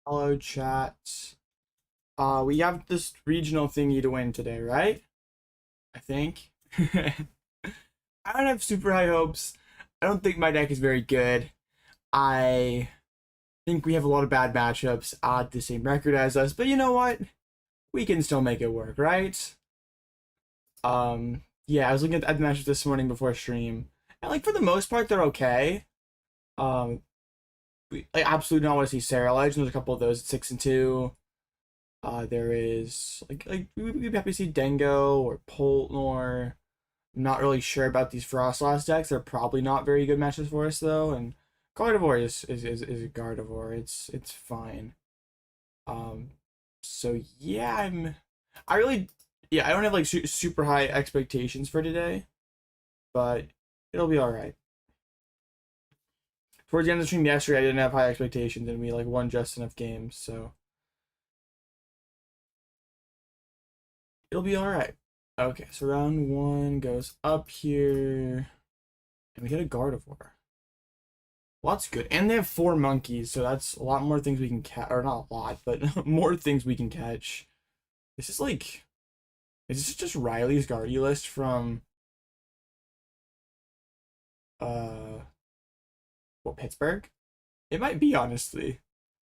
Hello, chat. We have this regional thingy to win today, right? I think. I don't have super high hopes. I don't think my deck is very good. I think we have a lot of bad matchups at the same record as us, but you know what? We can still make it work, right? Yeah, I was looking at the matchups this morning before stream, and like for the most part, they're okay. I absolutely don't want to see Sarah Legend. There's a couple of those at 6-2. There is we'd be happy to see Dengo or Poltnor. I'm not really sure about these Frostlass decks. They're probably not very good matches for us though. And Gardevoir is a Gardevoir. It's fine. So yeah, I don't have like super high expectations for today, but it'll be all right. Towards the end of the stream yesterday, I didn't have high expectations, and we like won just enough games, so it'll be all right. Okay, so round one goes up here, and we get a Gardevoir. Well, that's good, and they have 4 monkeys, so that's a lot more things we can catch, or not a lot, but more things we can catch. This is like, is this just Riley's Guardy list from what, Pittsburgh? It might be, honestly.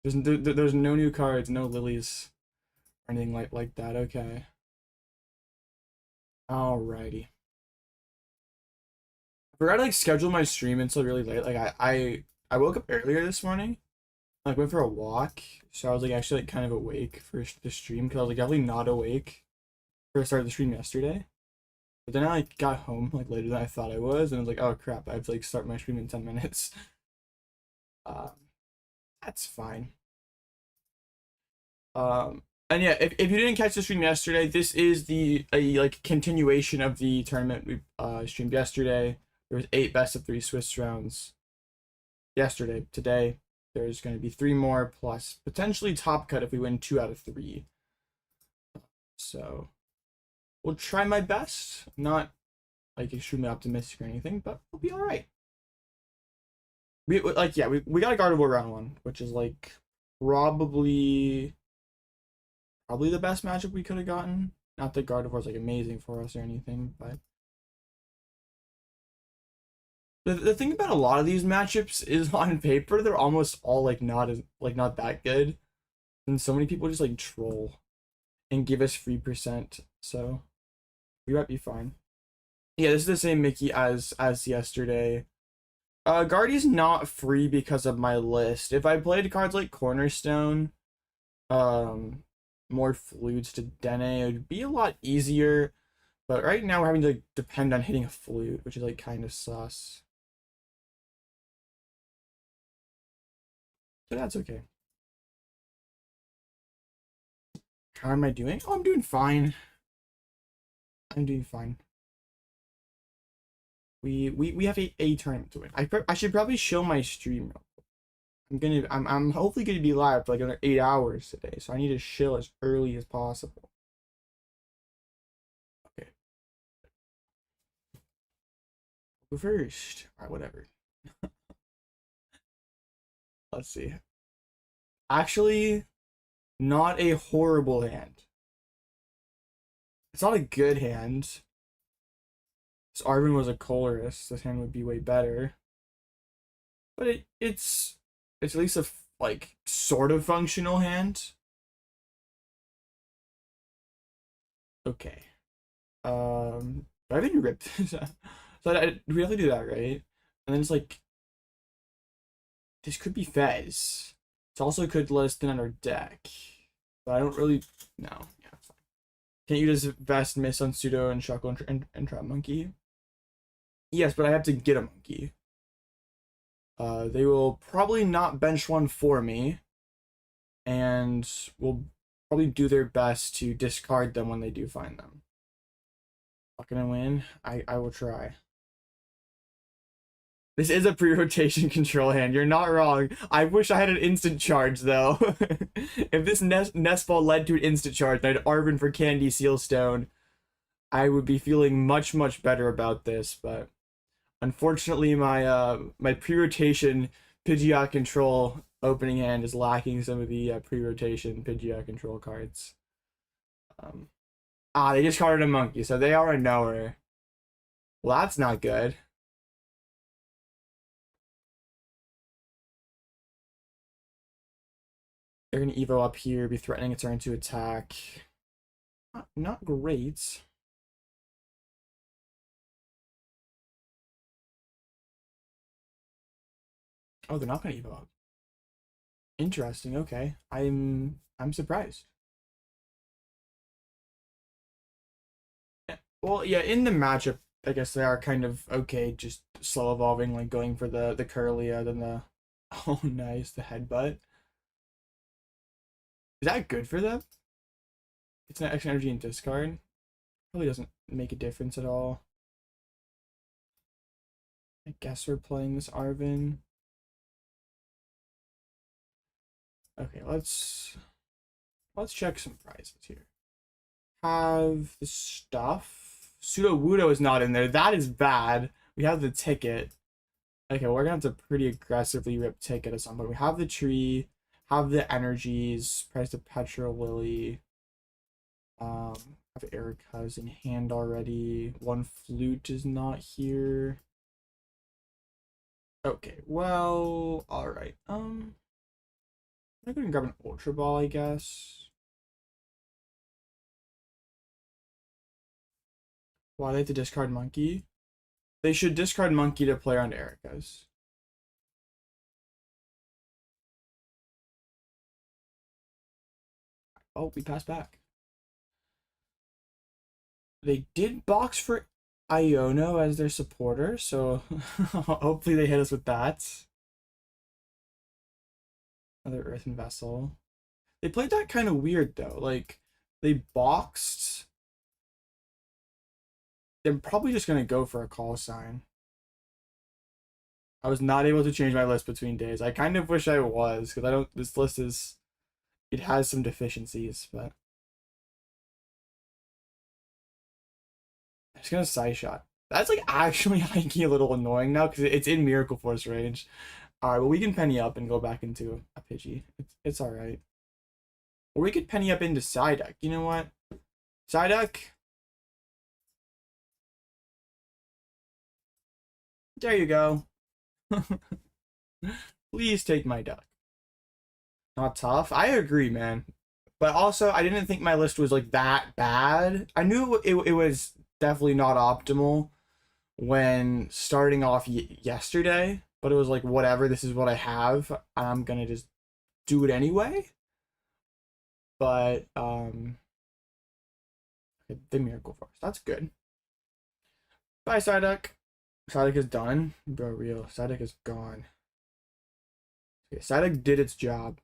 There's no new cards, no lilies, or anything like that. Okay. Alrighty. I forgot to like schedule my stream until really late. Like I woke up earlier this morning, like went for a walk, so I was like actually like kind of awake for the stream because I was like definitely not awake for the start of the stream yesterday. But then I like got home like later than I thought I was, and I was like, oh crap, I have to like start my stream in 10 minutes. That's fine. And yeah, if you didn't catch the stream yesterday, this is the like continuation of the tournament we streamed yesterday. There was 8 best of 3 Swiss rounds yesterday. Today there's going to be 3 more plus potentially top cut if we win 2 out of 3. So we'll try my best. Not like extremely optimistic or anything, but we'll be all right. We got a Gardevoir round 1, which is like probably the best matchup we could have gotten. Not that Gardevoir's like amazing for us or anything, but the thing about a lot of these matchups is on paper they're almost all like not that good, and so many people just like troll and give us free percent, so we might be fine. Yeah, this is the same Mickey as yesterday. Guardy's not free because of my list. If I played cards like Cornerstone, more flutes to Dene, it would be a lot easier. But right now we're having to like, depend on hitting a flute, which is like kind of sus. But that's okay. How am I doing? Oh, I'm doing fine. I'm doing fine. We have a tournament to win. I should probably show my stream. I'm hopefully gonna be live for like another 8 hours today, so I need to chill as early as possible. Okay. Go first. Alright, whatever. Let's see. Actually, not a horrible hand. It's not a good hand. If Arven was a colorist, this hand would be way better. But it's at least a like sort of functional hand. Okay. I haven't ripped this. So we have to do that, right? And then it's like this could be Fez. It also could let us thin on our deck. But I don't really know. Yeah, fine. Can't you just Vest Miss on Pseudo and Shuckle and Trap Monkey? Yes, but I have to get a monkey. They will probably not bench one for me, and will probably do their best to discard them when they do find them. Not gonna win. I will try. This is a pre-rotation control hand. You're not wrong. I wish I had an instant charge though. If this Nest Ball led to an instant charge and I had Arven for Candy Sealstone, I would be feeling much better about this, but unfortunately my my pre-rotation Pidgeot control opening hand is lacking some of the pre-rotation Pidgeot control cards. They discarded a monkey, so they are a knower. Well, that's not good. They're gonna Evo up here, be threatening a turn to attack. Not great. Oh, they're not gonna Evo up. Interesting. Okay, I'm surprised. Well, yeah, in the matchup, I guess they are kind of okay, just slow evolving, like going for the Curlia, then the oh nice, the headbutt. Is that good for them? It's an extra energy and discard. Probably doesn't make a difference at all. I guess we're playing this Arven. Okay, let's check some prizes here. Have the stuff. Sudowoodo is not in there. That is bad. We have the ticket. Okay, we're gonna have to pretty aggressively rip ticket at some point. We have the tree, have the energies, price the Petrol Lily. Have Erica's in hand already. One flute is not here. Okay, well, alright. I'm gonna grab an Ultra Ball, I guess. Why they have to discard Monkey? They should discard Monkey to play around Erica's. Oh, we passed back. They did box for Iono as their supporter, so hopefully they hit us with that. Another Earthen Vessel. They played that kind of weird though. Like, they boxed. They're probably just gonna go for a call sign. I was not able to change my list between days. I kind of wish I was, because I don't. This list is. It has some deficiencies, but. I'm just gonna Side Shot. That's like actually hiking a little annoying now because it's in Miracle Force range. Alright, well we can Penny up and go back into a Pidgey. It's alright. Or we could Penny up into Psyduck. You know what? Psyduck. There you go. Please take my duck. Not tough. I agree, man. But also, I didn't think my list was like that bad. I knew it was definitely not optimal when starting off yesterday, but it was like, whatever, this is what I have. I'm gonna just do it anyway. But, the Miracle Force. That's good. Bye, Psyduck. Psyduck is done. Bro, real. Psyduck is gone. Okay, Psyduck did its job.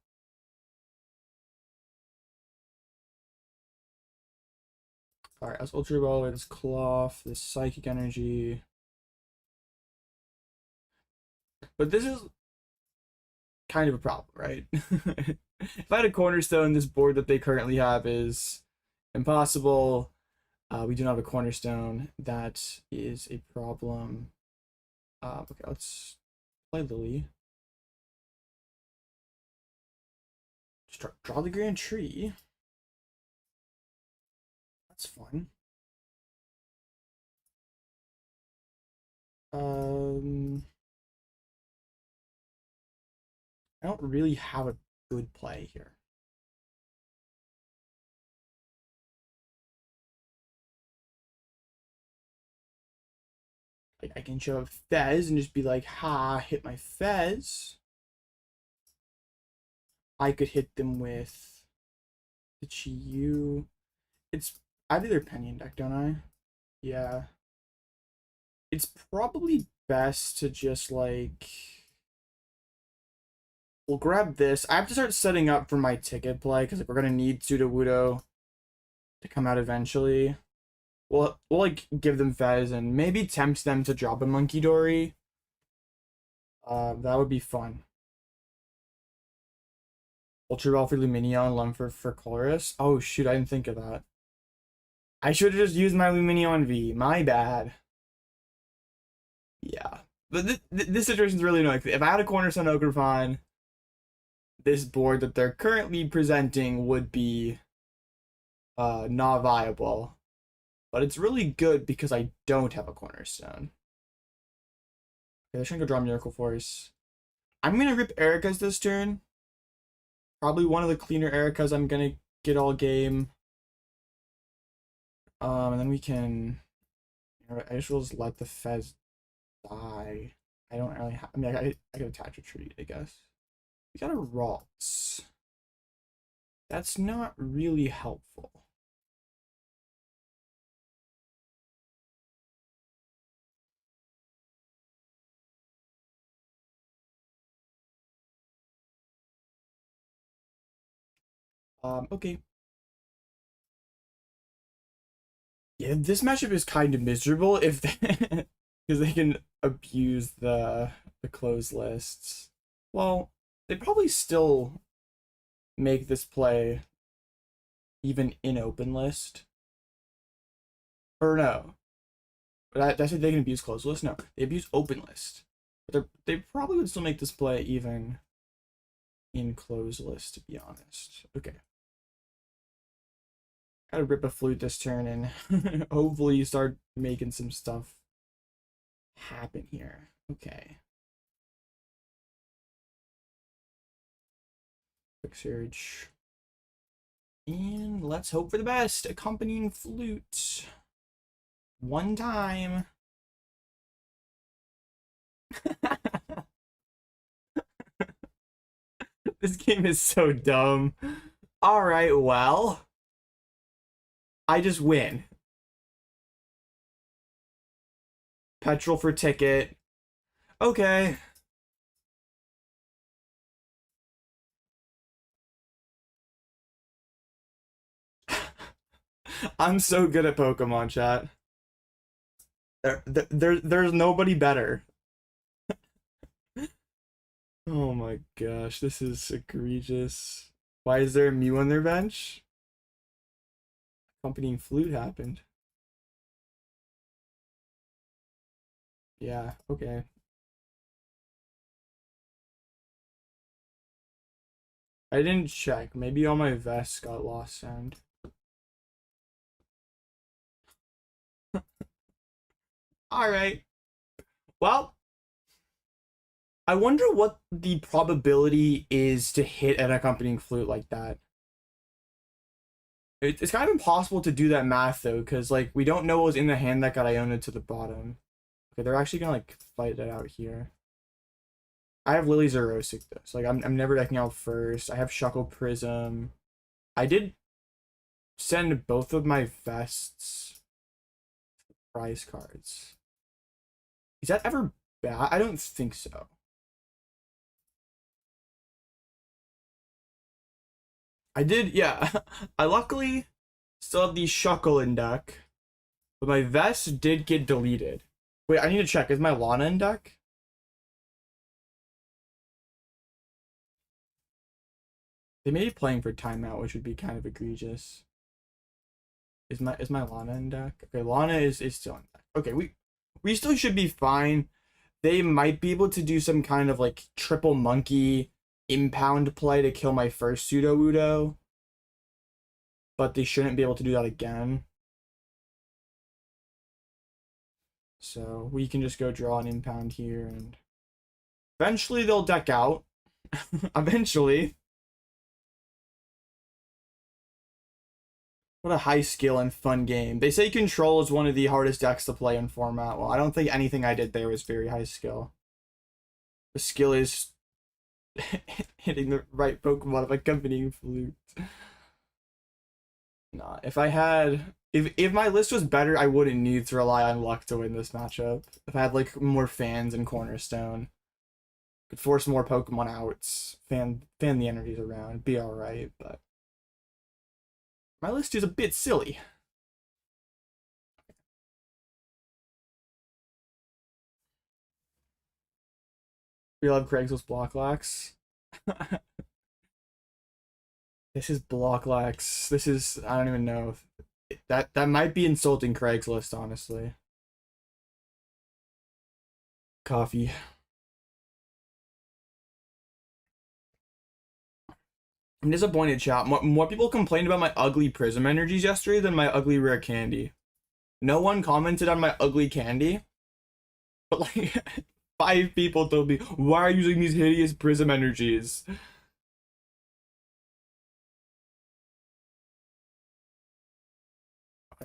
Alright, let's Ultra Ball with this Klawf, this Psychic Energy. But this is kind of a problem, right? If I had a Cornerstone, this board that they currently have is impossible. We do not have a Cornerstone. That is a problem. Okay, let's play Lily. Just draw the Grand Tree. That's fun. I don't really have a good play here. Like, I can show up Fez and just be like, ha, hit my Fez. I could hit them with the Chi-Yu. I have their Penny deck, don't I? Yeah. It's probably best to just like. We'll grab this. I have to start setting up for my ticket play because like, we're gonna need Sudowoodo to come out eventually. We'll like give them Fez and maybe tempt them to drop a Monkey Dory. That would be fun. Ultra Ball for Lumineon, Lum for Chorus. Oh shoot, I didn't think of that. I should have just used my Lumineon V. My bad. Yeah. But this situation's really annoying. If I had a Cornerstone Ogrepon, this board that they're currently presenting would be not viable. But it's really good because I don't have a cornerstone. Okay, they're trying to draw Miracle Force. I'm gonna rip Erika's this turn. Probably one of the cleaner Ericas I'm gonna get all game. And then we can. I just will just let the Fez die. I don't really have. I mean, I could attach a treat, I guess. We got a Ralts. That's not really helpful. Okay. Yeah, this matchup is kind of miserable if because they can abuse the closed lists. Well, they probably still make this play even in open list. Or no. That's if they can abuse closed list? No. They abuse open list. But they probably would still make this play even in closed list, to be honest. Okay. Gotta rip a flute this turn and hopefully start making some stuff happen here. Okay. Quick Surge. And let's hope for the best. Accompanying Flute. One time. This game is so dumb. Alright, well. I just win. Petrol for ticket. Okay. I'm so good at Pokemon, chat. There's nobody better. Oh my gosh, this is egregious. Why is there a Mew on their bench? Accompanying Flute happened. Yeah, okay. I didn't check. Maybe all my vests got lost sound. Alright. Well, I wonder what the probability is to hit an accompanying flute like that. It's kind of impossible to do that math though, because like we don't know what was in the hand that got Iona to the bottom. Okay, they're actually gonna like fight it out here. I have Lily Xerosic though, so like I'm never decking out first. I have Shuckle Prism. I did send both of my vests prize cards. Is that ever bad? I don't think so. I did, yeah. I luckily still have the Shuckle in deck, but my vest did get deleted. Wait, I need to check. Is my Lana in deck? They may be playing for timeout, which would be kind of egregious. Is my Lana in deck? Okay, Lana is still in deck. Okay, we still should be fine. They might be able to do some kind of like triple monkey impound play to kill my first Sudowoodo, but they shouldn't be able to do that again. So we can just go draw an impound here, and eventually they'll deck out. Eventually. What a high skill and fun game. They say Control is one of the hardest decks to play in format. Well, I don't think anything I did there was very high skill. The skill is hitting the right Pokemon of accompanying flute. Nah, if my list was better, I wouldn't need to rely on luck to win this matchup. If I had like more fans in Cornerstone, could force more Pokemon outs, fan the energies around, be alright, but my list is a bit silly. We love Craigslist Blocklax. This is Blocklax. This is, I don't even know. That might be insulting Craigslist, honestly. Coffee. I'm disappointed, chat. More people complained about my ugly Prism energies yesterday than my ugly Rare Candy. No one commented on my ugly candy, but like 5 people told me, why are you using these hideous Prism energies?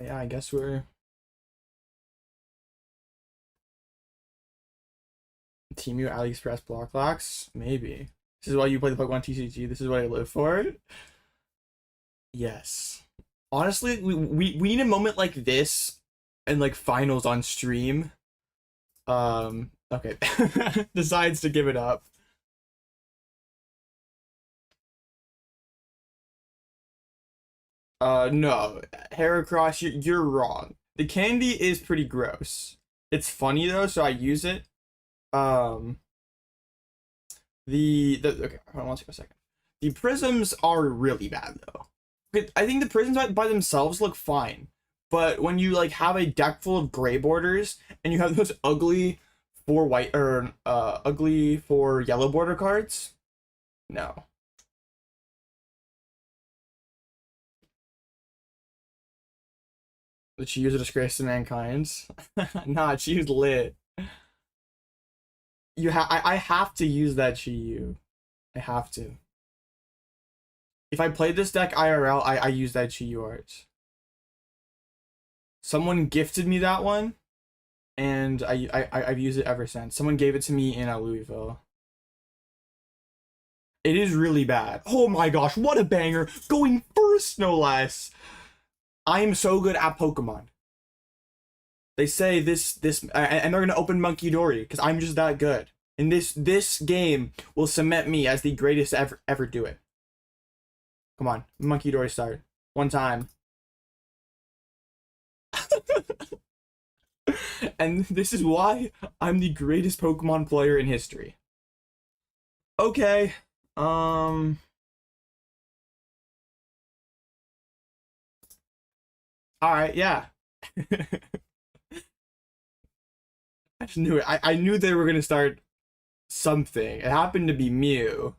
Yeah, I guess we're... Team you AliExpress block locks? Maybe. This is why you play the Pokemon TCG. This is what I live for. Yes. Honestly, we need a moment like this and like finals on stream. Okay. Decides to give it up. No. Heracross, you're wrong. The candy is pretty gross. It's funny though, so I use it. Okay, hold on a second. The prisms are really bad though. I think the prisms by themselves look fine, but when you like have a deck full of gray borders and you have those ugly for white or ugly for yellow border cards, no. Did she use a disgrace to mankind? Nah, she's lit. I have to use that Chi-Yu. I have to. If I played this deck IRL, I use that Chi-Yu art. Someone gifted me that one, and I've used it ever since. Someone gave it to me in Louisville. It is really bad. Oh my gosh, what a banger! Going first, no less. I am so good at Pokemon. They say this and they're gonna open Monkey Dory because I'm just that good. And this game will cement me as the greatest ever do it. Come on, Monkey Dory start. One time. And this is why I'm the greatest Pokemon player in history. Okay. Alright, yeah. I just knew it. I knew they were gonna start something. It happened to be Mew.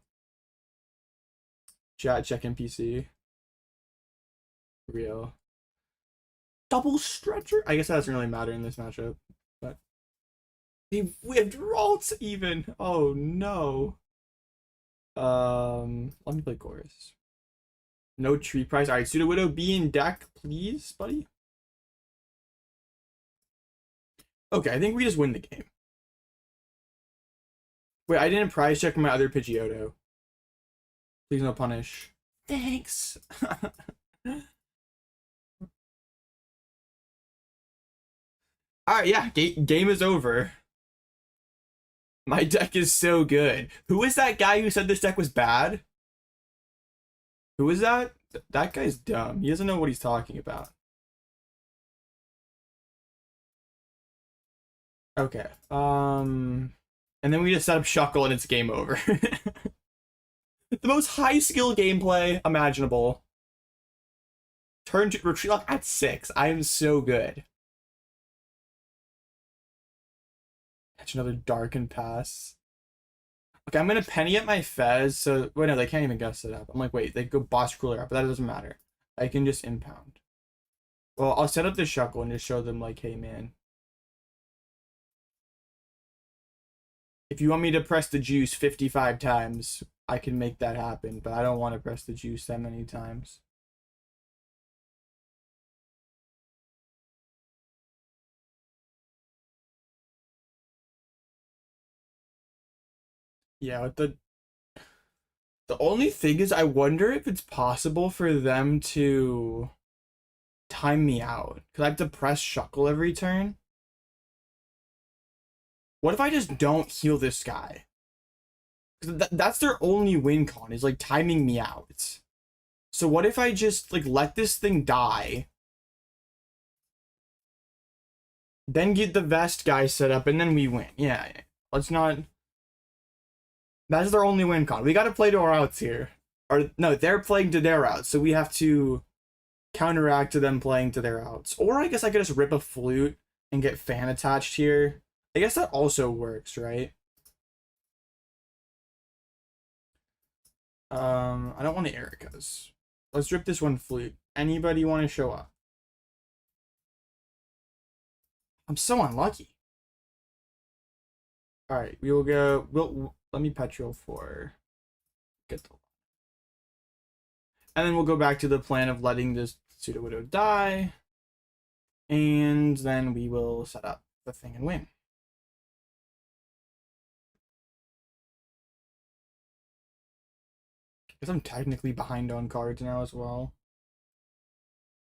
Chat check NPC. Real. Double stretcher? I guess that doesn't really matter in this matchup. But he whipped Ralts even. Oh no. Let me play chorus. No tree price. Alright, Sudowoodo, be in deck, please, buddy. Okay, I think we just win the game. Wait, I didn't prize check my other Pidgeotto. Please no punish. Thanks. Alright, yeah, game is over. My deck is so good. Who is that guy who said this deck was bad? Who is that? That guy's dumb. He doesn't know what he's talking about. Okay. And then we just set up Shuckle and it's game over. The most high skill gameplay imaginable. Turn to retreat lock at 6. I am so good. Catch another darkened pass. Okay, I'm gonna penny at my Fez. So wait, no, they can't even guess it up. I'm like, wait, they go boss cooler up, but that doesn't matter. I can just impound. Well, I'll set up the Shuckle and just show them like, hey man, if you want me to press the juice 55 times, I can make that happen, but I don't want to press the juice that many times. Yeah, with the only thing is I wonder if it's possible for them to time me out, because I have to press Shuckle every turn. What if I just don't heal this guy? That's their only win con, is like timing me out. So what if I just like let this thing die, then get the vest guy set up, and then we win? Yeah, let's not. That's their only win con. We gotta play to our outs here. Or no, they're playing to their outs, so we have to counteract to them playing to their outs. Or I guess I could just rip a flute and get fan attached here. I guess that also works, right? I don't want to Erica's. Let's rip this one flute. Anybody want to show up? I'm so unlucky. All right, we will go. Let me petrol for get the, and then we'll go back to the plan of letting this Sudowoodo die, and then we will set up the thing and win. Because I'm technically behind on cards now as well.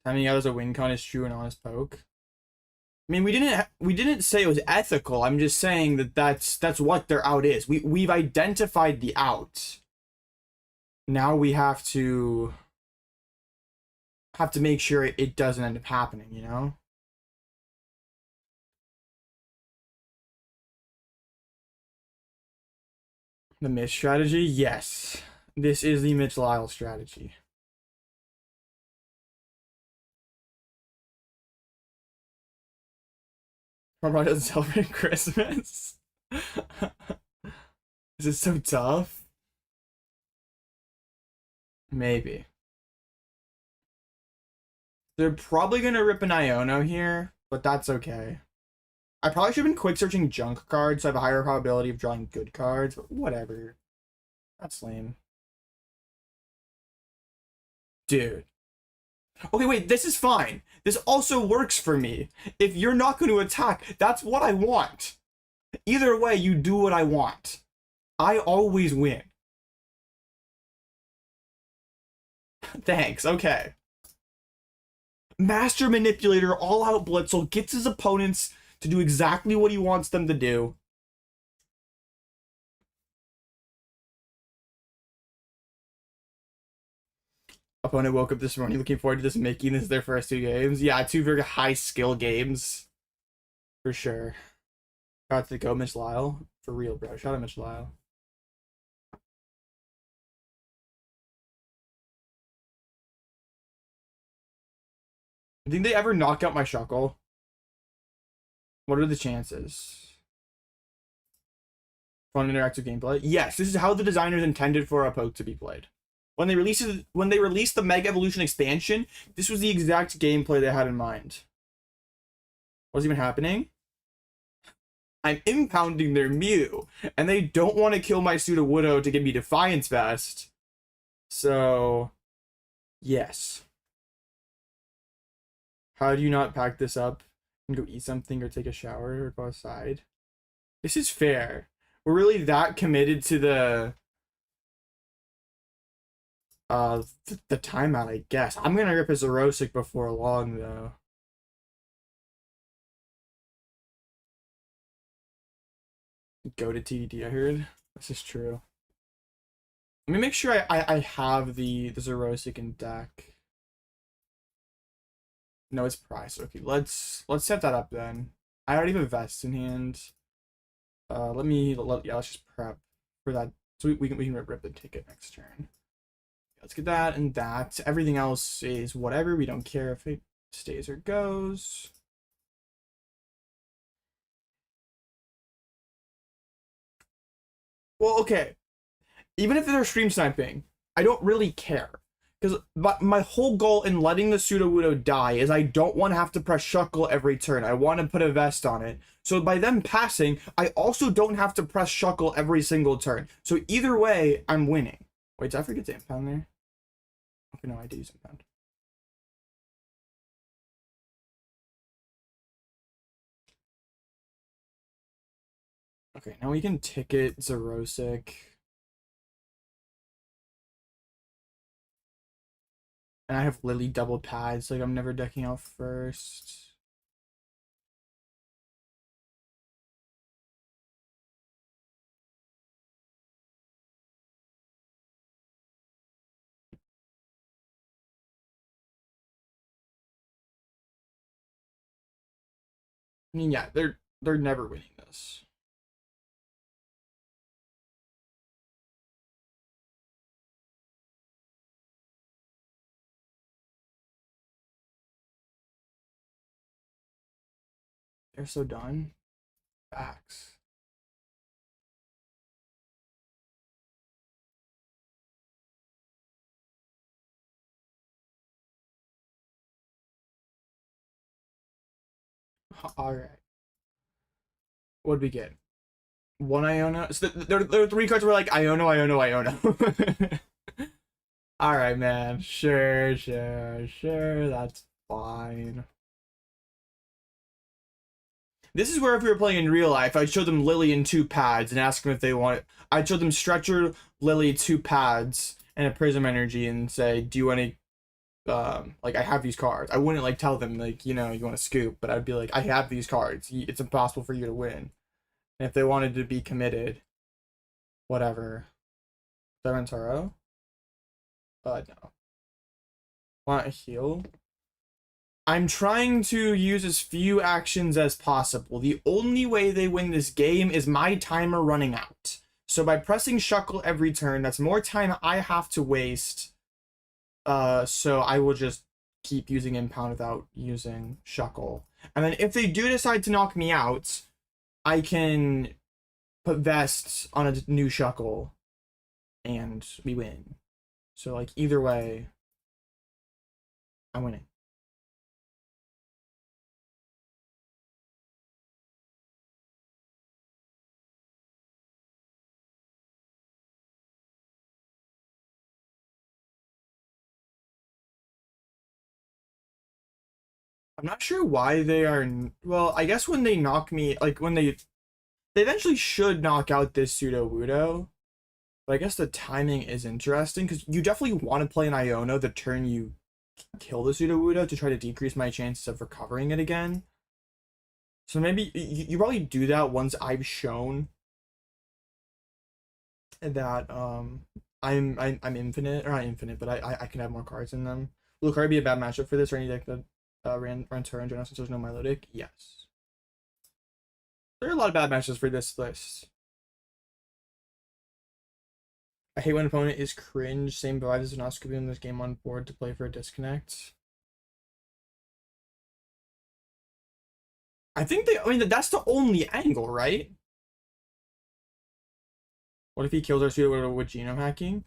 Timing out as a win con is true and honest poke. I mean, we didn't say it was ethical. I'm just saying that that's what their out is. We've identified the out. Now we have to make sure it doesn't end up happening, you know? The Mist strategy? Yes. This is the Mitch Lyle strategy. My brother doesn't celebrate Christmas. Is it so tough? Maybe. They're probably gonna rip an Iono here, but that's okay. I probably should have been quick searching junk cards so I have a higher probability of drawing good cards, but whatever. That's lame. Dude. Okay, wait, this is fine. This also works for me. If you're not going to attack, that's what I want. Either way, you do what I want. I always win. Thanks, okay. Master Manipulator, all-out Blitzel, gets his opponents to do exactly what he wants them to do. Opponent woke up this morning looking forward to this, making this their first 2 games. Yeah, 2 very high skill games. For sure. Shout out to go, Mitch Lyle. For real, bro. Shout out Mitch Lyle. Think they ever knock out my Shuckle? What are the chances? Fun interactive gameplay? Yes, this is how the designers intended for a poke to be played. When they released the Mega Evolution expansion, this was the exact gameplay they had in mind. What's even happening? I'm impounding their Mew, and they don't want to kill my Sudowoodo to give me Defiance Vest. So, yes. How do you not pack this up and go eat something or take a shower or go outside? This is fair. We're really that committed to the timeout, I guess. I'm gonna rip a Xerosic before long, though. Go to TDD, I heard. This is true. Let me make sure I have the Xerosic in deck. No, it's price. Okay, let's set that up then. I already have a Vest in hand. Let's just prep for that. So we can rip the ticket next turn. Let's get that and that. Everything else is whatever. We don't care if it stays or goes. Well, okay. Even if they're stream sniping, I don't really care. Because my whole goal in letting the Sudowoodo die is I don't want to have to press Shuckle every turn. I want to put a Vest on it. So by them passing, I also don't have to press Shuckle every single turn. So either way, I'm winning. Wait, did I forget to impound there? Okay, no, I did use impound. Okay, now we can ticket Xerosic. And I have Lily double pads, like I'm never decking out first. I mean, yeah, they're never winning this. They're so done. Facts. All right. What'd we get? One Iona. So there are 3 cards where like Iono, Iono, Iono. All right, man. Sure. That's fine. This is where if we were playing in real life, I'd show them Lily and 2 pads and ask them if they want it. I'd show them Stretcher, Lily, 2 pads, and a Prism Energy and say, do you want to, like, I have these cards. I wouldn't, like, tell them, like, you know, you want to scoop, but I'd be like, I have these cards. It's impossible for you to win. And if they wanted to be committed, whatever. 7 Taro? No. Want a heal? I'm trying to use as few actions as possible. The only way they win this game is my timer running out. So by pressing Shuckle every turn, that's more time I have to waste. So I will just keep using Impound without using Shuckle. And then if they do decide to knock me out, I can put Vest on a new Shuckle and we win. So like either way, I'm winning. I'm not sure why they are. Well, I guess when they knock me, like when they eventually should knock out this Sudowoodo. But I guess the timing is interesting because you definitely want to play an Iono the turn you kill the Sudowoodo to try to decrease my chances of recovering it again. So maybe you probably do that once I've shown that I'm infinite, or not infinite, but I can have more cards in them. Will Lucario be a bad matchup for this, or any deck that ran Turn in general since there's no Milotic? Yes. There are a lot of bad matchups for this list. I hate when an opponent is cringe. Same vibe as not scooping this game on board to play for a disconnect. I think I mean, that's the only angle, right? What if he kills our Sudowoodo with genome hacking?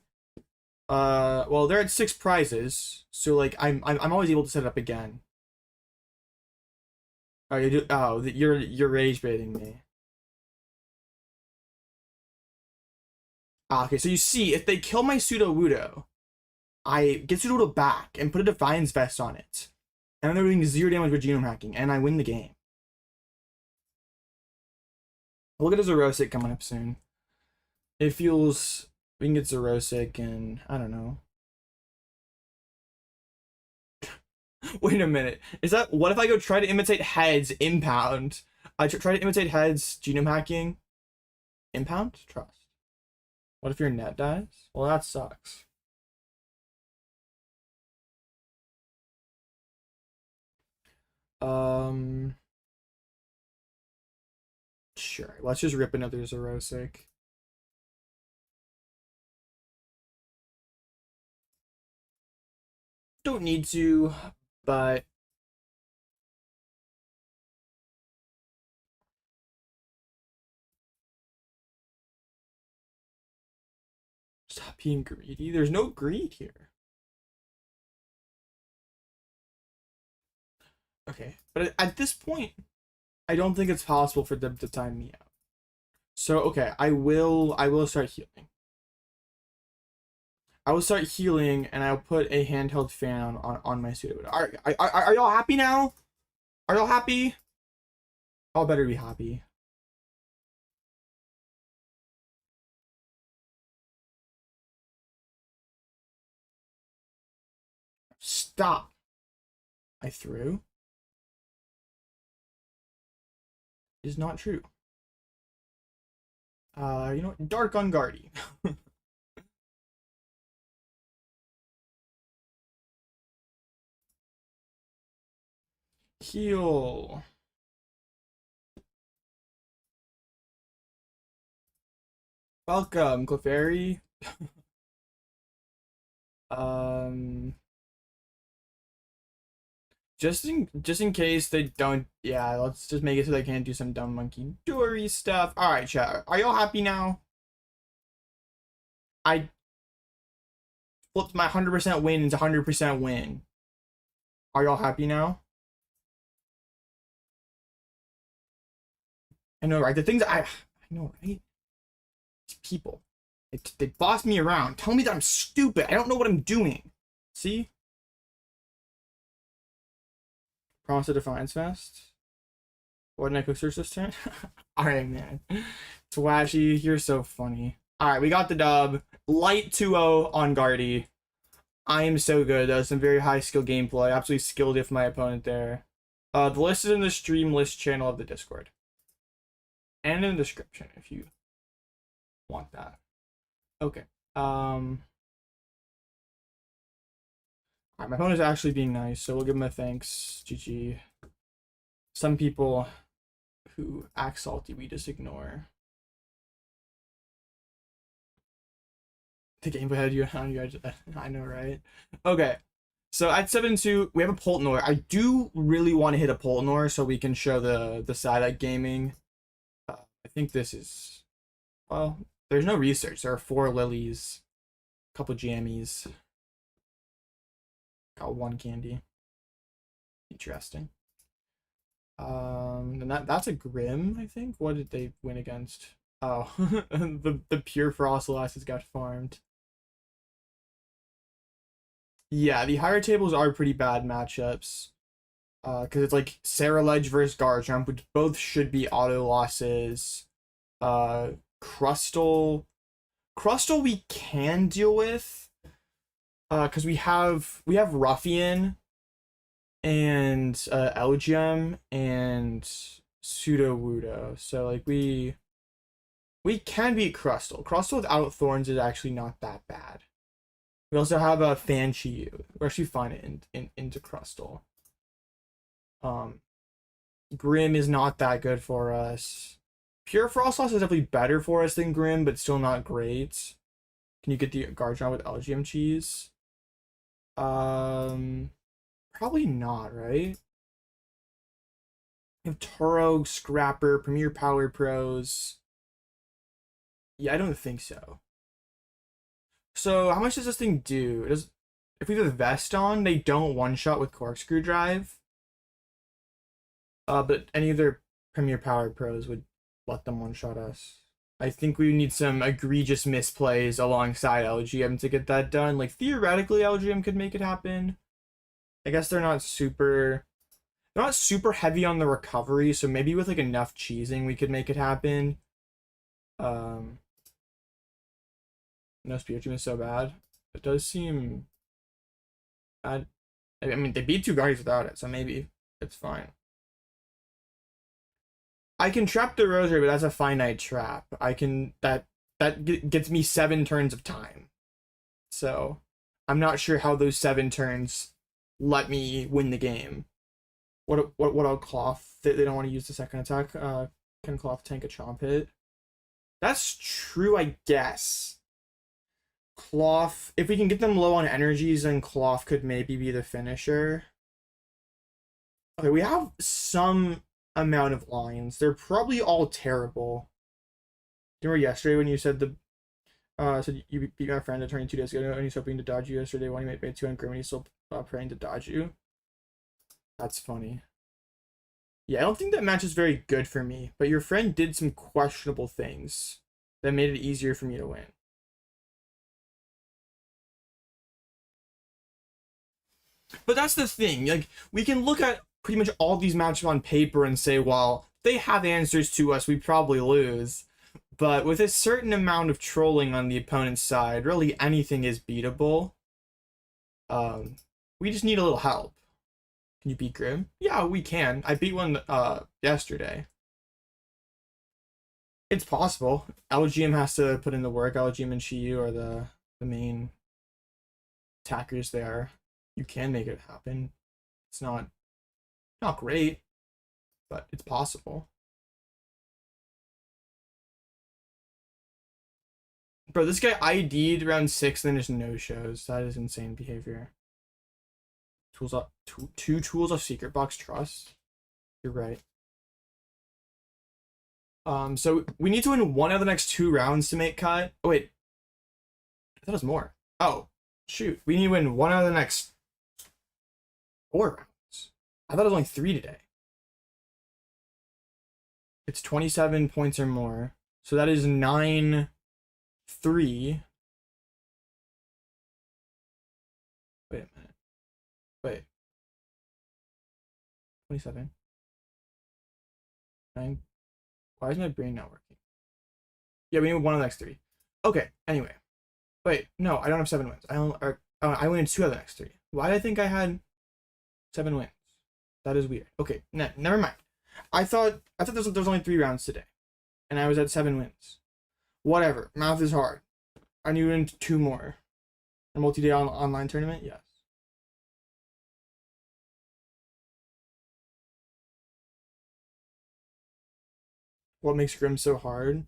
Well, they're at 6 prizes, so like I'm always able to set it up again. Oh, you're rage baiting me. Okay, so you see, if they kill my Sudowoodo, I get Sudowoodo back and put a Defiance Vest on it. And they're doing 0 damage with genome hacking, and I win the game. We'll get a Xerosic coming up soon. It feels we can get Xerosic and I don't know. Wait a minute. Is that what if I go try to imitate heads, impound? I try to imitate heads, genome hacking, impound? Trust. What if your net dies? Well, that sucks. Sure. Let's just rip another Xerosic. Don't need to, but stop being greedy. There's no greed here. Okay, but at this point, I don't think it's possible for them to time me out. So okay, I will start healing. I will start healing, and I'll put a handheld fan on my Sudowoodo. Are y'all happy now? Are y'all happy? Y'all better be happy. Stop. I threw. Is not true. You know what? Dark on Guardy. Heal. Welcome, Clefairy. Just in case they don't, yeah, let's just make it so they can't do some dumb monkey dory stuff. All right, chat. Are y'all happy now? I flipped my 100% win into 100% win. Are y'all happy now? I know, right? The things I know, right? These people, they boss me around. Tell me that I'm stupid. I don't know what I'm doing. See? Promise a Defiance Vest. What did I cook search this turn? Alright, man. Twashy, you're so funny. Alright, we got the dub. Light 2-0 on Guardy. I am so good. That was some very high skill gameplay. Absolutely skilled if my opponent there. The list is in the stream list channel of the Discord. And in the description if you want that. Okay. Alright, my opponent is actually being nice, so we'll give him a thanks. GG. Some people who act salty, we just ignore. The gameplay had you on you. I know, right? Okay. So at 7-2, we have a Poltenor. I do really want to hit a Poltenor so we can show the Psyduck gaming. I think this is, well, there's no research. There are 4 lilies, a couple jammies, got 1 candy. Interesting. And that's a Grim, I think. What did they win against? Oh, the pure Frostlasses got farmed. Yeah, the higher tables are pretty bad matchups. Because it's like Sarah Ledge versus Garchomp, which both should be auto losses. Crustle we can deal with. Because we have Ruffian and Elgyem and Sudowoodo. So like we can beat Crustle. Crustle without Thorns is actually not that bad. We also have a Fanchiyu. We're actually fine into Crustle. Grim is not that good for us. Pure Frostlass is definitely better for us than Grim, but still not great. Can you get the Garchomp with Elgyem cheese? Probably not, right? We have Turo, Scrapper, Premier Power Pros. Yeah, I don't think so. So how much does this thing do? If we have a Vest on, they don't one-shot with Corkscrew Drive. But any of their Premier Power Pros would let them one-shot us. I think we need some egregious misplays alongside Elgyem to get that done. Like, theoretically, Elgyem could make it happen. I guess they're not super heavy on the recovery, so maybe with like enough cheesing we could make it happen. No, Spear Team is so bad. It does seem bad. I mean, they beat 2 Guardians without it, so maybe it's fine. I can trap the Rosary, but that's a finite trap. That gets me 7 turns of time. So I'm not sure how those 7 turns let me win the game. What about Klawf? They don't want to use the second attack. Can Klawf tank a Chomp hit? That's true, I guess. Klawf, if we can get them low on energies, then Klawf could maybe be the finisher. Okay, we have some amount of lines. They're probably all terrible. Do you remember yesterday when you said said you beat my friend at turning 2 days ago and he's hoping to dodge you yesterday when he made 2 on Grim and he's still praying to dodge you? That's funny. Yeah, I don't think that match is very good for me, but your friend did some questionable things that made it easier for me to win. But that's the thing, like, we can look at pretty much all these matches on paper and say, well, they have answers to us, we probably lose. But with a certain amount of trolling on the opponent's side, really anything is beatable. We just need a little help. Can you beat Grim? Yeah, we can. I beat one yesterday. It's possible. Elgyem has to put in the work. Elgyem and Shiyu are the main attackers there. You can make it happen. It's not great, but it's possible. Bro, this guy ID'd around 6 and then just no-shows. That is insane behavior. Tools up, two tools of Secret Box Trust. You're right. So we need to win 1 of the next 2 rounds to make cut. Oh wait, I thought it was more. Oh shoot, we need to win 1 out of the next 4 rounds. I thought it was only 3 today. It's 27 points or more. So that is 9-3. Wait a minute. Wait. 27. 9. Why is my brain not working? Yeah, we need one of the next 3. Okay, anyway. Wait, no, I don't have 7 wins. I win 2 of the next 3. Why did I think I had 7 wins? That is weird. Okay, never mind. I thought there was only 3 rounds today, and I was at 7 wins. Whatever. Math is hard. I need to win 2 more. A multi-day online tournament? Yes. What makes Grim so hard?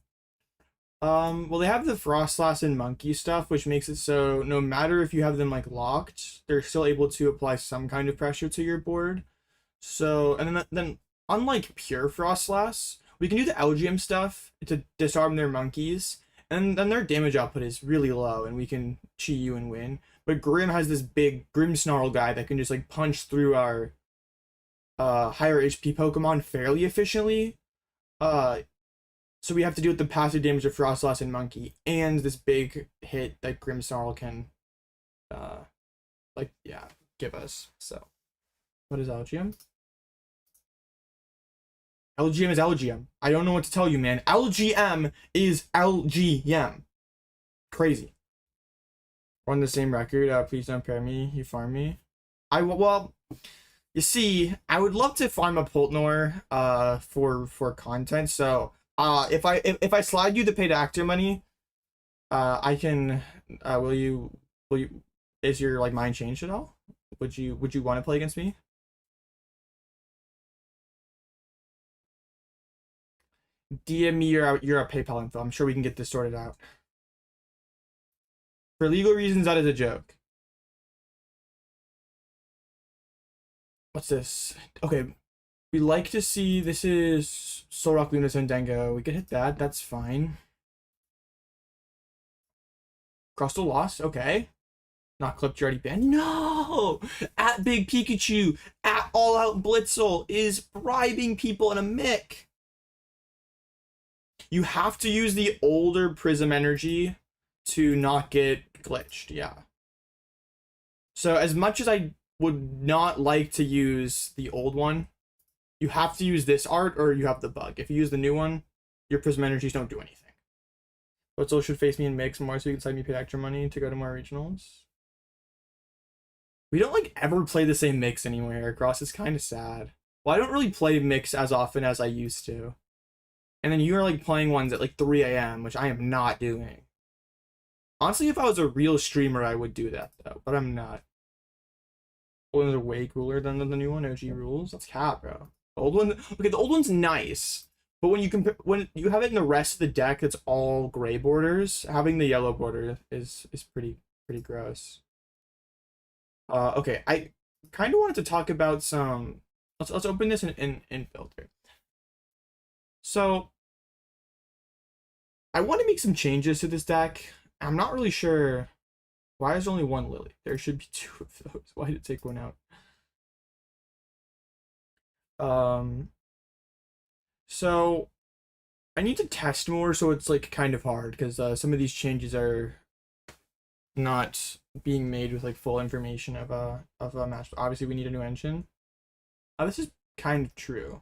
Well, they have the Frostlass and Monkey stuff, which makes it so no matter if you have them like locked, they're still able to apply some kind of pressure to your board. So, and then unlike pure Frostlass, we can do the Elgyem stuff to disarm their monkeys, and then their damage output is really low, and we can cheat you and win. But Grim has this big Grimmsnarl guy that can just like punch through our higher HP Pokemon fairly efficiently. So we have to deal with the passive damage of Frostlass and Monkey, and this big hit that Grimmsnarl can, give us. So, what is Elgyem? Elgyem is Elgyem. I don't know what to tell you, man. Elgyem is Elgyem. Crazy. We're on the same record. Please don't pair me. You farm me. Well, you see, I would love to farm a Poltnor for content. So if I slide you the paid actor money, I can. Will you? Is your like mind changed at all? Would you want to play against me? DM me your PayPal info. I'm sure we can get this sorted out. For legal reasons, that is a joke. What's this? Okay, we like to see. This is Solrock, Lunatone, Dango. We could hit that. That's fine. Crustal lost. Okay. Not clipped. You already banned. No. At Big Pikachu, at All Out Blitzel is bribing people in a mic. You have to use the older Prism Energy to not get glitched. Yeah. So as much as I would not like to use the old one, you have to use this art or you have the bug. If you use the new one, your Prism Energies don't do anything. Blitzel should face me and mix more so you can send me paid extra money to go to more regionals. We don't like ever play the same mix anywhere across. It's kind of sad. Well, I don't really play mix as often as I used to. And then you are like playing ones at like 3 a.m., which I am not doing. Honestly, if I was a real streamer, I would do that though, but I'm not. Old ones are way cooler than the new one. OG rules. That's cap, bro. The old one, okay, the old one's nice, but when you have it in the rest of the deck, it's all gray borders. Having the yellow border is pretty gross. Okay, I kind of wanted to talk about some. Let's open this in filter. So I want to make some changes to this deck. I'm not really sure why is only 1 Lily. There should be 2 of those. Why did it take 1 out? So I need to test more, so it's like kind of hard because some of these changes are not being made with like full information of a match. Obviously, we need a new engine. This is kind of true.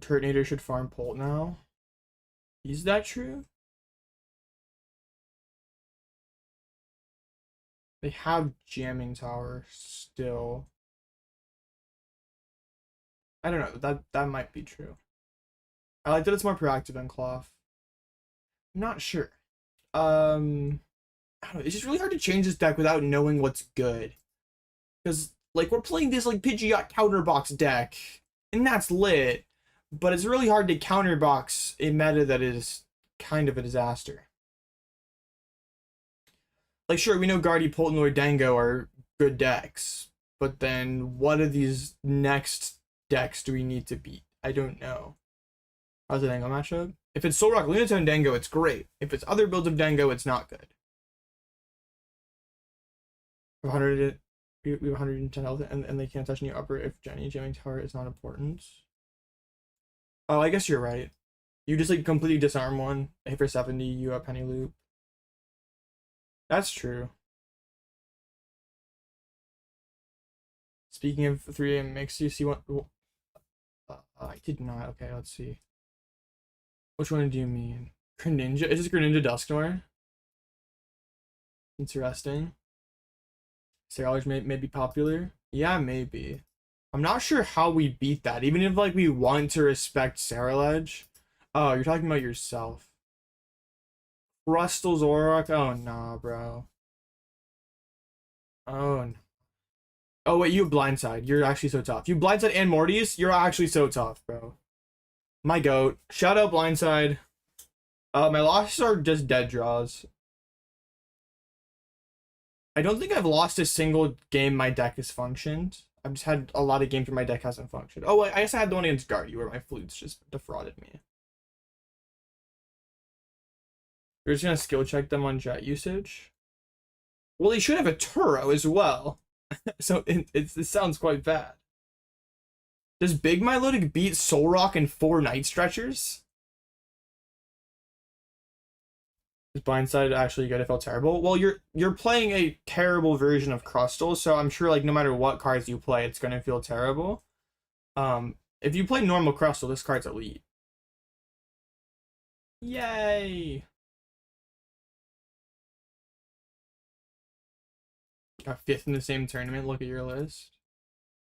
Turtonator should farm Polt now. Is that true? They have Jamming Tower still. I don't know. That might be true. I like that it's more proactive than Klawf. I'm not sure. I don't know. It's just really hard to change this deck without knowing what's good. Because like we're playing this like Pidgeot counterbox deck, and that's lit. But it's really hard to counterbox a meta that is kind of a disaster. Like, sure, we know Guardy, Poltnor, Dango are good decks, but then what of these next decks do we need to beat? I don't know. How's the Dango matchup? If it's Solrock, Lunatone, Dango, it's great. If it's other builds of Dango, it's not good. We have 110 health, and they can't touch any upper if Jenny Jamming Tower is not important. Oh, I guess you're right. You just like completely disarm one, hit for 70, you have penny loop. That's true. Speaking of 3AM mix, you see what? I did not. Okay, let's see. Which one do you mean? Greninja? Is this Greninja Dusknoir? Interesting. Serology may be popular. Yeah, maybe. I'm not sure how we beat that. Even if like we want to respect Serolege. Oh, you're talking about yourself. Crustal Zoroark? Oh nah, bro. Oh no. Oh wait, you blindside. You're actually so tough. You blindside and Morty's? You're actually so tough, bro. My goat. Shout out blindside. My losses are just dead draws. I don't think I've lost a single game my deck has functioned. I've just had a lot of games where my deck hasn't functioned. Oh, I guess I had the one against Guardy where my flutes just defrauded me. You're just gonna skill check them on jet usage? Well, he should have a Turo as well. So it sounds quite bad. Does Big Milotic beat Solrock and 4 Night Stretchers? Is Blindside actually good? It felt terrible. Well, you're playing a terrible version of Crustle, so I'm sure like no matter what cards you play, it's gonna feel terrible. If you play normal Crustle, this card's elite. Yay! Got 5th in the same tournament. Look at your list.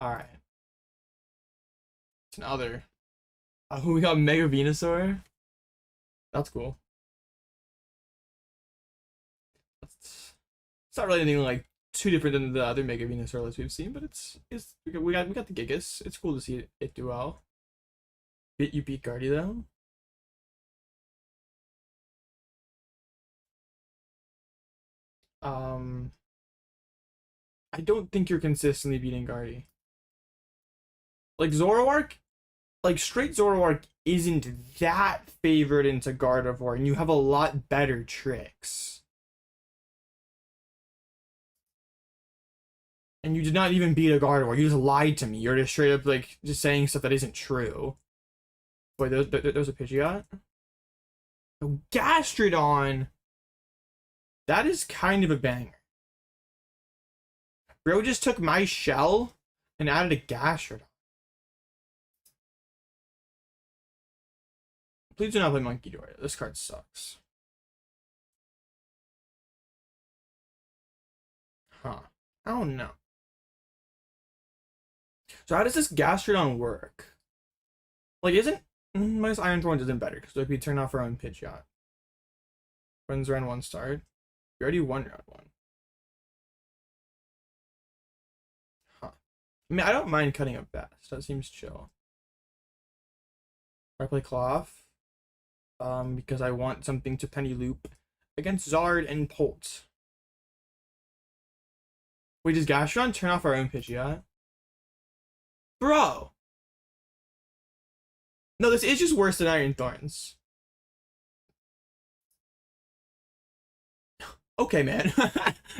All right. It's another. Oh, we got Mega Venusaur. That's cool. It's not really anything like too different than the other Mega Venusaur lists we've seen, but we got the Gigas. It's cool to see it do well. You beat Guardy though. I don't think you're consistently beating Guardy. Like Zoroark, like straight Zoroark isn't that favored into Gardevoir, and you have a lot better tricks. And you did not even beat a Gardevoir. You just lied to me. You're just straight up like just saying stuff that isn't true. Wait, there's a Pidgeot? Oh, Gastrodon! That is kind of a banger. Bro just took my shell and added a Gastrodon. Please do not play Monkey Door. This card sucks. Huh. I don't know. So how does this Gastrodon work? Like, isn't minus Iron Thorns isn't better because like we turn off our own Pidgeot. When's round 1 start? We already won round 1. Huh. I mean, I don't mind cutting up Best. That seems chill. I play Klawf. Because I want something to penny loop against Zard and Polt. Wait, does Gastrodon turn off our own Pidgeot? Bro! No, this is just worse than Iron Thorns. Okay, man.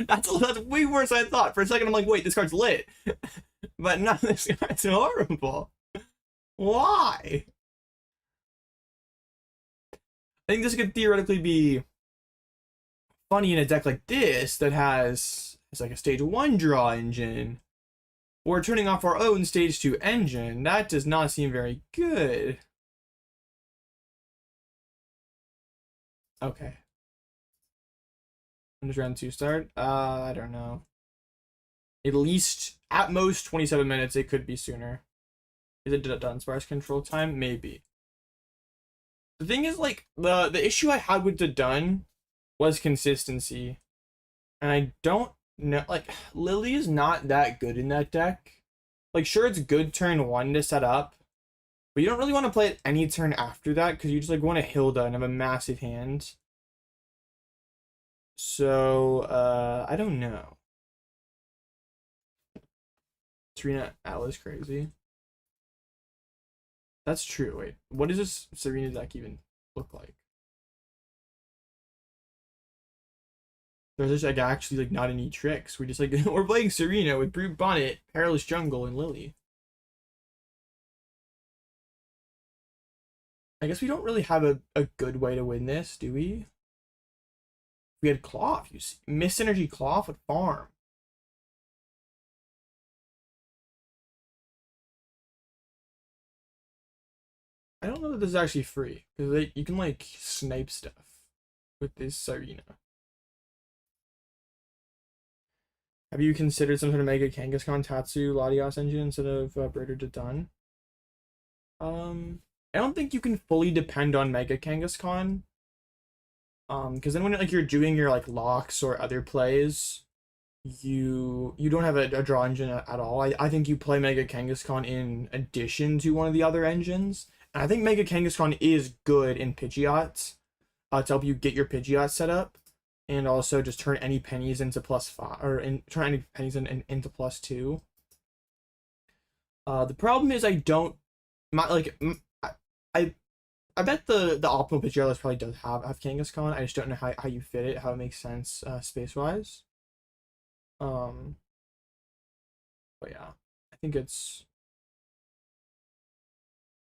that's way worse than I thought. For a second, I'm like, wait, this card's lit. But no, this card's horrible. Why? I think this could theoretically be funny in a deck like this that has like a stage 1 draw engine. Or turning off our own stage 2 engine. That does not seem very good. Okay. When does round 2 start? I don't know. At least, at most, 27 minutes. It could be sooner. Is it done sparse control time? Maybe. The thing is, like, the issue I had with the Dun was consistency. And I don't know, like, Lily is not that good in that deck. Like, sure, it's good turn 1 to set up. But you don't really want to play it any turn after that, because you just, like, want a Hilda and have a massive hand. So, I don't know. Serena Al is crazy. That's true. Wait, what does this Serena deck even look like? There's just like actually like not any tricks. We're just like we're playing Serena with Brute Bonnet, Perilous Jungle, and Lily. I guess we don't really have a good way to win this, do we? We had Klawf. You see, Mist Energy Klawf would farm. I don't know that this is actually free because you can like snipe stuff with this arena. Have you considered some sort of Mega Kangaskhan Tatsu Latias engine instead of Birder to Dun? I don't think you can fully depend on Mega Kangaskhan. Because then when like you're doing your like locks or other plays, you don't have a draw engine at all. I think you play Mega Kangaskhan in addition to one of the other engines. And I think Mega Kangaskhan is good in Pidgeot to help you get your Pidgeot set up. And also just turn any pennies into +5 or turn any pennies into +2. The problem is I don't I bet the optimal Pidgeotto probably does have Kangaskhan. I just don't know how you fit it, how it makes sense space wise. But yeah, I think it's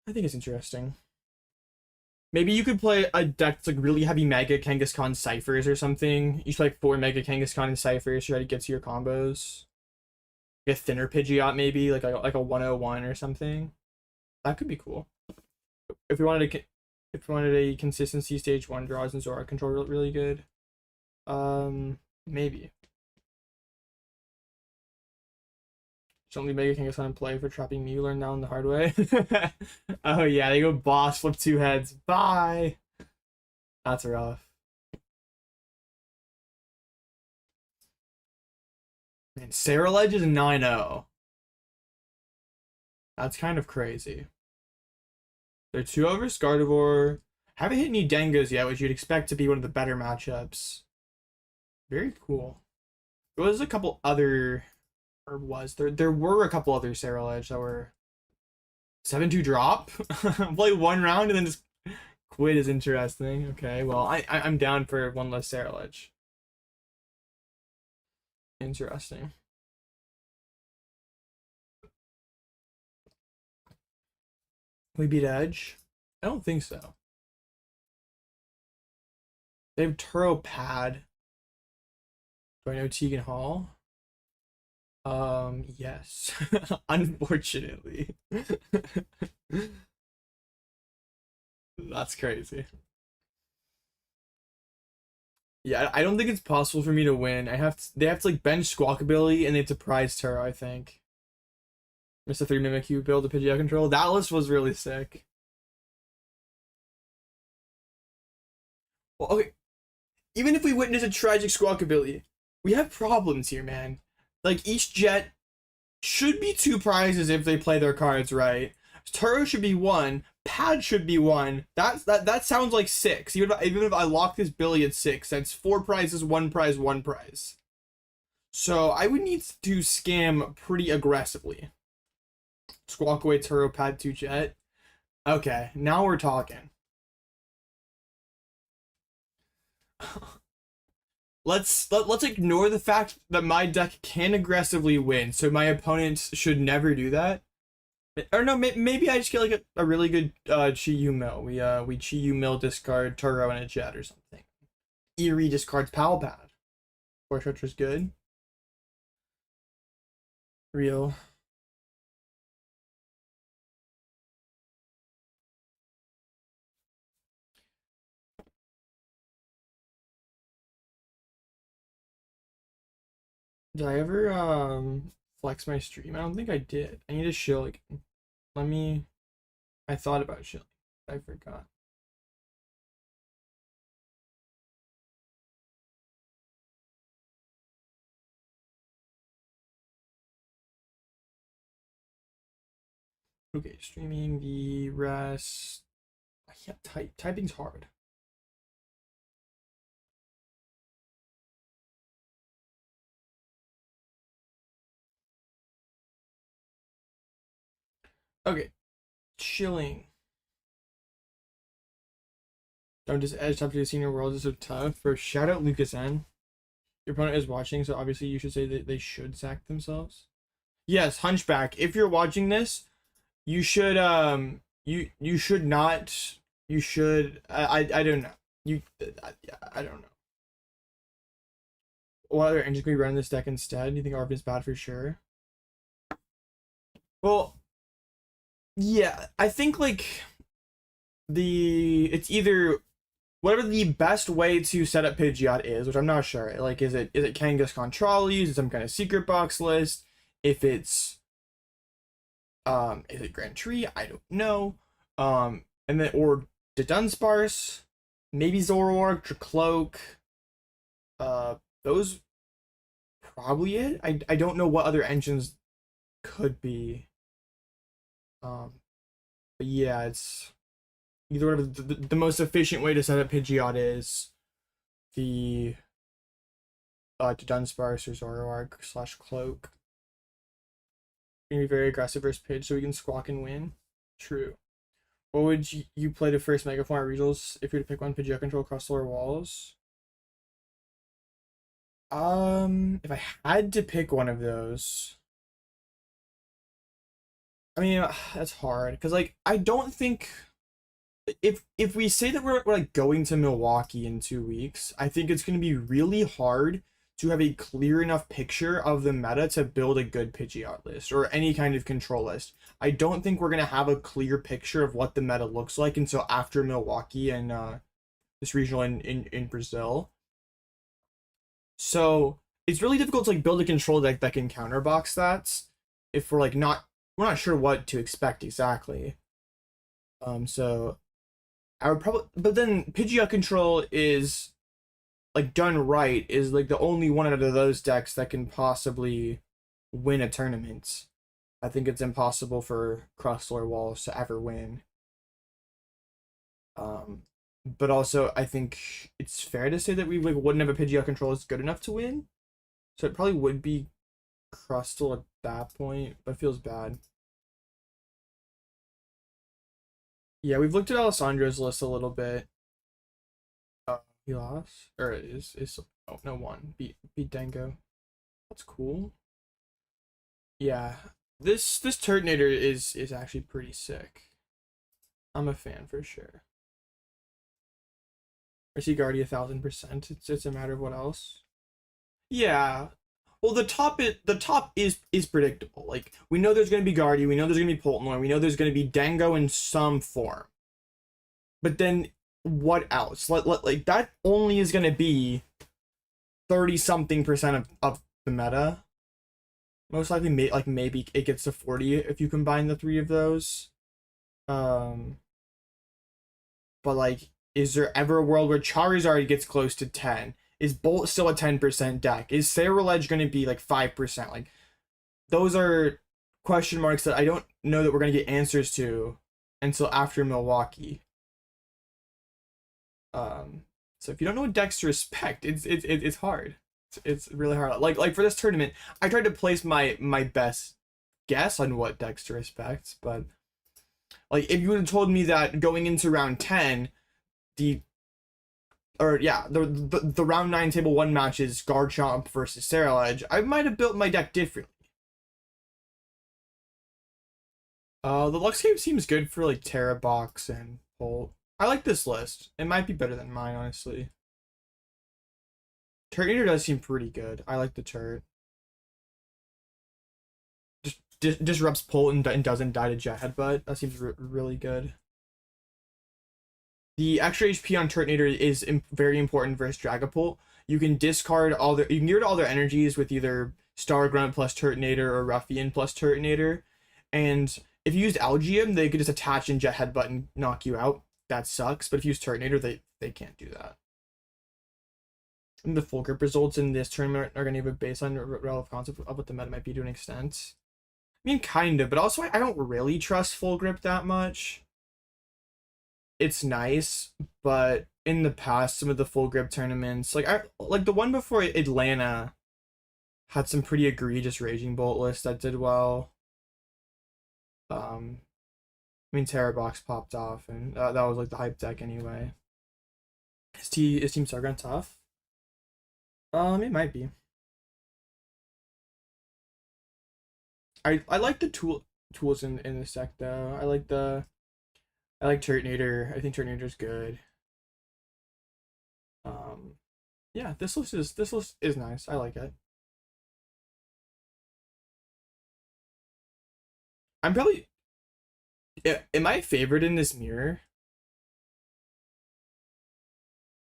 interesting. Maybe you could play a deck that's like really heavy Mega Kangaskhan Ciphers or something. You play like 4 Mega Kangaskhan and Ciphers to try to get to your combos. Like a thinner Pidgeot maybe, like a 101 or something. That could be cool. If we wanted a consistency stage 1 draws and Zora control really good. Maybe. Don't leave Mega Kangaskhan in play for trapping Mew. Learn now in the hard way. Oh yeah, they go boss, flip 2 heads. Bye. That's rough. Man, Sarah-Ledge is 9-0. That's kind of crazy. They're 2 over Scarnivore. Haven't hit any Dengas yet, which you'd expect to be one of the better matchups. Very cool. There was a couple other, or was there were a couple other Sarah-Ledge that were 7-2 drop. Play 1 round and then just quit is interesting. Okay, well I'm down for one less Sarah-Ledge. Interesting. We beat Edge? I don't think so. They have Turo Pad. Do I know Tegan Hall? Yes. Unfortunately. That's crazy. Yeah, I don't think it's possible for me to win. They have to like bench Squawkabilly and they have to prize Turo, I think. Mr. 3 Mimikyu build a Pidgeot control. That list was really sick. Well, okay. Even if we witness a tragic Squawkabilly, we have problems here, man. Like, each jet should be 2 prizes if they play their cards right. Turo should be 1. Pad should be 1. That sounds like 6. Even if I lock this Billy at 6, that's 4 prizes, 1 prize, 1 prize. So I would need to scam pretty aggressively. Squawk away Turo Pad 2 jet. Okay, now we're talking. Let's ignore the fact that my deck can aggressively win, so my opponents should never do that. Or no, maybe I just get like a really good Chi-Yu mill. We Chi-Yu mill discard Turo and a jet or something. Eri discards Pal Pad. Force Stretcher's good. Real. Did I ever flex my stream? I don't think I did. I need to show like I thought about shilling. I forgot. Okay, streaming the rest. I can't type. Typing's hard. Okay, chilling. Don't just edge top to the senior world is so tough. For shout out Lucas N. Your opponent is watching, so obviously you should say that they should sack themselves. Yes, Hunchback. If you're watching this, you should you should not You should. I don't know. I don't know. What other engine can we run in this deck instead? Do you think Arven's bad for sure? Well, yeah, I think like it's either whatever the best way to set up Pidgeot is, which I'm not sure. Like, is it Kangaskhan trolleys? Is it some kind of secret box list? If it's is it Grand Tree? I don't know. And then or the Dunsparce, maybe Zoroark, Cloak. Those probably it. I don't know what other engines could be. But yeah, it's either whatever the most efficient way to set up Pidgeot is the Dunsparce or Zoroark / Cloak. Gonna be very aggressive versus Pidge so we can squawk and win. True. What would you play to first Mega Form regionals if you were to pick one Pidgeot control across lower walls? If I had to pick one of those, I mean, that's hard because like I don't think if we say that we're like going to Milwaukee in 2 weeks, I think it's going to be really hard to have a clear enough picture of the meta to build a good Pidgeot list or any kind of control list. I don't think we're going to have a clear picture of what the meta looks like until after Milwaukee and this regional in Brazil. So it's really difficult to like build a control deck that can counterbox that if we're like we're not sure what to expect exactly. So I would probably, but then Pidgeot control is like done right is like the only one out of those decks that can possibly win a tournament. I think it's impossible for cross-lore walls to ever win. But also I think it's fair to say that we like wouldn't have a Pidgeot control that's good enough to win. So it probably would be Crustle at that point, but it feels bad. Yeah, we've looked at Alessandro's list a little bit. He lost, or is oh no, one beat Dango. That's cool. Yeah, this Turtonator is actually pretty sick. I'm a fan for sure. Mercy Guardy 1000%. It's a matter of what else. Yeah. Well, the top is predictable. Like we know there's gonna be Guardy, we know there's gonna be Poltenoy, we know there's gonna be Dango in some form. But then what else? Like that only is gonna be 30-something% of the meta. Most likely, maybe it gets to 40 if you combine the three of those. But like, is there ever a world where Charizard gets close to 10? Is Bolt still a 10% deck? Is Cerulege going to be like 5%? Like, those are question marks that I don't know that we're going to get answers to until after Milwaukee. So if you don't know what decks to respect, it's hard. It's really hard. Like for this tournament, I tried to place my best guess on what decks to respect, but like if you would have told me that going into round 10, the round 9 table 1 matches Garchomp versus Cerulege, I might have built my deck differently. The Luxcape seems good for like Terra Box and Bolt. I like this list. It might be better than mine, honestly. Turtonator does seem pretty good. I like the turret. Just disrupts Bolt and doesn't die to Jet Headbutt. That seems really good. The extra HP on Turtonator is very important versus Dragapult. You can discard you can get rid of all their energies with either Star Grunt plus Turtonator or Ruffian plus Turtonator. And if you used Elgyem, they could just attach and Jet Headbutt and knock you out. That sucks. But if you use Turtonator, they can't do that. And the full grip results in this tournament are going to give a baseline relative concept of what the meta might be to an extent. I mean, kind of, but also I don't really trust full grip that much. It's nice, but in the past, some of the full grip tournaments, like the one before Atlanta, had some pretty egregious Raging Bolt lists that did well. I mean, Terra Box popped off, and that was like the hype deck anyway. Is Team Sargon tough? It might be. I like the tools in this deck though. I like the I like Turtonator. I think Turtonator's good. Yeah, this list is nice. I like it. I'm probably am I favorite in this mirror?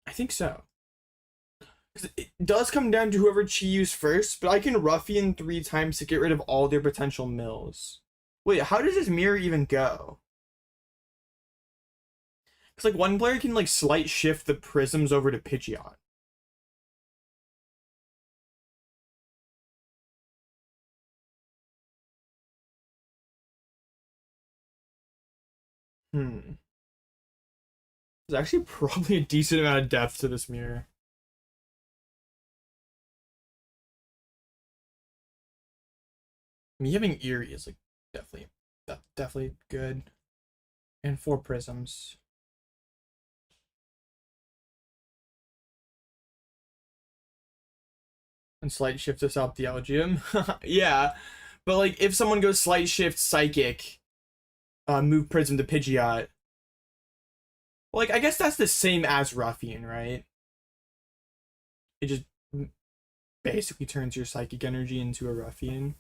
I think so. Because it does come down to whoever Chi-Yu's first, but I can Ruffian 3 times to get rid of all their potential mills. Wait, how does this mirror even go? Because like one player can like slight shift the prisms over to Pidgeot. There's actually probably a decent amount of depth to this mirror. I mean, having Eri is like definitely good. And 4 prisms. And slight shift this up the Elgyem. Yeah. But like if someone goes slight shift psychic, move prism to Pidgeot. Like I guess that's the same as Ruffian, right? It just basically turns your psychic energy into a Ruffian.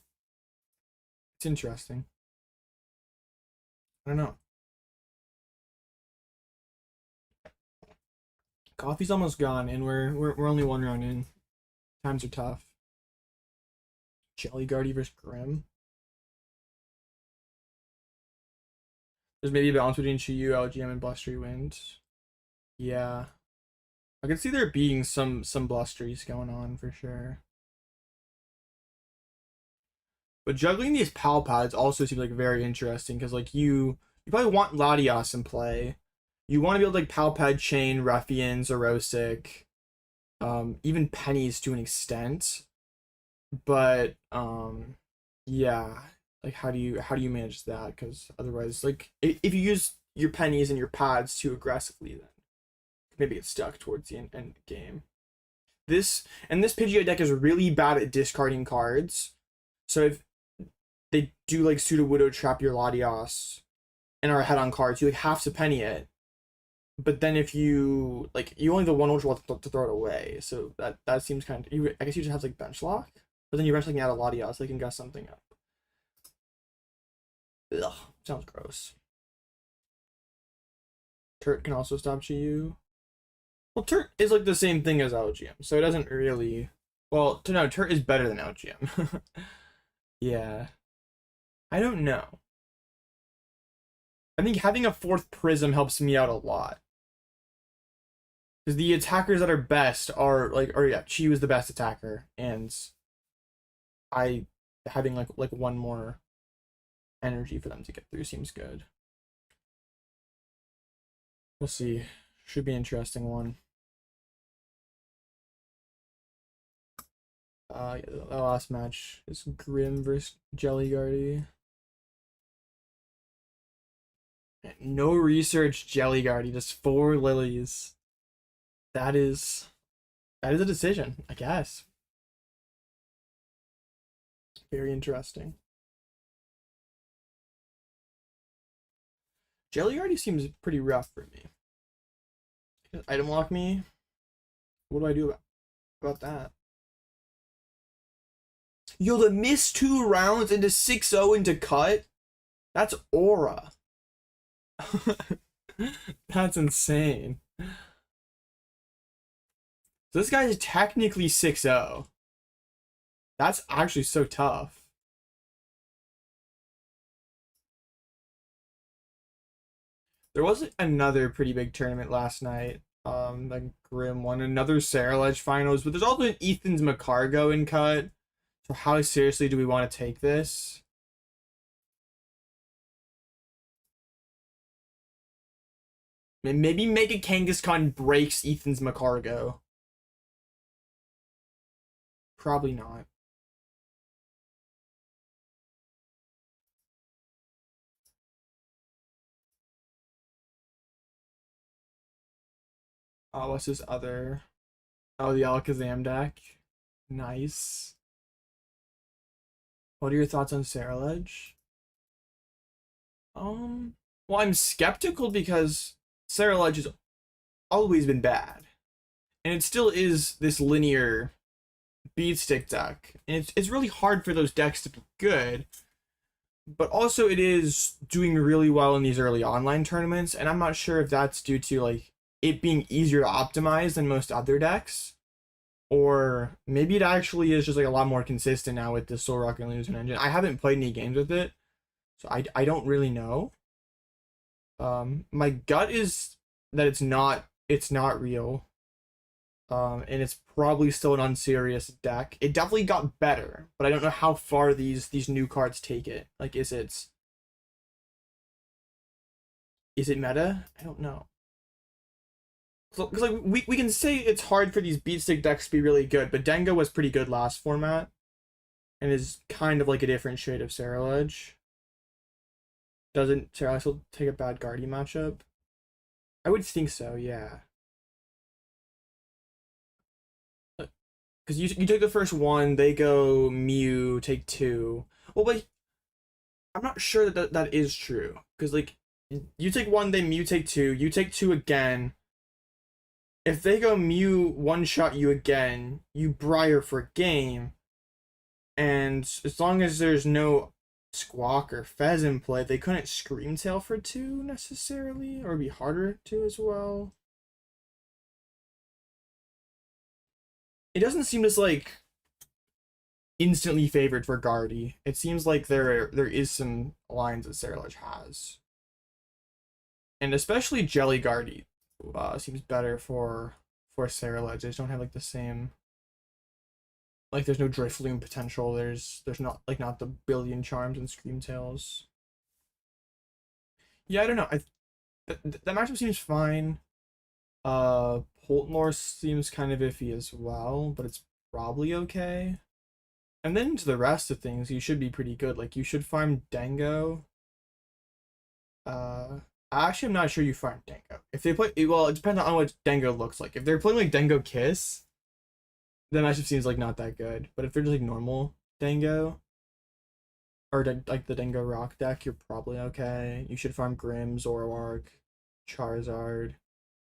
It's interesting. I don't know. Coffee's almost gone, and we're only 1 round in. Times are tough. Jelly Guardy versus Grim. There's maybe a balance between Chi-Yu, Elgyem, and Blustery Wind. Yeah. I can see there being some blusteries going on for sure. But juggling these Pal Pads also seems like very interesting because like you probably want Latias in play. You want to be able to like Pal Pad chain Ruffian, Xerosic, even Pennies to an extent. But yeah, like how do you manage that? Because otherwise, like if you use your pennies and your pads too aggressively, then maybe get stuck towards the end game. This Pidgeot deck is really bad at discarding cards. So if they do like Sudowoodo trap your Latias and are ahead on cards, you like have to penny it. But then if you like you only have the 1 Ultra Ball to throw it away, so that seems kind of I guess you just have to like bench lock, but then you bench locking out a Latias, so they can guess something up. Ugh, sounds gross. Turt can also stop Chi-Yu. Well, Turt is like the same thing as Elgyem, so it doesn't really. Well, no, Turt is better than Elgyem. Yeah, I don't know. I think having a 4th prism helps me out a lot. Because the attackers that are best are like, or yeah, Chi is the best attacker, and I having like 1 more energy for them to get through seems good. We'll see. Should be an interesting one. Yeah, the last match is Grim versus Jelly Guardy. No research, Jelly Guardy, just 4 lilies. That is a decision, I guess. Very interesting. Jelly Guardy seems pretty rough for me. Item lock me. What do I do about that? Yo, to miss 2 rounds into 6-0 into cut? That's aura. That's insane. This guy is technically 6-0. That's actually so tough. There was another pretty big tournament last night. Like Grim won another Sarah finals, but there's also an Ethan's Macargo in cut. So how seriously do we want to take this? Maybe Mega Kangaskhan breaks Ethan's Macargo. Probably not. Oh, what's this other? Oh, the Alakazam deck. Nice. What are your thoughts on Sarah? Well, I'm skeptical because Cerulege has always been bad. And it still is this linear beatstick deck. And it's really hard for those decks to be good. But also it is doing really well in these early online tournaments, and I'm not sure if that's due to like it being easier to optimize than most other decks, or maybe it actually is just like a lot more consistent now with the Soul Rock and Illusion engine. I haven't played any games with it, so I don't really know. My gut is that it's not real. And it's probably still an unserious deck. It definitely got better, but I don't know how far these new cards take it. Like, is it meta? I don't know. So, because like we can say it's hard for these beatstick decks to be really good, but Dengo was pretty good last format, and is kind of like a different shade of Cerulege. Doesn't Cerulege take a bad Guardy matchup? I would think so, yeah. Because you take the first one, they go Mew, take two. Well, but I'm not sure that is true. Because, like, you take one, they Mew take two, you take two again. If they go Mew one-shot you again, you Briar for game. And as long as there's no Squawk or Fez in play, they couldn't Screamtail for two, necessarily. Or it'd be harder to as well. It doesn't seem as like instantly favored for Guardy. It seems like there is some lines that Cerulege has, and especially Jelly Guardy seems better for Cerulege. They just don't have like the same, like there's no Drifloon potential. There's not the Billion Charms and Screamtails. Yeah, I don't know. That matchup seems fine. Poltmore seems kind of iffy as well, but it's probably okay. And then to the rest of things, you should be pretty good. Like, you should farm Dengo. Actually, I'm not sure you farm Dengo. If they play, well, it depends on what Dengo looks like. If they're playing like Dengo Kiss, then matchup seems like not that good. But if they're just like normal Dengo, or like the Dengo Rock deck, you're probably okay. You should farm Grim, Zoroark, Charizard.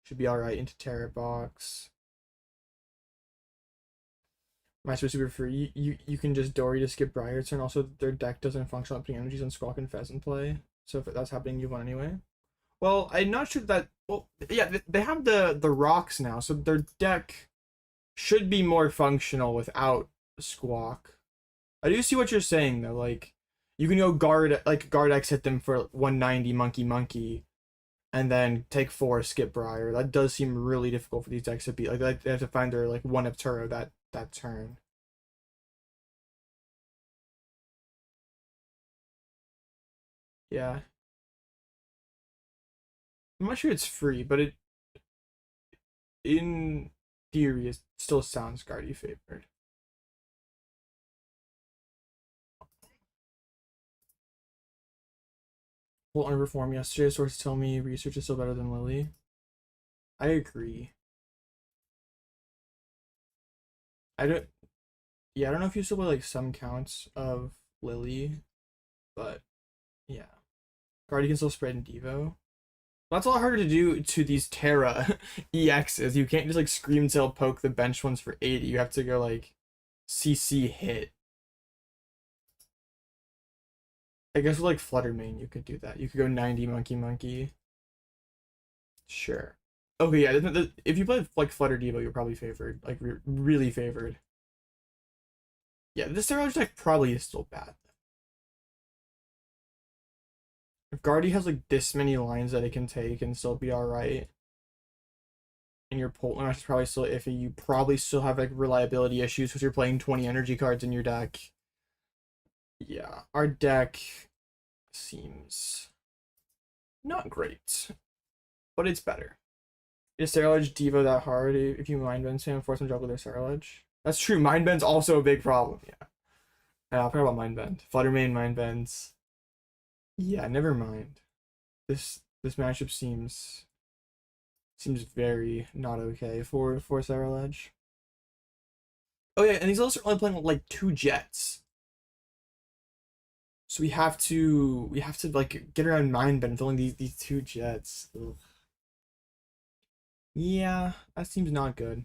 Should be alright into Terra Box. My super free. You can just Dory to skip Briar turn. Also, their deck doesn't function on putting energies on Squawk and Fez in play. So if that's happening, you won anyway. Well, I'm not sure that. Well, yeah, they have the rocks now, so their deck should be more functional without Squawk. I do see what you're saying though. Like, you can go guard X hit them for 190 monkey, and then take 4 skip Briar. That does seem really difficult for these decks to beat. Like they have to find their like 1-up Turo that turn. Yeah. I'm not sure it's free, but it in theory it still sounds Guardy favored. Full underperformed yesterday. Sources tell me research is still better than Lily. I agree. I don't. Yeah, I don't know if you still play like some counts of Lily, but yeah, Guardy can still spread in Devo. That's a lot harder to do to these Terra EXs. You can't just like Screamtail poke the bench ones for 80. You have to go like CC hit. I guess with like Fluttermane you could do that. You could go 90 monkey. Sure. Okay, yeah. If you play like Flutter Devo, you're probably favored. Like really favored. Yeah, this Cerulege deck probably is still bad. If Guardy has like this many lines that it can take and still be alright, and your Poltron is probably still iffy, you probably still have like reliability issues because you're playing 20 energy cards in your deck. Yeah, our deck seems not great, but it's better. Is Cerulege Devo that hard if you mind bend Sam force them to juggle their Cerulege? That's true. Mind bend's also a big problem. Yeah. I forgot about mind bend. Fluttermane mind bends. Yeah, never mind. This matchup seems very not okay for Cerulege. Oh yeah, and he's also only playing with like 2 Jets. So we have to like get around Mind Bend filling these two jets. Ugh. Yeah, that seems not good.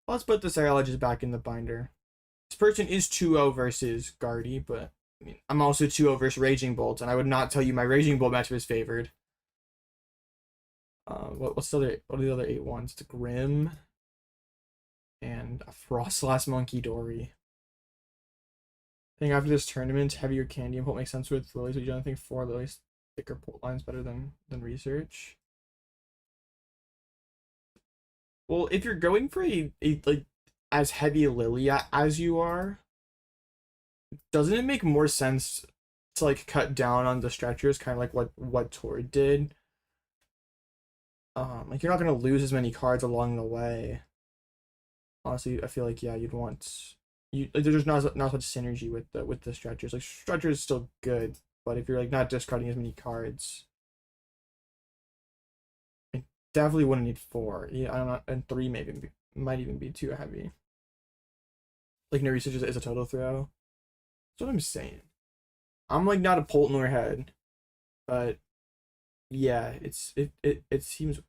Let's put the Cyclologist back in the binder. This person is 2-0 versus Guardy, but I mean, I'm also 2-0 versus Raging Bolt, and I would not tell you my Raging Bolt matchup is favored. What are the other 8 ones? It's a Grim and a Frostlass Monkey Dory. I think after this tournament, heavier candy input makes sense with Lilies. Would you don't think 4 Lilies thicker port lines better than research? Well, if you're going for a like as heavy a Lily as you are, doesn't it make more sense to like cut down on the stretchers, kind of like what Tord did? Like you're not gonna lose as many cards along the way. Honestly, I feel like yeah, you'd want like there's not such synergy with the stretchers. Like stretchers is still good, but if you're like not discarding as many cards, I definitely wouldn't need 4. Yeah, I don't know, and 3 maybe might even be too heavy. Like no research is a total throw. That's what I'm saying. I'm like not a Poltnor head, but yeah, it seems.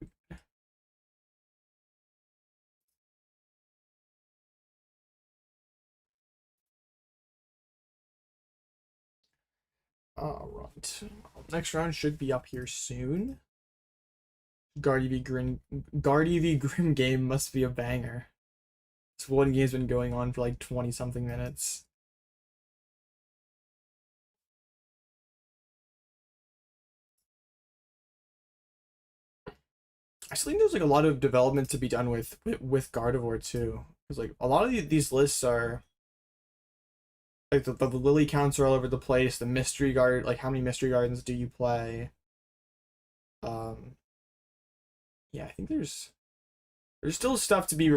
Alright. Next round should be up here soon. Guardy v Grim game must be a banger. This one game's been going on for like 20 something minutes. I still think there's like a lot of development to be done with Gardevoir too. Because like a lot of these lists are like the Lily counts are all over the place. The mystery guard, like how many mystery gardens do you play? Yeah, I think there's still stuff to be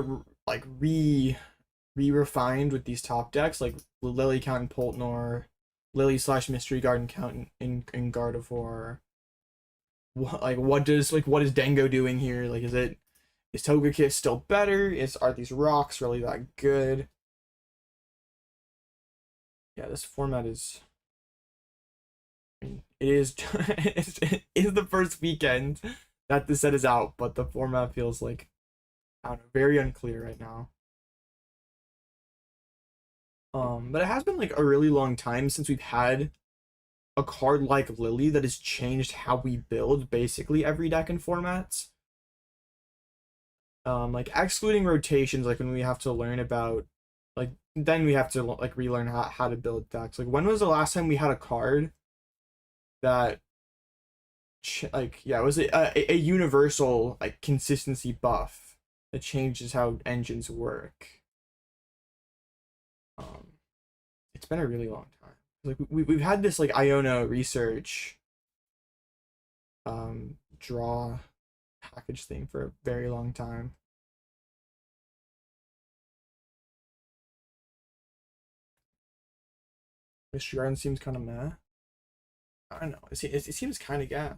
refined with these top decks, like Lily count in Poltnor, Lily / mystery garden count in Gardevoir. What is Dengo doing here? Like is Togekiss still better? Are these rocks really that good? Yeah, this format is. I mean, it is. It is the first weekend that the set is out, but the format feels like I don't know, very unclear right now. But it has been like a really long time since we've had a card like Lily that has changed how we build basically every deck in formats. Like excluding rotations, like when we have to learn about, like then we have to like relearn how to build decks. Like when was the last time we had a card that, like yeah, it was a universal like consistency buff that changes how engines work. It's been a really long time. Like we've had this like Iona research draw package thing for a very long time. Mystery Garden seems kind of meh. I don't know. It seems kind of gas.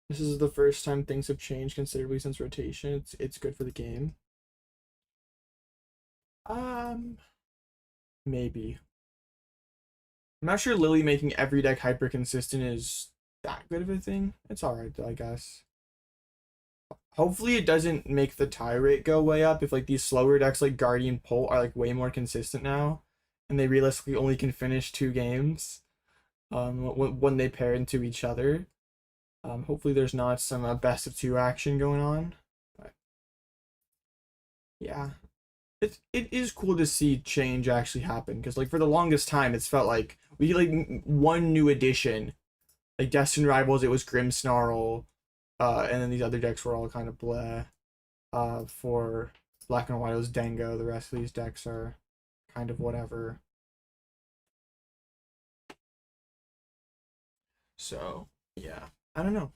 This is the first time things have changed considerably since rotation. It's good for the game. Maybe. I'm not sure Lily making every deck hyper consistent is that good of a thing. It's alright though, I guess. Hopefully it doesn't make the tie rate go way up if like these slower decks like Guardian Pult are like way more consistent now, and they realistically only can finish 2 games when they pair into each other. Hopefully there's not some best of 2 action going on. But yeah, it is cool to see change actually happen, because like for the longest time it's felt like we like one new addition, like Destined Rivals it was Grimmsnarl, and then these other decks were all kind of bleh. For Black and White it was Dango. The rest of these decks are kind of whatever. So yeah, I don't know.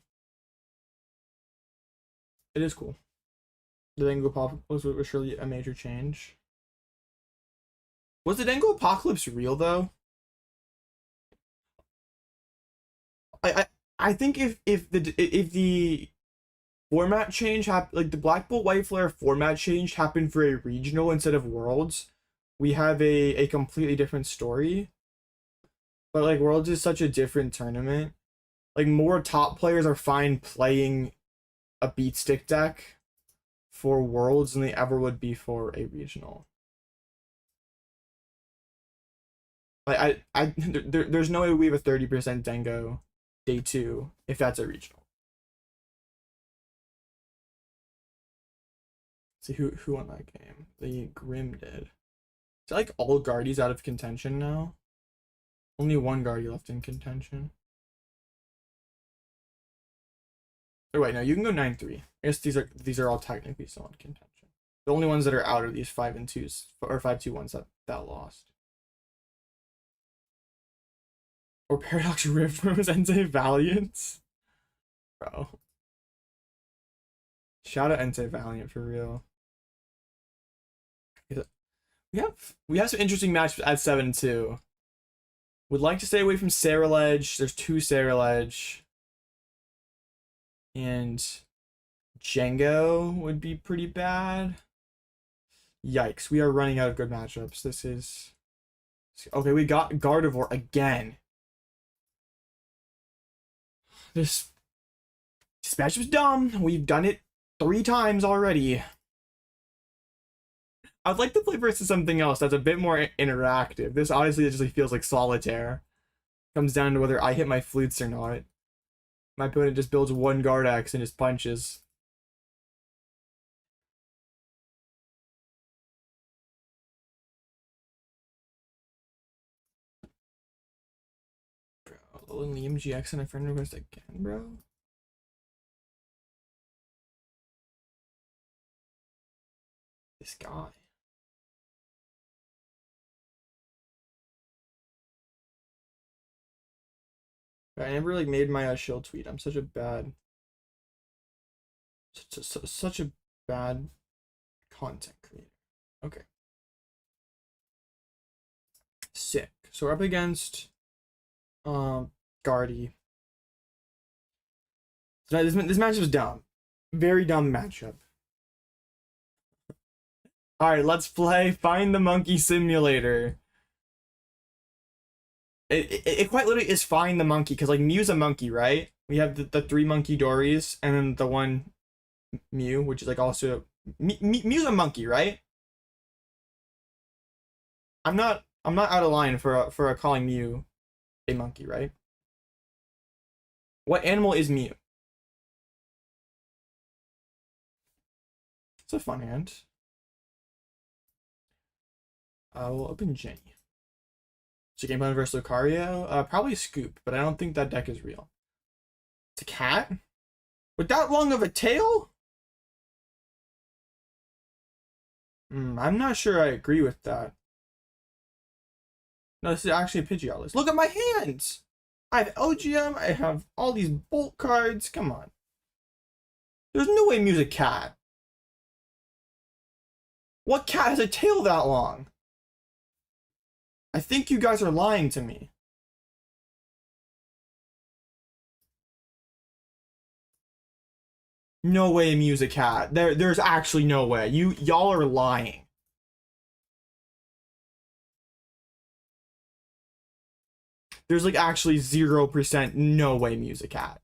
It is cool. The Dango Apocalypse was surely a major change. Was the Dango Apocalypse real though? I I think if the format change happened, like the Black Bolt White Flare format change happened for a regional instead of Worlds. We have a completely different story. But like Worlds is such a different tournament. Like more top players are fine playing a beat stick deck for Worlds than they ever would be for a regional. Like there's no way we have a 30% Dengo day 2 if that's a regional. See who won that game? The Grim did. Is it like all Guardies out of contention now? Only one Guardy left in contention. Oh wait, no, you can go 9-3. I guess these are all technically still in contention. The only ones that are out are these 5-2s or 5-2-1s that lost. Or Paradox Rift from Entei Valiant. Bro. Shout out Entei Valiant for real. We have some interesting matches at 7-2. Would like to stay away from Saraledge. There's 2 Saraledge. And Django would be pretty bad. Yikes, we are running out of good matchups. This is... Okay, we got Gardevoir again. This match was dumb. We've done it 3 times already. I'd like to play versus something else that's a bit more interactive. This honestly just feels like solitaire. Comes down to whether I hit my flutes or not. My opponent just builds 1 Gardex and just punches. Bro, only MGX and a friend request again, bro. This guy. I never like made my shill tweet. I'm such a bad, such a bad content creator. Okay. Sick. So we're up against Guardy. So this match was dumb. Very dumb matchup. Alright, let's play Find the Monkey Simulator. It quite literally is Find the Monkey, because like Mew's a monkey, right? We have the 3 monkey Dories, and then the 1 Mew, which is like also Mew's a monkey, right? I'm not out of line for calling Mew a monkey, right? What animal is Mew? It's a fun hand. We'll open Jenny. So game plan versus Lucario? Probably Scoop, but I don't think that deck is real. It's a cat? With that long of a tail? I'm not sure I agree with that. No, this is actually a Pidgeot list. Look at my hands! I have Elgyem, I have all these Bolt cards. Come on. There's no way Mew's a cat. What cat has a tail that long? I think you guys are lying to me. No way Mew's a cat. There's actually no way. Y'all are lying. There's like actually 0% no way Mew's a cat.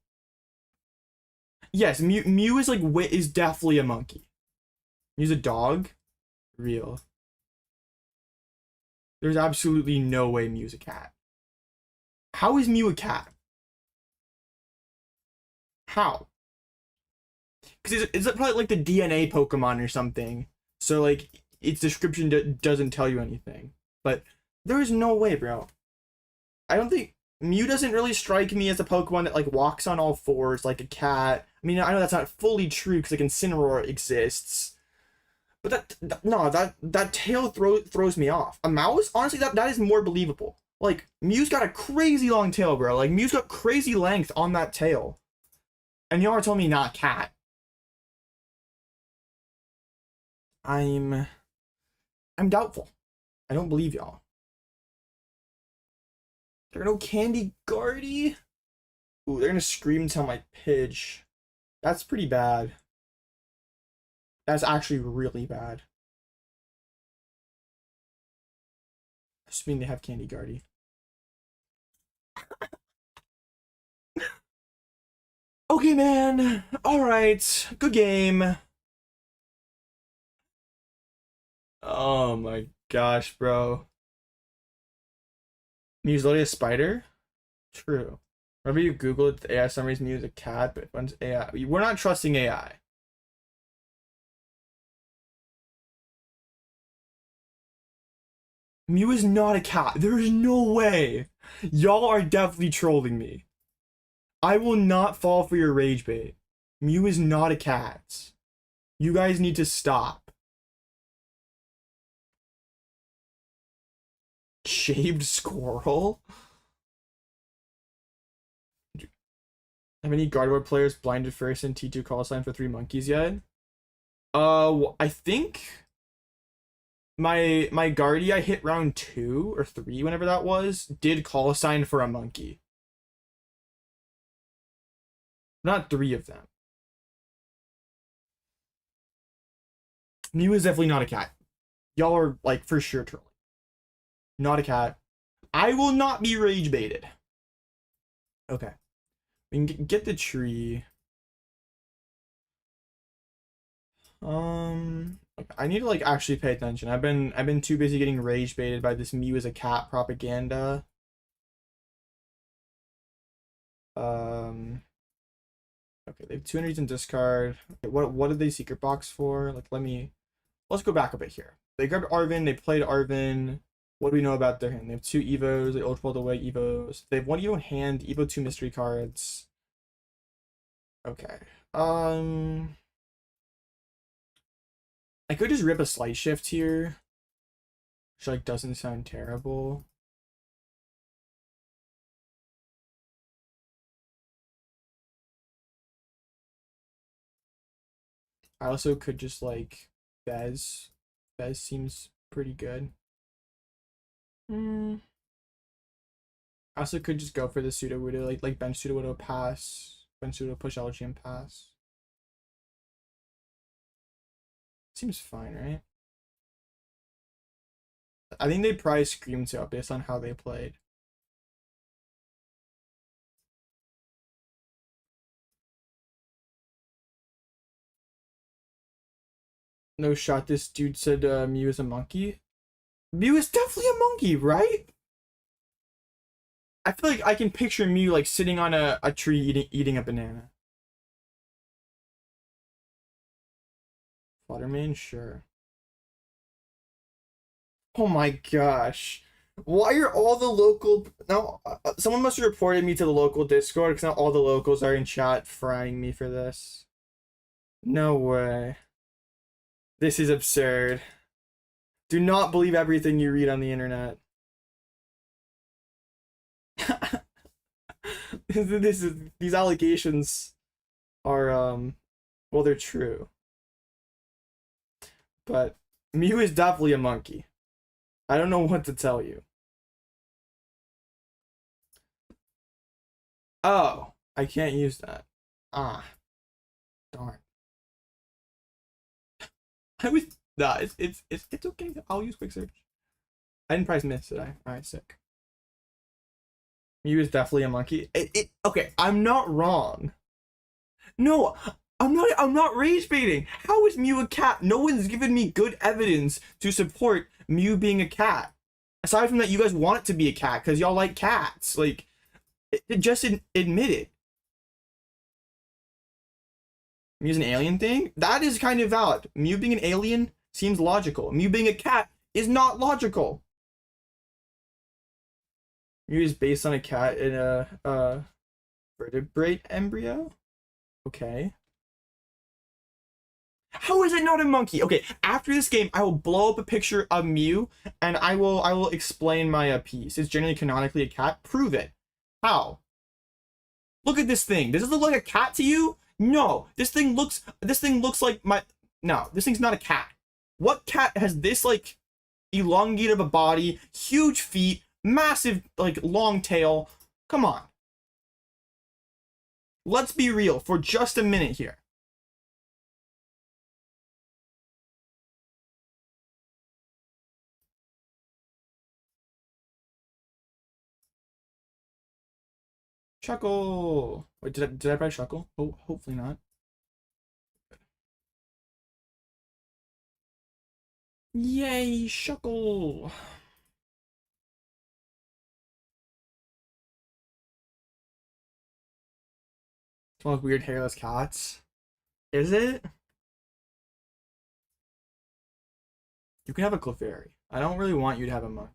Yes, Mew is like is definitely a monkey. Mew's a dog? Real. There's absolutely no way Mew's a cat. How is Mew a cat? How? Because is it probably like the DNA Pokemon or something? So like its description doesn't tell you anything. But there is no way, bro. I don't think Mew doesn't really strike me as a Pokemon that like walks on all 4s like a cat. I mean, I know that's not fully true because like Incineroar exists. But that tail throws me off. A mouse, honestly, that is more believable. Like Mew's got a crazy long tail, bro. Like Mew's got crazy length on that tail, and y'all are telling me not cat. I'm doubtful. I don't believe y'all. There are no Candy Guardy. Ooh, they're gonna scream tell my Pidge. That's pretty bad. That's actually really bad. Assuming they have Candy Guardy. Okay, man. All right. Good game. Oh my gosh, bro. Mew's literally a spider? True. Remember you Googled the AI summaries Mew is a cat, but when's AI? We're not trusting AI. Mew is not a cat. There is no way. Y'all are definitely trolling me. I will not fall for your rage bait. Mew is not a cat. You guys need to stop. Shaved squirrel? Have any Gardevoir players blinded first in T2 call sign for 3 monkeys yet? I think my Guardy I hit round 2 or 3, whenever that was, did call a sign for a monkey. Not 3 of them. Mew is definitely not a cat. Y'all are like for sure trolling. Not a cat. I will not be rage baited. Okay. We can get the tree. I need to like actually pay attention. I've been too busy getting rage baited by this Mew as a cat propaganda. Okay, they have 200 in discard. Okay, what did they secret box for? Like, let's go back a bit here. They grabbed Arven, they played Arven. What do we know about their hand? They have 2 Evos, they Ultra Ball away Evos. They have 1 Evo in hand, Evo 2 mystery cards. Okay. I could just rip a slight shift here. Which like doesn't sound terrible. I also could just like Fez. Fez seems pretty good. I also could just go for the Sudowoodo, like bench Sudowoodo pass, bench Sudowoodo push Elgyem pass. Seems fine, right? I think they probably screamed out based on how they played. No shot, this dude said Mew is a monkey. Mew is definitely a monkey, right? I feel like I can picture Mew like sitting on a tree eating a banana. Fluttermane, sure. Oh my gosh. Why are all the local... Now, someone must have reported me to the local Discord because now all the locals are in chat frying me for this. No way. This is absurd. Do not believe everything you read on the internet. These allegations are well, they're true. But Mew is definitely a monkey. I don't know what to tell you. Oh, I can't use that. Ah, darn. I was nah. It's okay. I'll use quick search. I didn't price miss, did I? All right, sick. Mew is definitely a monkey. Okay. I'm not wrong. No, I'm not rage baiting. How is Mew a cat? No one's given me good evidence to support Mew being a cat. Aside from that, you guys want it to be a cat because y'all like cats. Like, just admit it. Mew's an alien thing? That is kind of valid. Mew being an alien seems logical. Mew being a cat is not logical. Mew is based on a cat in a vertebrate embryo? Okay. How is it not a monkey? Okay, after this game, I will blow up a picture of Mew and I will explain my piece. It's generally canonically a cat. Prove it. How? Look at this thing. Does it look like a cat to you? No. This thing looks like my... No, this thing's not a cat. What cat has this, like, elongated of a body, huge feet, massive, like, long tail? Come on. Let's be real for just a minute here. Shuckle. Wait, did I buy Shuckle? Oh, hopefully not. Yay, Shuckle. It's one of those weird hairless cats. Is it? You can have a Clefairy. I don't really want you to have a monkey.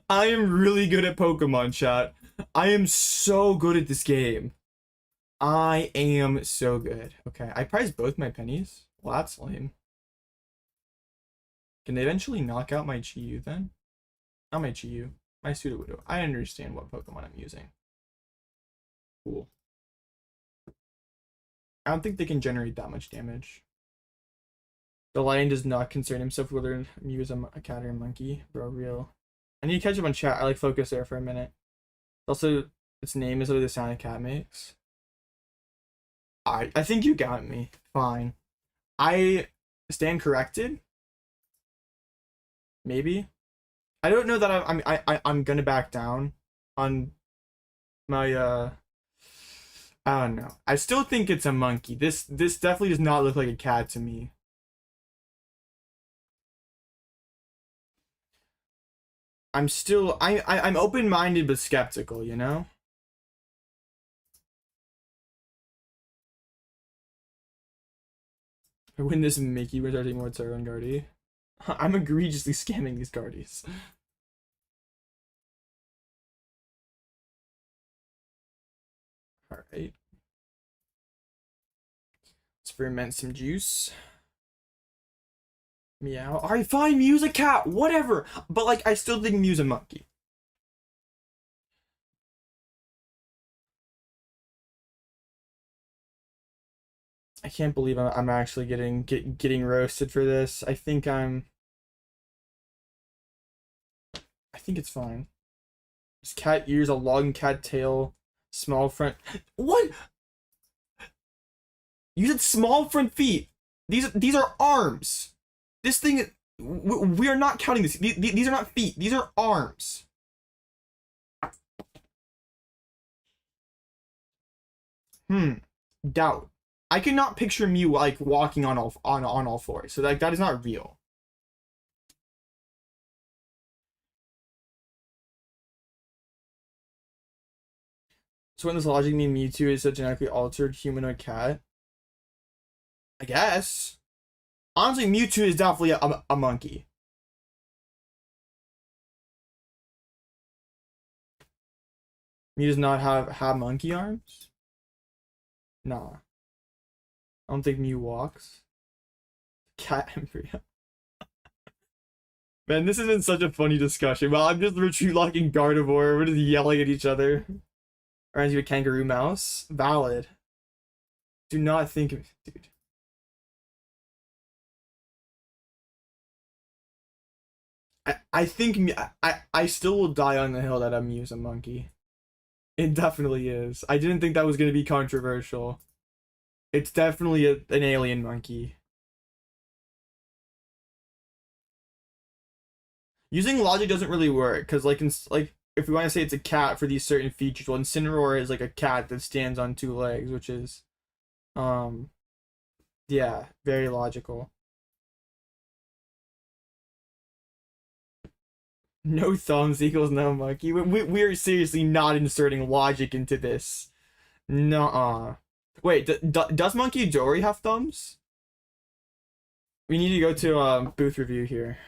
I am really good at Pokemon, chat. I am so good at this game. I am so good. Okay, I prized both my pennies. Well, that's lame. Can they eventually knock out my GU then? Not my GU. My Sudowoodo. I understand what Pokemon I'm using. Cool. I don't think they can generate that much damage. The lion does not concern himself whether Mew is a cat or a monkey. Bro, real. I need to catch up on chat. I like focus there for a minute. Also, its name is what the sound a cat makes. I think you got me. Fine. I stand corrected. Maybe. I don't know that I'm gonna back down on my I don't know. I still think it's a monkey. This definitely does not look like a cat to me. I'm still I'm open-minded but skeptical, you know? I win this Mickey retarting more Taro and Guardy. I'm egregiously scamming these Guardies. Alright. Let's ferment some juice. Meow. Alright, fine, Mew's a cat, whatever. But like, I still think Mew's a monkey. I can't believe I'm actually getting roasted for this. I think it's fine. This cat ears, a long cat tail, small front. What? You said small front feet. These are arms. This thing, we are not counting this. These are not feet. These are arms. Doubt. I cannot picture Mew like walking on all fours. So like that is not real. So when this logic mean Mewtwo is a genetically altered humanoid cat? I guess. Honestly, Mewtwo is definitely a monkey. Mew does not have monkey arms? Nah. I don't think Mew walks. Cat embryo. Man, this has been such a funny discussion. Well, I'm just retreat locking Gardevoir. We're just yelling at each other. Reminds you of a kangaroo mouse. Valid. Do not think of, dude. I think I still will die on the hill that Mew's a monkey. It definitely is. I didn't think that was going to be controversial. It's definitely an alien monkey. Using logic doesn't really work because like if we want to say it's a cat for these certain features, well, Incineroar is like a cat that stands on two legs, which is yeah, very logical. No thumbs equals no monkey. We are seriously not inserting logic into this. Nuh-uh. Wait, does Monkey Dory have thumbs? We need to go to booth review here.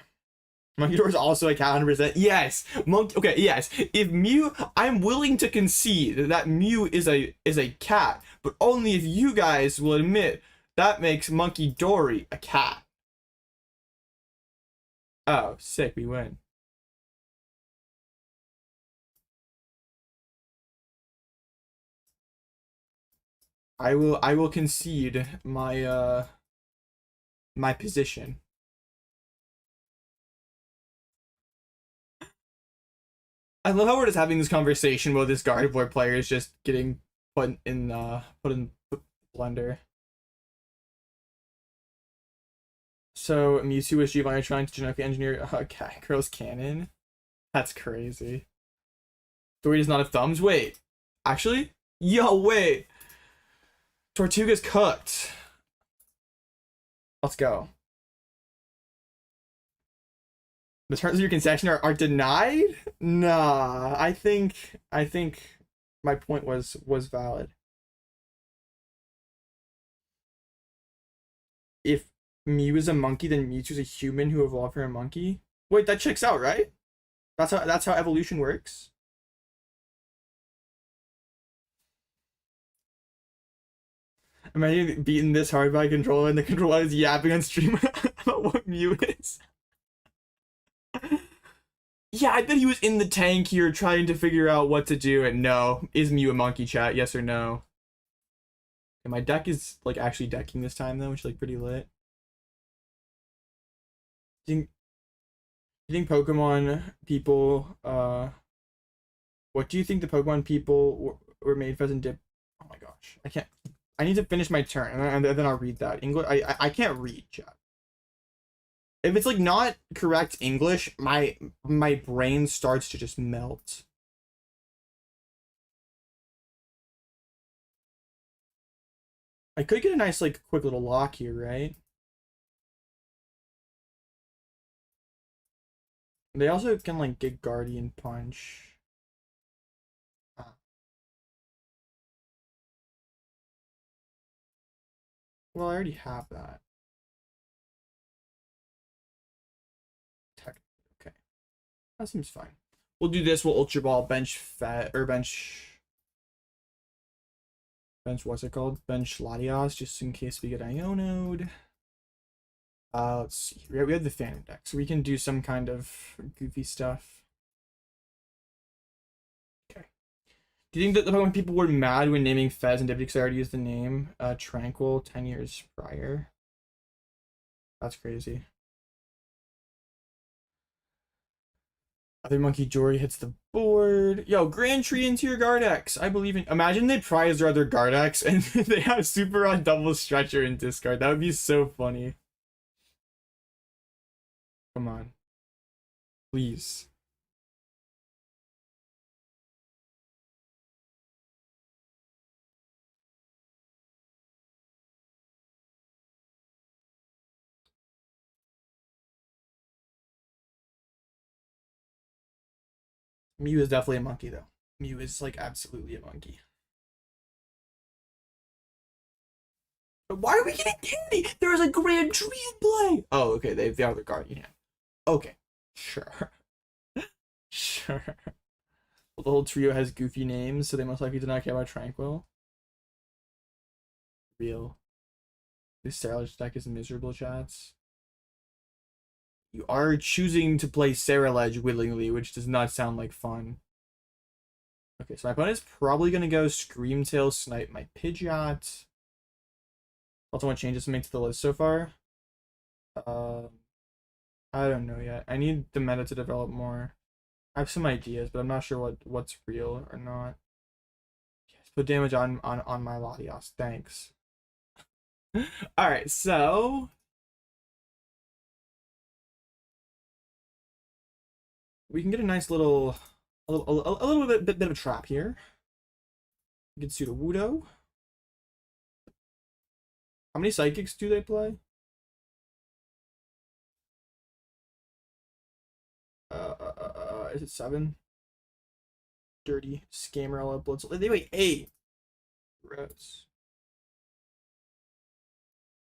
Monkey Dory is also a cat 100%. Yes. Okay, yes. If Mew, I'm willing to concede that Mew is a cat, but only if you guys will admit that makes Monkey Dory a cat. Oh, sick, we win. I will concede my my position. I love how we're just having this conversation while this Gardevoir player is just getting put in blender. So Mewtwo was Giovanni trying to genetically engineer a cat girl's cannon. That's crazy. Dory does not have thumbs. Wait, actually, yo, wait. Tortuga's cooked. Let's go. The terms of your concession are denied? Nah, I think my point was valid. If Mew is a monkey, then Mewtwo's a human who evolved from a monkey. Wait, that checks out, right? That's how evolution works. Imagine beating this hard by a controller and the controller is yapping on stream about what Mew is. Yeah, I bet he was in the tank here trying to figure out what to do, and no. Is Mew a monkey, chat? Yes or no? And my deck is like actually decking this time though, which is like pretty lit. You think Pokemon people what do you think the Pokemon people were made Fezandipiti? Oh my gosh. I need to finish my turn and then I'll read that. English I can't read, chat. If it's like not correct English, my brain starts to just melt. I could get a nice like quick little lock here, right? They also can like get Guardian Punch. Well, I already have that. Okay. That seems fine. We'll do this. We'll Ultra Ball bench what's it called? Bench Latias, just in case we get Iono'd. Let's see. We have the Phantom deck, so we can do some kind of goofy stuff. Okay. Do you think that the Pokemon people were mad when naming Fezandipiti because I already used the name Tranquil 10 years prior? That's crazy. Other monkey Jory hits the board. Yo, Grand Tree into your Gardex. I believe in. Imagine they prize their other Gardex and they have super on double stretcher in discard. That would be so funny. Come on. Please. Mew is definitely a monkey, though. Mew is, like, absolutely a monkey. But why are we getting candy? There is a Grand Tree in play! Oh, okay, they have their guardian hand. Okay, sure. Sure. Well, the whole trio has goofy names, so they most likely do not care about Tranquil. Real. This Sarah deck is miserable, chats. You are choosing to play Sarah willingly, which does not sound like fun. Okay, so my opponent is probably going to go Screamtail Snipe my Pidgeot. Also want changes to make to the list so far. I don't know yet. I need the meta to develop more. I have some ideas, but I'm not sure what's real or not. Yes, put damage on my Latias. Thanks. Alright, so we can get a nice little a little bit of a trap here. We can Sudowoodo. How many psychics do they play? Is it 7? Dirty Scammerella Blitz. They wait 8. Gross.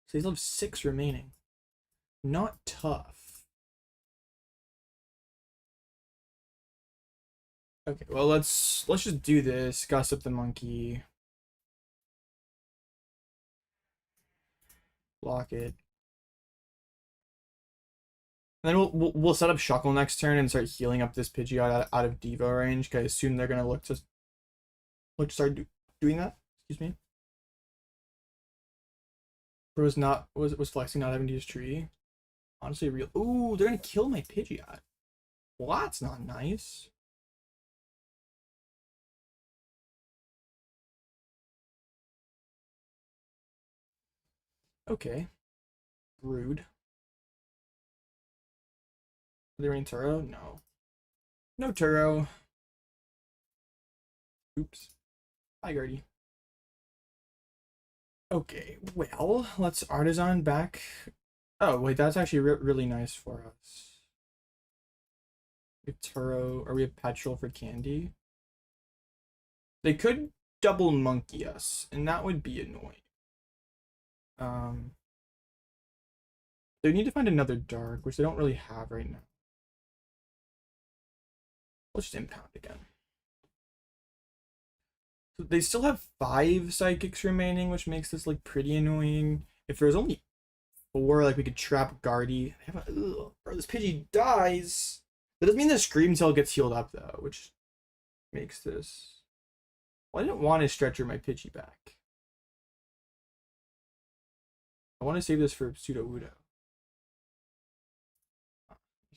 So these have 6 remaining. Not tough. Okay, well let's just do this. Gossip the monkey. Block it. And then we'll set up Shuckle next turn and start healing up this Pidgeot out of Devo range, because I assume they're gonna look to start doing that. Excuse me. Bro was flexing not having to use tree. Honestly, real. Ooh, they're gonna kill my Pidgeot. Well, that's not nice. Okay. Rude. Are there any Turo? No. No Turo. Oops. Hi, Gertie. Okay, well, let's Artazon back. Oh, wait, that's actually really nice for us. We have Turo, or we have Petrol for Candy. They could double monkey us, and that would be annoying. They need to find another dark, which they don't really have right now. Let's just impound again. So they still have 5 psychics remaining, which makes this like pretty annoying. If there was only 4, like we could trap Guardy. Bro, this Pidgey dies. That doesn't mean the Scream Tail gets healed up though, which makes this. Well, I didn't want to stretcher my Pidgey back. I want to save this for Sudowoodo.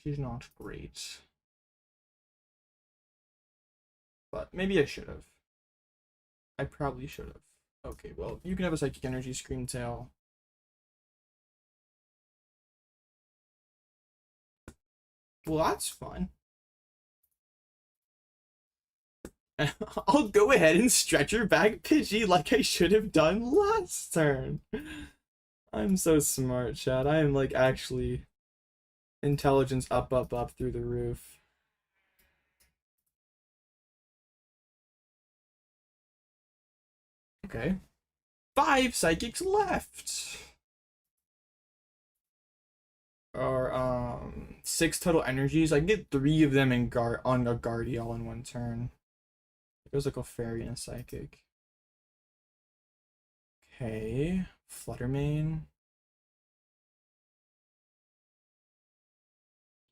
She's not great. But maybe I should have. I probably should have. Okay, well, you can have a Psychic Energy Scream Tail. Well, that's fun. I'll go ahead and stretcher back Pidgey like I should have done last turn. I'm so smart, chat. I am like actually intelligence up through the roof. Okay. 5 psychics left. Or 6 total energies. I can get 3 of them in on a Guardy all in one turn. It goes like a fairy and a psychic. Okay. Fluttermane.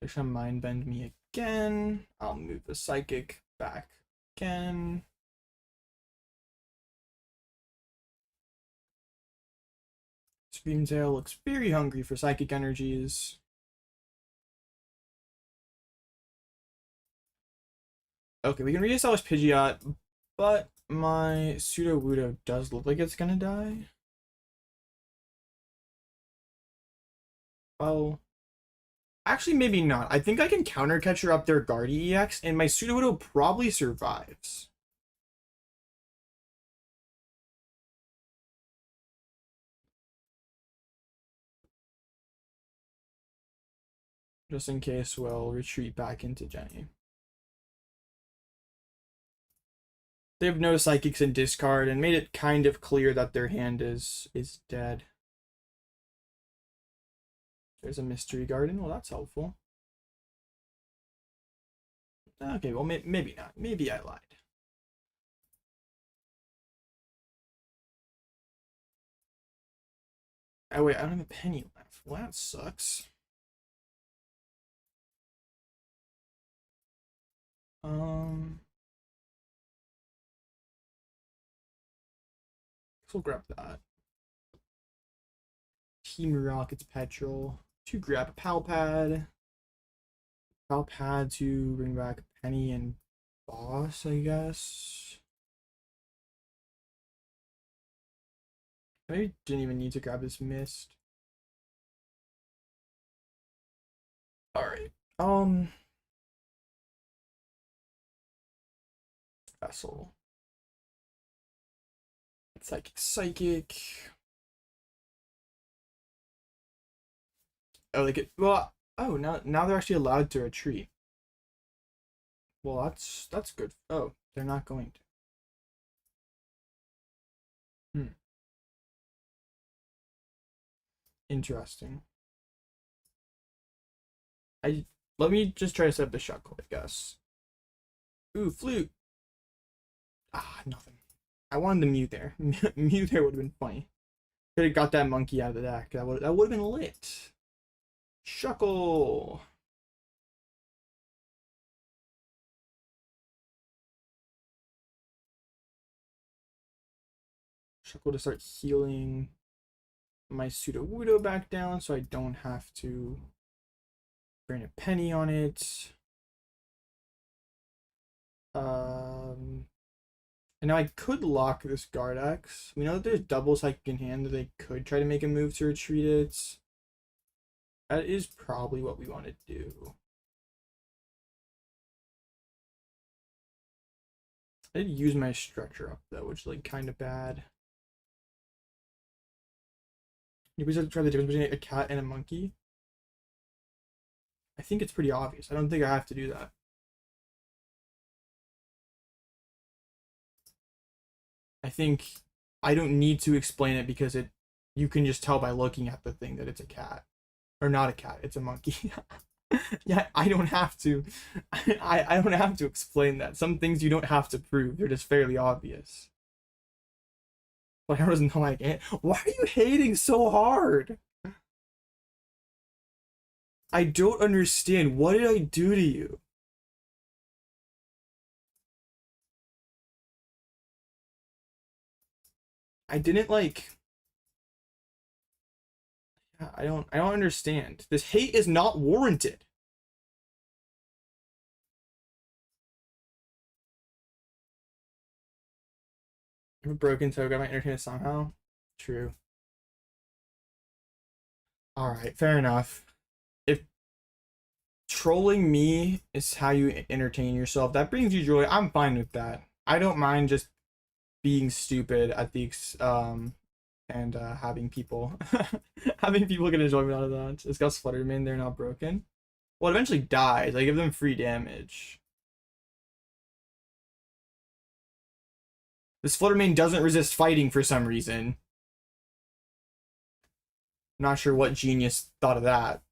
They're trying to mind bend me again. I'll move the psychic back again. Screamtail looks very hungry for psychic energies. Okay, we can reestablish Pidgeot, but my Sudowoodo does look like it's gonna die. Well, actually maybe not. I think I can counter catcher up their Guardy EX, and my Sudowoodo probably survives. Just in case, we'll retreat back into Jenny. They have no psychics in discard and made it kind of clear that their hand is dead. There's a Mystery Garden. Well, that's helpful. Okay, well, maybe not. Maybe I lied. Oh, wait, I don't have a penny left. Well, that sucks. We'll grab that. Team Rocket's Petrol. To grab a Pal Pad. Pal Pad to bring back Penny and Boss, I guess. I didn't even need to grab this Mist. Alright. Vessel. Psychic. Oh, they get well. Oh, now they're actually allowed to retreat. Well, that's good. Oh, they're not going to. Interesting. Let me just try to set up the Shuckle, I guess. Ooh, Flute. Ah, nothing. I wanted the Mew there. Mew there would have been funny. Could have got that monkey out of the deck. That would have been lit. Shuckle. Shuckle to start healing my Sudowoodo back down so I don't have to bring a penny on it. And now I could lock this Guard X. We know that there's double psychic in hand that they could try to make a move to retreat it. That is probably what we want to do. I did use my structure up though, which is like kind of bad. You please have to try the difference between a cat and a monkey? I think it's pretty obvious. I don't think I have to do that. I think I don't need to explain it because you can just tell by looking at the thing that it's a cat. Or not a cat, it's a monkey. Yeah, I don't have to. I don't have to explain that. Some things you don't have to prove. They're just fairly obvious. But I doesn't know I can't. Why are you hating so hard? I don't understand. What did I do to you? I didn't like... I don't understand. This hate is not warranted. I'm a broken toga, I might entertain it somehow. True. Alright, fair enough. If trolling me is how you entertain yourself, that brings you joy, I'm fine with that. I don't mind just being stupid at the and having people having people get enjoyment out of that. It's got Flutterman, they're not broken. Well, it eventually dies. I give them free damage. This Flutterman doesn't resist fighting for some reason. I'm not sure what genius thought of that.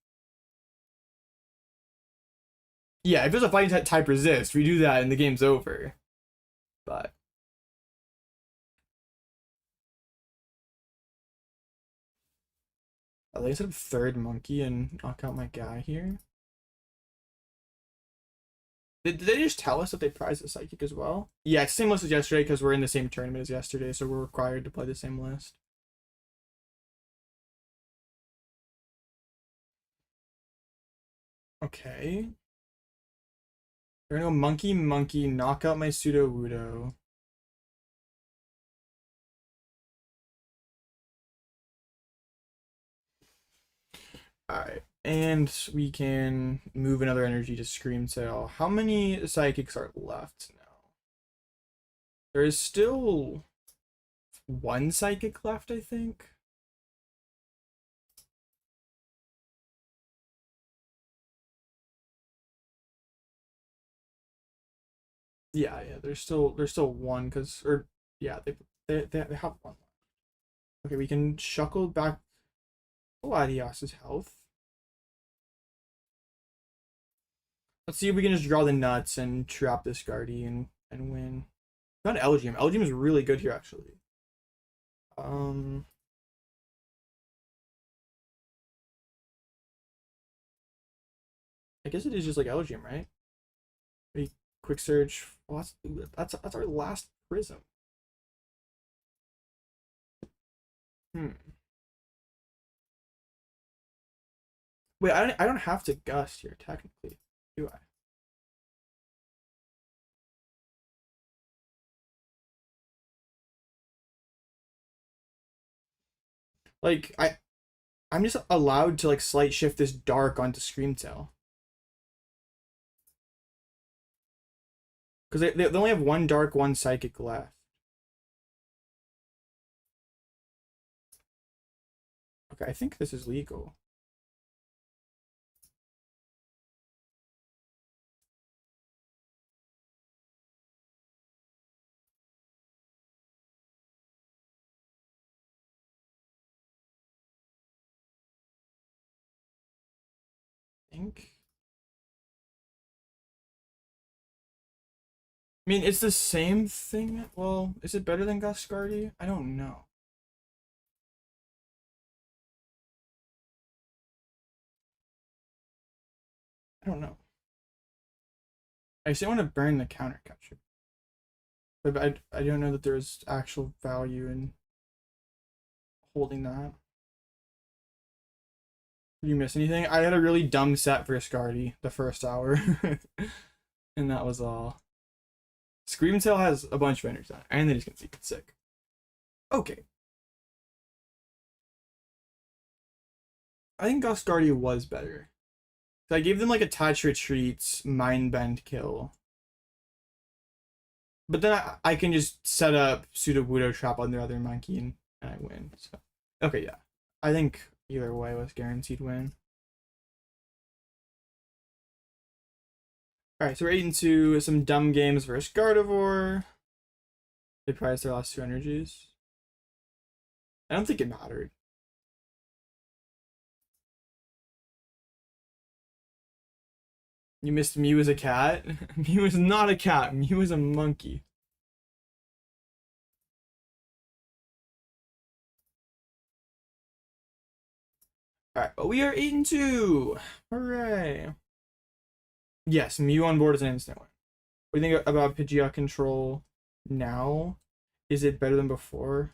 Yeah, if there's a fighting type resist, we do that and the game's over. But at least I have third monkey and knock out my guy here. Did they just tell us that they prize the psychic as well? Yeah, it's the same list as yesterday because we're in the same tournament as yesterday, so we're required to play the same list. Okay. We're gonna go monkey, monkey, knock out my Sudowoodo. Alright, and we can move another energy to Scream Tail. How many psychics are left now? There is still one psychic left, I think. Yeah, there's still one because yeah, they have one left. Okay, we can Shuckle back Latias' health. Let's see if we can just draw the nuts and trap this Guardian and win. Not Elgyem. Elgyem is really good here, actually. I guess it is just like Elgyem, right? Maybe quick surge. Well, that's our last prism. Wait, I don't have to gust here technically, do I? Like I'm just allowed to like slight shift this dark onto Screamtail. Because they only have one dark, one psychic left. Okay, I think this is legal. I mean, it's the same thing. Well, is it better than Guscardi? I don't know. I don't know. I still want to burn the counter capture. But I don't know that there's actual value in holding that. Did you miss anything? I had a really dumb set for Scardy the first hour. And that was all. Screamtail has a bunch of energy on it, and then he's gonna see it. Sick. Okay. I think Guscardi was better. So I gave them like Attach Retreats, Mind Bend kill. But then I can just set up Sudowoodo trap on their other monkey and I win. So okay, yeah. I think either way was guaranteed win. Alright, so we're into some dumb games versus Gardevoir. They prized their last 2 energies. I don't think it mattered. You missed Mew as a cat? Mew is not a cat. Mew is a monkey. Alright, but we are 8-2. Hooray. Yes, Mew on board is an instant win. What do you think about Pidgeot control now? Is it better than before?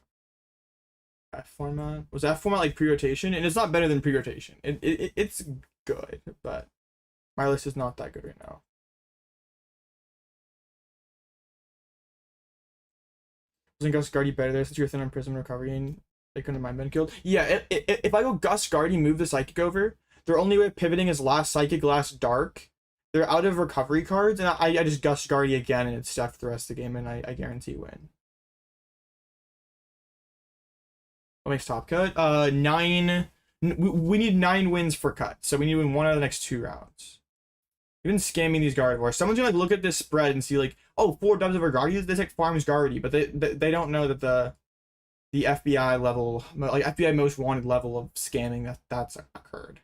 That format? Was that format like pre-rotation? And it's not better than pre-rotation. It's good, but my list is not that good right now. Wasn't Guscardi better there since you're thin on Prism Recovery and they couldn't mind been killed? Yeah, if I go Guscardi, move the Psychic over, their only way of pivoting is last Psychic, last Dark. They're out of recovery cards, and I just Guscardi again, and it's stuck for the rest of the game, and I guarantee win. What makes top cut? 9. We need 9 wins for cut, so we need to win 1 out of the next 2 rounds. Even scamming these Gardevoirs. Someone's gonna like look at this spread and see like, oh, 4 dubs over Guardy. This like farms Guardy, but they don't know that the FBI level, like FBI most wanted level of scamming that's occurred.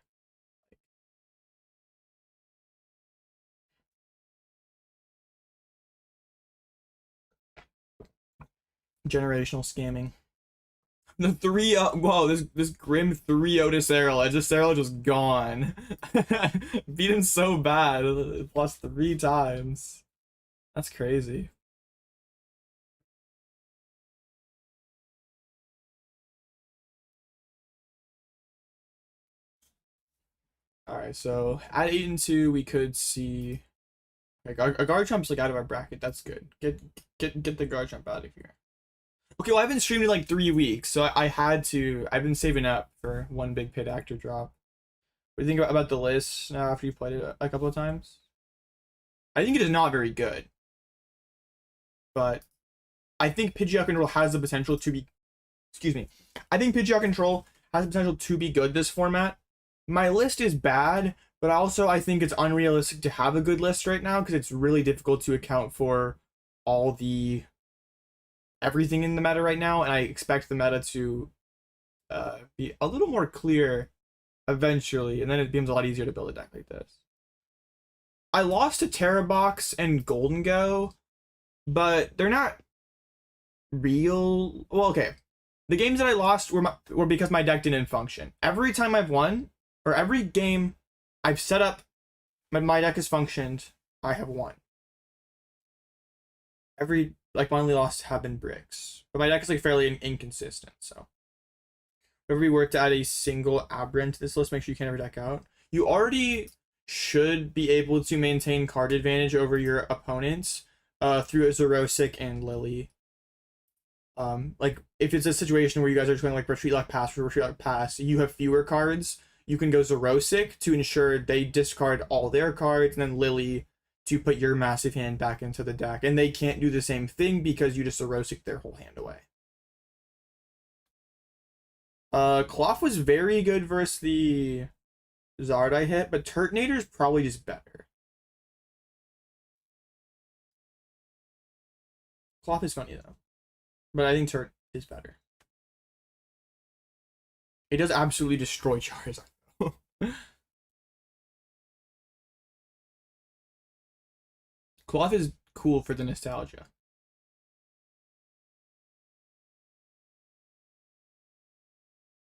Generational scamming. The 3 whoa, this grim 3-0 to Serral. Serral just gone. Beat him so bad. Lost 3 times. That's crazy. Alright, so at 8-2 we could see like our Garchomp's like out of our bracket. That's good. Get the Garchomp out of here. Okay, well, I haven't streamed in like 3 weeks, so I've been saving up for one big Pit Actor drop. What do you think about the list now after you played it a couple of times? I think it is not very good. But I think Pidgeot Control has the potential to be, I think Pidgeot Control has the potential to be good this format. My list is bad, but also I think it's unrealistic to have a good list right now because it's really difficult to account for all the everything in the meta right now, and I expect the meta to be a little more clear eventually, and then it becomes a lot easier to build a deck like this. I lost to Terrabox and Golden Go, but they're not real. Well, okay. The games that I lost were because my deck didn't function. Every time I've won, or every game I've set up, my deck has functioned, I have won. Like my only loss have been bricks, but my deck is like fairly inconsistent. So, if we were to add a single Aberrant to this list, make sure you can't ever deck out. You already should be able to maintain card advantage over your opponents through Xerosic and Lily. Like if it's a situation where you guys are just going like Retreat Lock Pass for Retreat Lock Pass, you have fewer cards. You can go Xerosic to ensure they discard all their cards, and then Lily to put your massive hand back into the deck. And they can't do the same thing because you just Xerosic their whole hand away. Klawf was very good versus the Zard I hit, but Turtonator's probably just better. Klawf is funny though, but I think Turt is better. It does absolutely destroy Charizard. Klawf is cool for the nostalgia.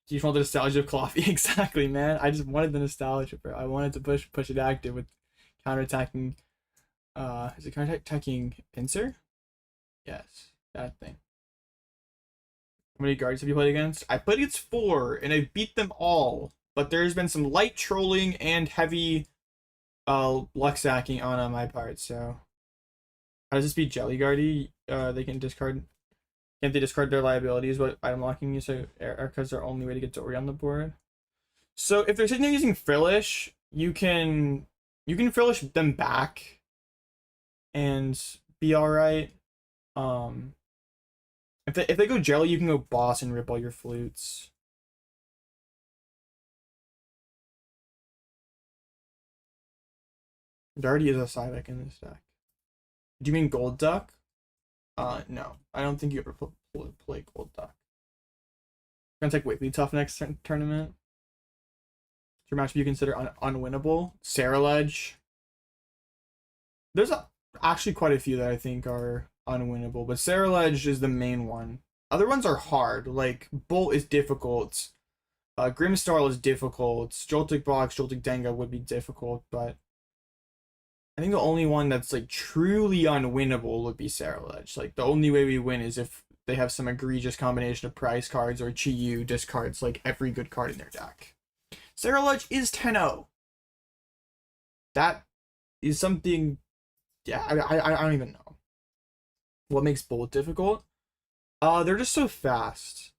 Do you want the nostalgia of Klawf? Exactly, man. I just wanted the nostalgia, bro. I wanted to push it active with counterattacking. Is it counterattacking Pinsir? Yes, that thing. How many guards have you played against? I played against 4, and I beat them all. But there's been some light trolling and heavy luck sacking on my part, so How does this beat Jelly Guardy? They can discard. Can't they discard their liabilities? What item locking you? So Erica's their only way to get Dory on the board. So if they're sitting there using Frillish, you can Frillish them back and be alright. If they go Jelly, you can go Boss and rip all your flutes. There already is a Psyduck in this deck. Do you mean Gold Duck? No. I don't think you ever play Gold Duck. Gonna take Wigglytuff next tournament. Is your matchup you consider unwinnable? Saralege. There's actually quite a few that I think are unwinnable, but Saralege is the main one. Other ones are hard. Like Bolt is difficult. Grimstarl is difficult. Joltik Box, Joltik Denga would be difficult, but I think the only one that's like truly unwinnable would be Saralege. Like the only way we win is if they have some egregious combination of prize cards or Chi-Yu discards like every good card in their deck. Saralege is 10-0. That is something. Yeah, I don't even know. What makes Bolt difficult? They're just so fast.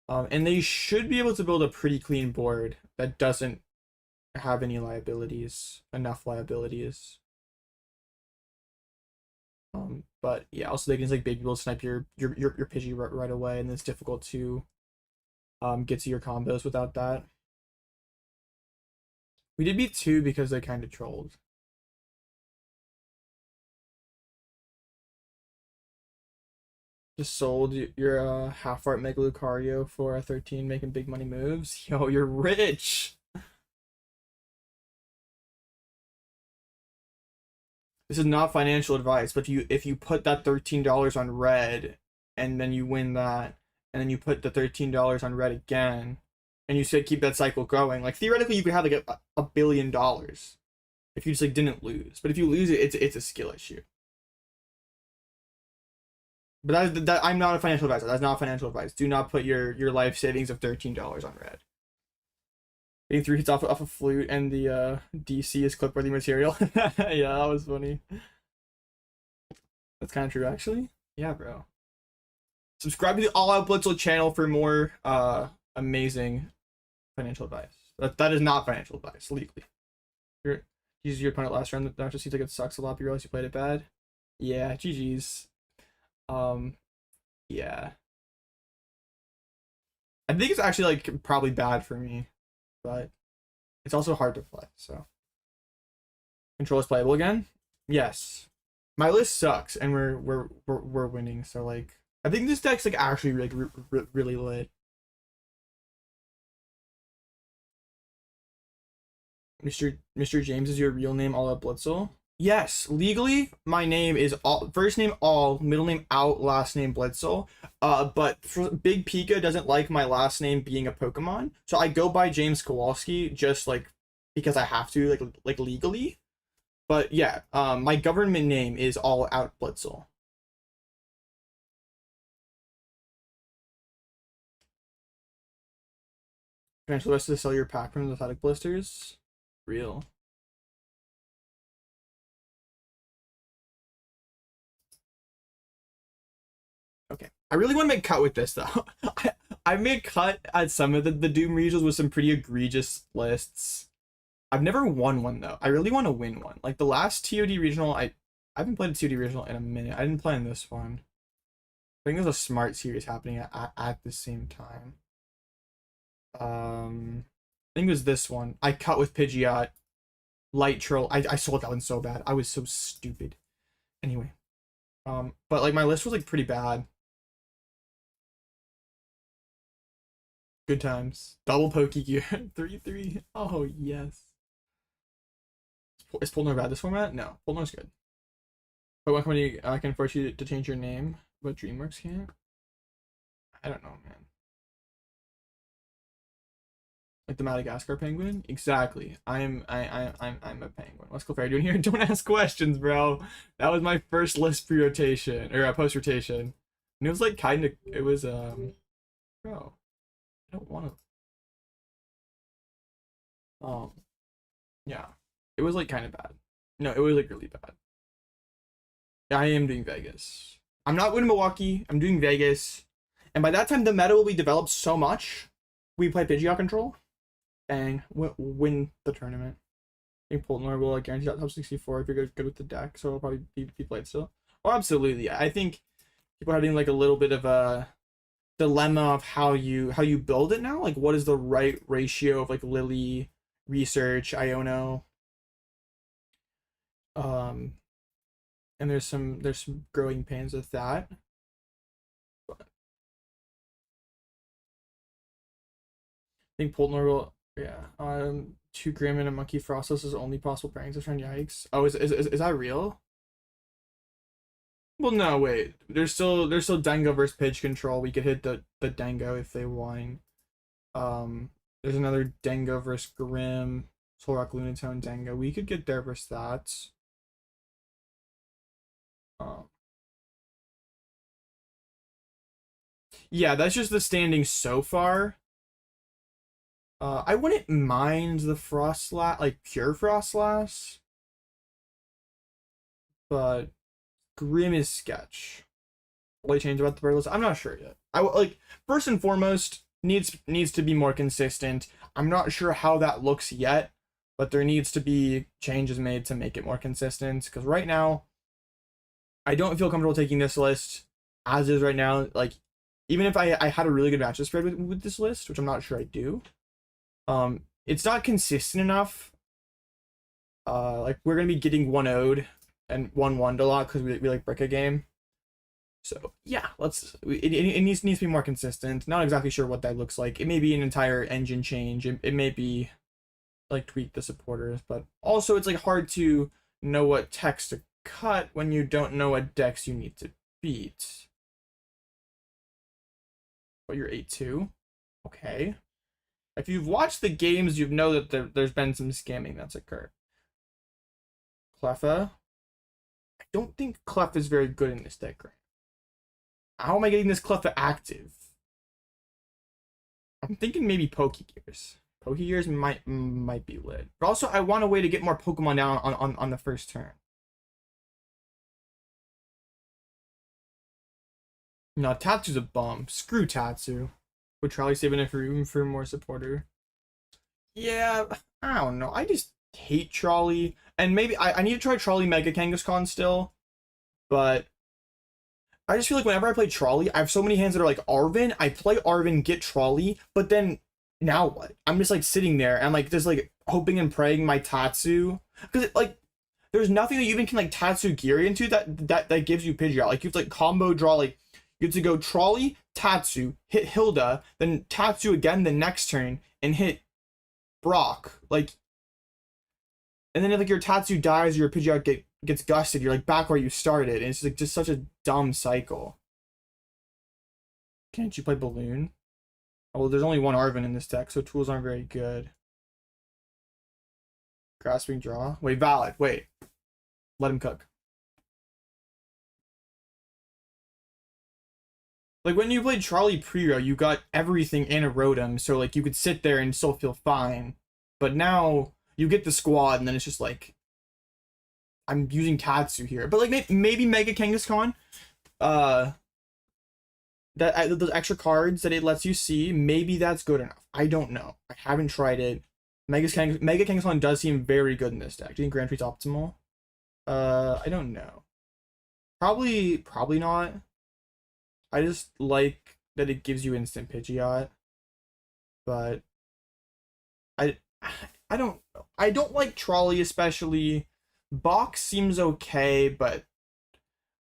And they should be able to build a pretty clean board that doesn't have any liabilities, enough liabilities. But yeah, also they can like baby build snipe your Pidgey right away, and it's difficult to get to your combos without that. We did beat 2 because they kind of trolled. Just sold your half art Mega Lucario for a 13, making big money moves. Yo, you're rich. This is not financial advice, but if you put that $13 on red and then you win that, and then you put the $13 on red again, and you say keep that cycle going, like theoretically you could have like $1 billion if you just like didn't lose. But if you lose it, it's a skill issue. But that I'm not a financial advisor. That's not financial advice. Do not put your life savings of $13 on red. Getting 3 hits off a flute and the DC is clip-worthy material. Yeah, that was funny. That's kind of true, actually. Yeah, bro. Subscribe to the All Out Blitzel channel for more amazing financial advice. That is not financial advice, legally. You used your opponent last round. That just seems like it sucks a lot, but you realize you played it bad. Yeah, GG's. Yeah. I think it's actually like probably bad for me, but it's also hard to play, so. Control is playable again? Yes. My list sucks and we're winning, so like I think this deck's like actually like really lit. Mr. James is your real name, All Out Blitzel? Yes, legally, my name is all first name all, middle name out, last name Blitzel. But Big Pika doesn't like my last name being a Pokemon, so I go by James Kowalski just like because I have to, like legally. But yeah, my government name is All Out Blitzel. Financial advice to sell your pack from the athletic blisters. Real. Okay, I really want to make cut with this though. I made cut at some of the Doom regionals with some pretty egregious lists. I've never won one though. I really want to win one. Like the last TOD regional, I haven't played a TOD regional in a minute. I didn't play in this one. I think there's a smart series happening at the same time. I think it was this one. I cut with Pidgeot, Light Troll. I sold that one so bad. I was so stupid. Anyway, but like my list was like pretty bad. Good times. Double Pokegear. 3-3. Oh, yes. Is Polnar bad this format? No. Polnar's good. But what company can force you to change your name, but DreamWorks can't? I don't know, man. Like the Madagascar penguin? Exactly. I'm a penguin. What's Clefairy doing here? Don't ask questions, bro. That was my first list pre-rotation. Or post rotation. And it was like kinda it was bro. I don't wanna yeah. It was like kinda bad. No, it was like really bad. I am doing Vegas. I'm not going to Milwaukee. I'm doing Vegas. And by that time, the meta will be developed so much. We play Pidgeot control. Bang. Win the tournament. I think Poltnor will guarantee that top 64 if you're good with the deck. So it'll probably be played still. Oh, absolutely. I think people are having like a little bit of a dilemma of how you build it now. Like, what is the right ratio of like Lily, Research, Iono? And there's some growing pains with that. But I think Poltnor will, yeah. 2 Grim and a Monkey Frostless is only possible pairings this round. Yikes. Oh, is that real? Well, no, wait. There's still Dango versus Pidge control. We could hit the Dango if they won. There's another Dango versus Grim, Solrock Lunatone Dango. We could get there versus that. Yeah, that's just the standing so far. I wouldn't mind the Frostlass, like pure Frostlass, but Grim is sketch. Will I change about the bird list? I'm not sure yet. I like, first and foremost, needs to be more consistent. I'm not sure how that looks yet, but there needs to be changes made to make it more consistent. Because right now, I don't feel comfortable taking this list as is right now. Like, even if I had a really good matchup spread with this list, which I'm not sure I do, it's not consistent enough. Like, we're gonna be getting 1-0'd and 1-1'd a lot because we like brick a game. So yeah, it needs to be more consistent. Not exactly sure what that looks like. It may be an entire engine change. It may be like tweak the supporters, but also it's like hard to know what text to cut when you don't know what decks you need to beat. But you're 8-2. Okay. If you've watched the games, you know that there's been some scamming that's occurred. Cleffa. I don't think Klawf is very good in this deck right now. How am I getting this Cleffa active? I'm thinking maybe Pokegears. Pokegears might be lit. But also, I want a way to get more Pokemon down on the first turn. No, Tatsu's a bum. Screw Tatsu. Would Trolley saving it for more supporter? Yeah, I don't know. I just hate Trolley. And maybe I need to try Trolley Mega Kangaskhan still. But I just feel like whenever I play Trolley, I have so many hands that are like Arven. I play Arven, get Trolley, but then now what? I'm just like sitting there and like just like hoping and praying my Tatsu. Because like there's nothing that you even can like Tatsu gear into that gives you Pidgeot. Like you have to like combo draw, like you have to go Trolley, Tatsu, hit Hilda, then Tatsu again the next turn, and hit Brock. Like, and then if like your Tatsu dies, your Pidgeot gets gusted, you're like back where you started, and it's like just such a dumb cycle. Can't you play Balloon? Oh, well, there's only one Arven in this deck, so tools aren't very good. Grasping draw. Wait, valid. Wait. Let him cook. Like when you played Trolley Pre-Row, you got everything in a Rotom, so like you could sit there and still feel fine. But now you get the squad, and then it's just like I'm using Tatsu here. But like maybe Mega Kangaskhan, that those extra cards that it lets you see, maybe that's good enough. I don't know. I haven't tried it. Mega Kangaskhan does seem very good in this deck. Do you think Grand Tree's optimal? I don't know. Probably not. I just like that it gives you instant Pidgeot, but I don't know. I don't like Trolley especially. Box seems okay, but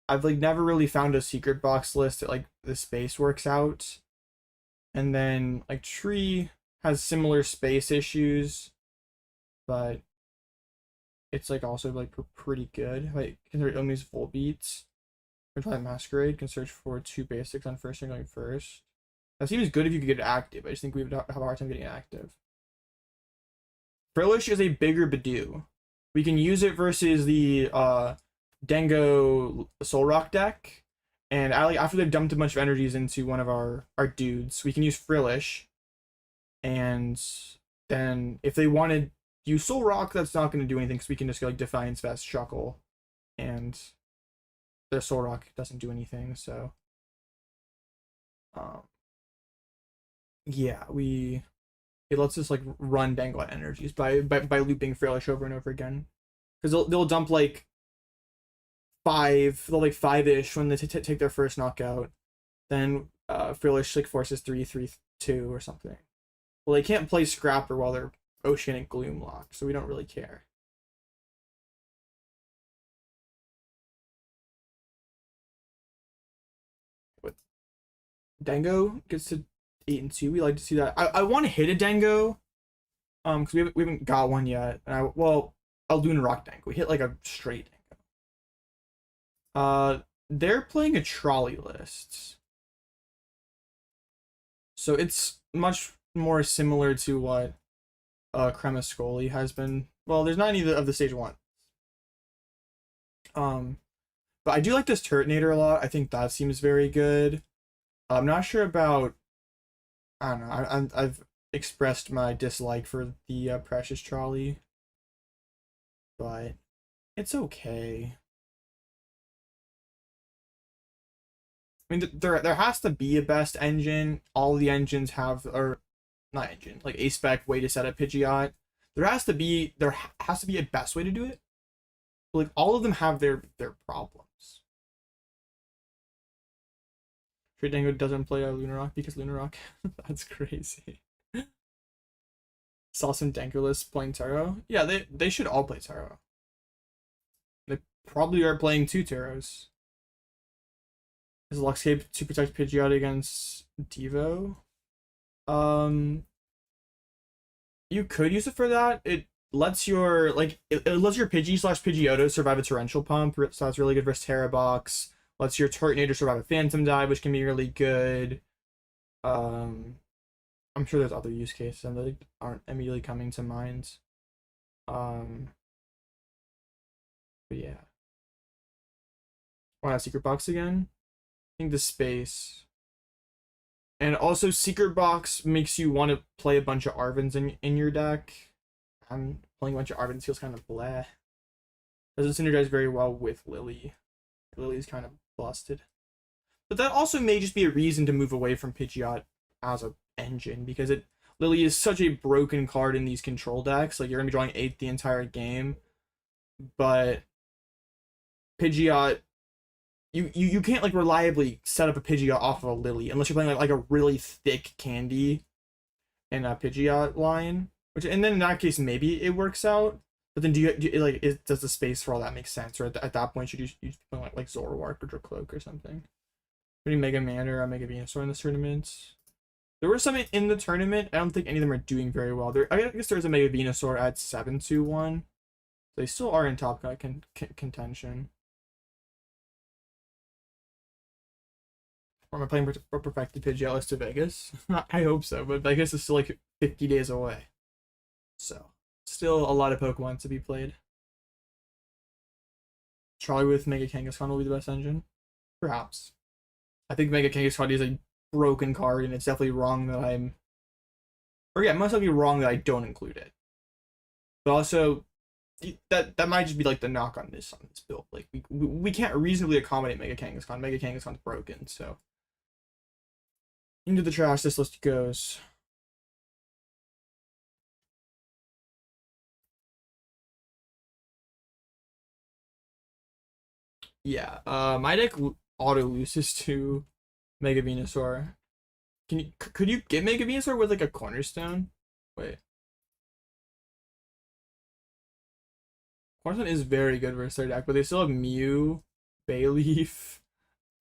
I've like never really found a secret box list that like the space works out. And then like Tree has similar space issues, but it's like also like pretty good. Like consider Omi's full beats. Try Masquerade, can search for 2 basics on first turn going first. That seems good if you could get it active. I just think we would have a hard time getting it active. Frillish is a bigger Badoo. We can use it versus the Dango Solrock deck. And after they've dumped a bunch of energies into one of our dudes, we can use Frillish. And then if they wanted to use Solrock, that's not going to do anything because we can just go like Defiance Vest, Shuckle, and their Solrock doesn't do anything, so yeah, it lets us like run dangle at energies by looping Frillish over and over again, because they'll dump like they'll like 5-ish when they take their first knockout, then Frillish like forces 3-3-2 or something. Well, they can't play Scrapper while they're Oceanic Gloom locked, so we don't really care. What? Dango gets to 8-2. We like to see that. I want to hit a Dango, because we haven't got one yet. And well, a Lunar Rock Dango. We hit like a straight Dango. They're playing a trolley list, so it's much more similar to what Cremascoli has been. Well, there's not any of the stage 1. But I do like this Turtonator a lot. I think that seems very good. I'm not sure about, I don't know, I've expressed my dislike for the Precious Trolley, but it's okay. I mean, there has to be a best engine. All the engines have, or not engine, like a spec way to set up Pidgeot. There has to be a best way to do it. But like all of them have their problems. Dango doesn't play Lunar Rock because Lunar Rock. That's crazy. Saw some Dankerless playing Taro. Yeah, they should all play Taro. They probably are playing 2 Taros. Is Luxcape to protect Pidgeot against Devo? You could use it for that. It lets your it lets your Pidgey/Pidgeotto survive a Torrential Pump, so that's really good versus Terra Box. Lets your Turtonator survive a Phantom Dive, which can be really good. I'm sure there's other use cases that aren't immediately coming to mind. But yeah. Want a Secret Box again? I think the space. And also Secret Box makes you want to play a bunch of Arvens in your deck. Playing a bunch of Arvens feels kind of bleh. Doesn't synergize very well with Lily. Lily's kind of busted. But that also may just be a reason to move away from Pidgeot as a engine, because Lily is such a broken card in these control decks. Like, you're gonna be drawing 8 the entire game, but Pidgeot, you can't like reliably set up a Pidgeot off of a Lily unless you're playing like a really thick candy in a Pidgeot line. And then in that case maybe it works out. But then does the space for all that make sense? Or at that point should you be playing like Zoroark or Dracloak or something? Maybe Mega Man or Mega Venusaur in this tournament. There were some in the tournament. I don't think any of them are doing very well. I guess there's a Mega Venusaur at 7-2-1. They still are in top contention. Or am I playing Perfected Pidgeot to Vegas? I hope so, but Vegas is still like 50 days away. So, still a lot of Pokemon to be played. Charlie with Mega Kangaskhan will be the best engine? Perhaps. I think Mega Kangaskhan is a broken card, and it's definitely wrong that it must be wrong that I don't include it. But also, that might just be like the knock on this build. Like, we can't reasonably accommodate Mega Kangaskhan. Mega Kangaskhan's broken, so into the trash this list goes. Yeah, my deck auto loses to Mega Venusaur. Could you get Mega Venusaur with like a Cornerstone? Wait. Cornerstone is very good versus their deck, but they still have Mew, Bayleaf,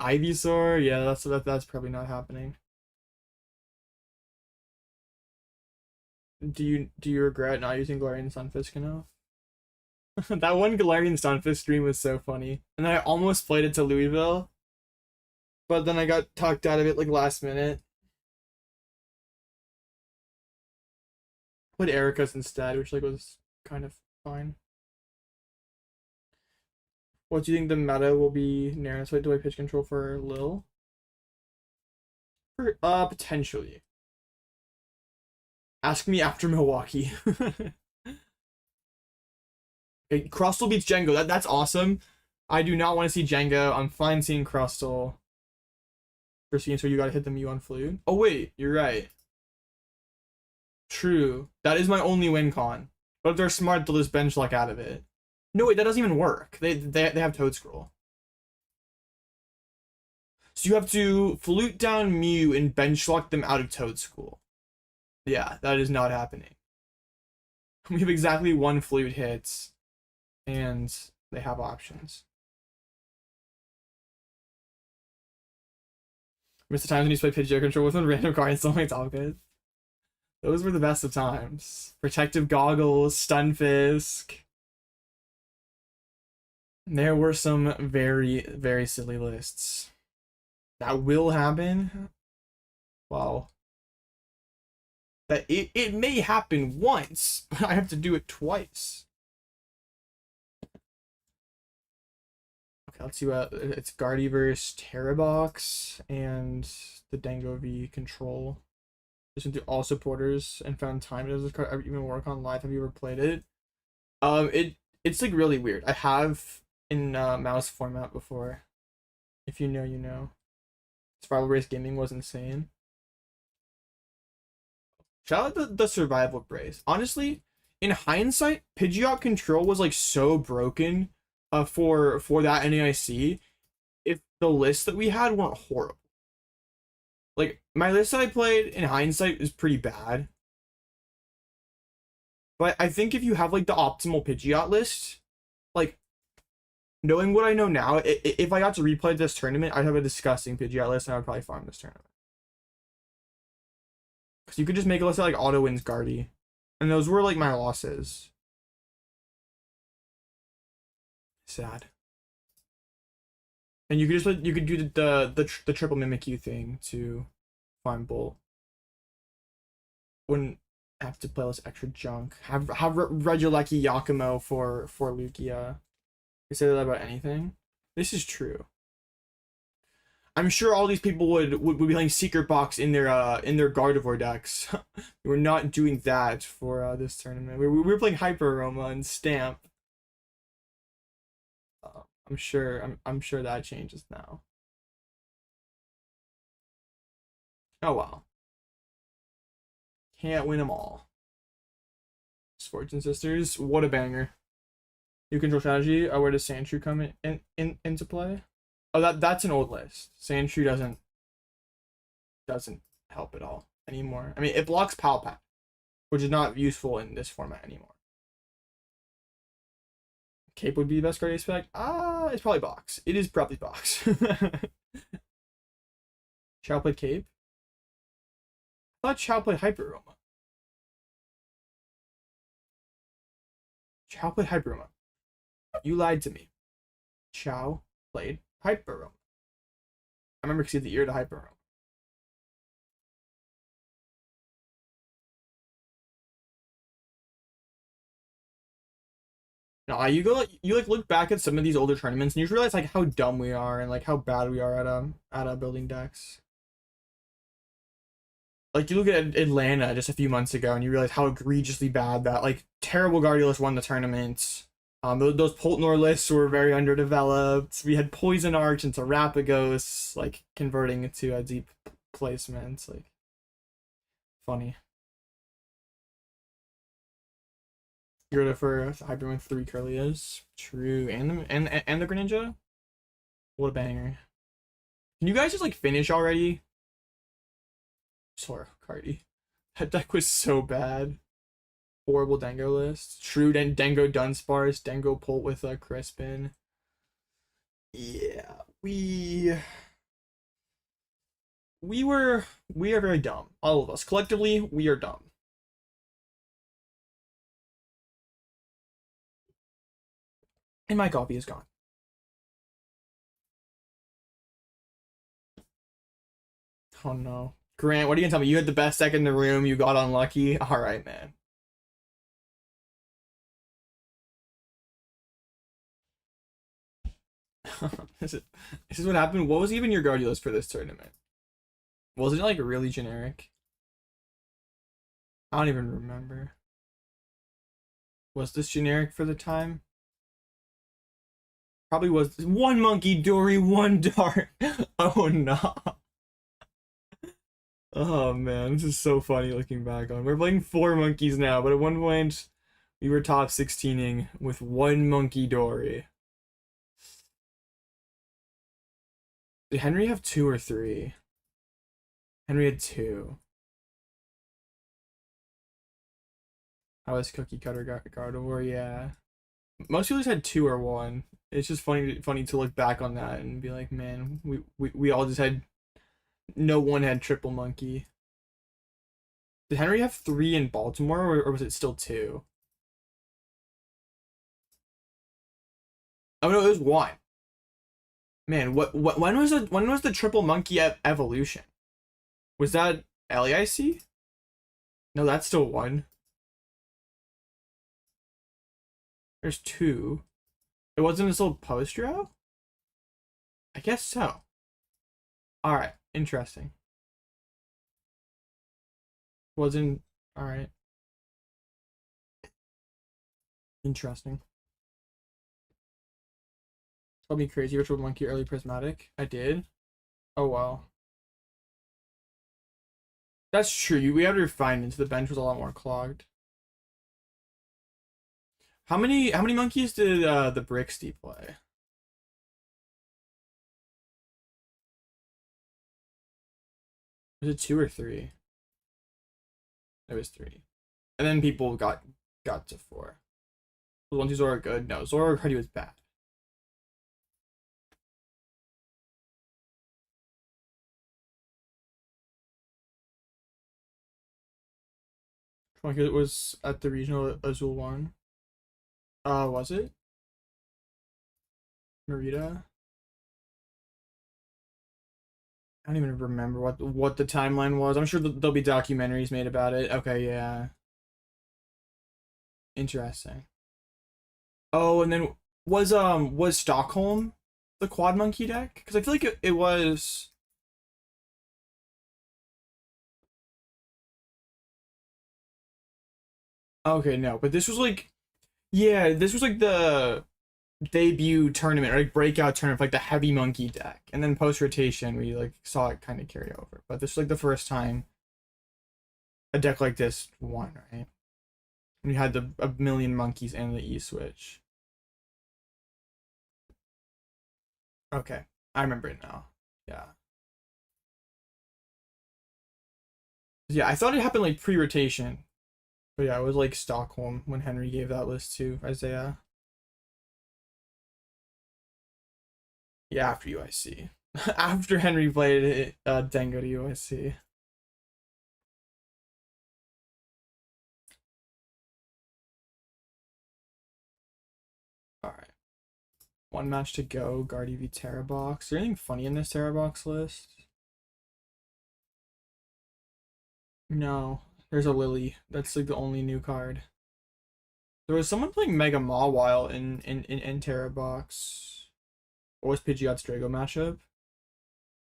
Ivysaur. Yeah, that's probably not happening. Do you regret not using Galarian Sunfisk enough? That one Galarian Sunfisk stream was so funny, and I almost played it to Louisville, but then I got talked out of it like last minute. Played Erica's instead, which like was kind of fine. What do you think the meta will be? Nairn's do I pitch control for Lil? Potentially. Ask me after Milwaukee. Okay, Crustle beats Jengo. That's awesome. I do not want to see Jenga. I'm fine seeing Crustle. For seeing, so you gotta hit the Mew on Flute. Oh wait, you're right. True. That is my only win con. But if they're smart, they'll just bench luck out of it. No wait, that doesn't even work. They have Toad Scroll. So you have to Flute down Mew and bench lock them out of Toad Scroll. Yeah, that is not happening. We have exactly one Flute hit, and they have options. Miss the times when you play Pidgeot control with one random card and still makes all good. Those were the best of times. Protective Goggles, Stunfisk. There were some very, very silly lists. That will happen. Wow. That it may happen once, but I have to do it twice. Okay, let's see what it's Gardevoir, Terrabox, and the Dango V control. Just went through all supporters and found time. Does this card ever even work on live? Have you ever played it? It's like really weird. I have in mouse format before. If you know, you know. Survival Brace Gaming was insane. Shout out the Survival Brace. Honestly, in hindsight, Pidgeot control was like so broken for that NAIC if the lists that we had weren't horrible. Like, my list that I played in hindsight is pretty bad. But I think if you have like the optimal Pidgeot list, like, knowing what I know now, if I got to replay this tournament, I'd have a disgusting Pidgeot list and I would probably farm this tournament. Because you could just make a list that like auto wins Guardy. And those were like my losses. Sad. And you could just you could do the triple mimic you thing to farm Bolt. Wouldn't have to play this extra junk. Have Regieleki Yakumo for Lugia. You say that about anything? This is true. I'm sure all these people would be playing Secret Box in their Gardevoir decks. We're not doing that for this tournament. We're playing Hyper Aroma and Stamp. I'm sure that changes now. Oh well. Can't win them all. Fortune Sisters, what a banger. New control strategy. Where does Sandshrew come into play? Oh, that's an old list. Sandshrew doesn't help at all anymore. I mean, it blocks Pal Pad, which is not useful in this format anymore. Cape would be the best card spec. It's probably Box. It is probably Box. Chow played Cape. I thought Chow played Hyper Aroma. Chow played Hyper Aroma. You lied to me. Chow played Hyper Aroma. I remember because he had the ear to Hyper Aroma. No, you look back at some of these older tournaments and you just realize like how dumb we are and like how bad we are at building decks. Like you look at Atlanta just a few months ago and you realize how egregiously bad that like terrible Guardiolus won the tournament. Those Poltnor lists were very underdeveloped. We had Poison Arch into Rapagos, like converting into a deep placement. Like funny. You're the first Hyper with 3 Curlias. True. And the Greninja? What a banger. Can you guys just like finish already? Sorry, Cardi. That deck was so bad. Horrible Dango list. True, Dango Dunsparce, Dango Polt with a Crispin. Yeah, we are very dumb. All of us. Collectively, we are dumb. And my coffee is gone. Oh no. Grant, what are you gonna tell me? You had the best deck in the room, you got unlucky? Alright, man. This is what happened. What was even your Guardiolus for this tournament? Was it like really generic? I don't even remember. Was this generic for the time? Probably was one monkey Dory, one dart. Oh no. Oh man, this is so funny looking back on. We're playing 4 monkeys now, but at one point we were top 16ing with one monkey Dory. Did Henry have 2 or 3? Henry had 2. How was Cookie Cutter Gardevoir? Yeah. Most people just had 2 or 1. It's just funny to look back on that and be like, man, we all just had, no one had triple monkey. Did Henry have 3 in Baltimore, or was it still 2? Oh no, it was 1. Man, when was the triple monkey evolution? Was that LEIC? No, that's still 1. There's 2. It wasn't until post-draw? I guess so. Alright, interesting. Wasn't... Alright. Interesting. Called me crazy, Virtual Monkey early prismatic. I did? Oh wow. That's true, we had refinements. The bench was a lot more clogged. How many monkeys did the Brixty play? Was it 2 or 3? It was 3. And then people got to 4. Was 1, 2 Zora good? No, Zora Hardy was bad. It was at the regional Azul one. Was it? Marita? I don't even remember what the timeline was. I'm sure there'll be documentaries made about it. Okay, yeah. Interesting. Oh, and then was Stockholm the quad monkey deck? Because I feel like it was. Okay, no, but this was like, yeah, this was like the debut tournament, or like breakout tournament, like the heavy monkey deck, and then post rotation we like saw it kind of carry over. But this was like the first time a deck like this won, right? And we had a million monkeys and the E switch. Okay, I remember it now. Yeah. Yeah, I thought it happened like pre-rotation. But yeah, it was like Stockholm when Henry gave that list to Isaiah. Yeah, after UIC. After Henry played it, Dengo to UIC. Alright. 1 match to go. Guardy v Terra Box. Is there anything funny in this Terra Box list? No. There's a Lily. That's like the only new card. There was someone playing Mega Mawile in Terra Box. What was Pidgeot's Drago matchup?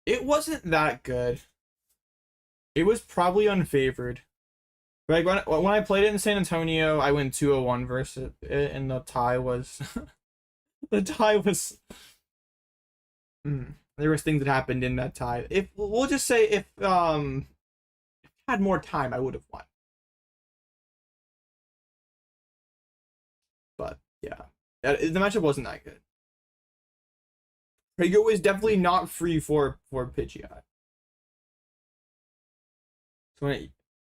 It wasn't that good. It was probably unfavored. Like when I played it in San Antonio, I went 2-0-1 versus it, and the tie was the tie was. There was things that happened in that tie. If we'll just say if I had more time, I would have won. But yeah, the matchup wasn't that good. Pidgeot was definitely not free for Pidgeot.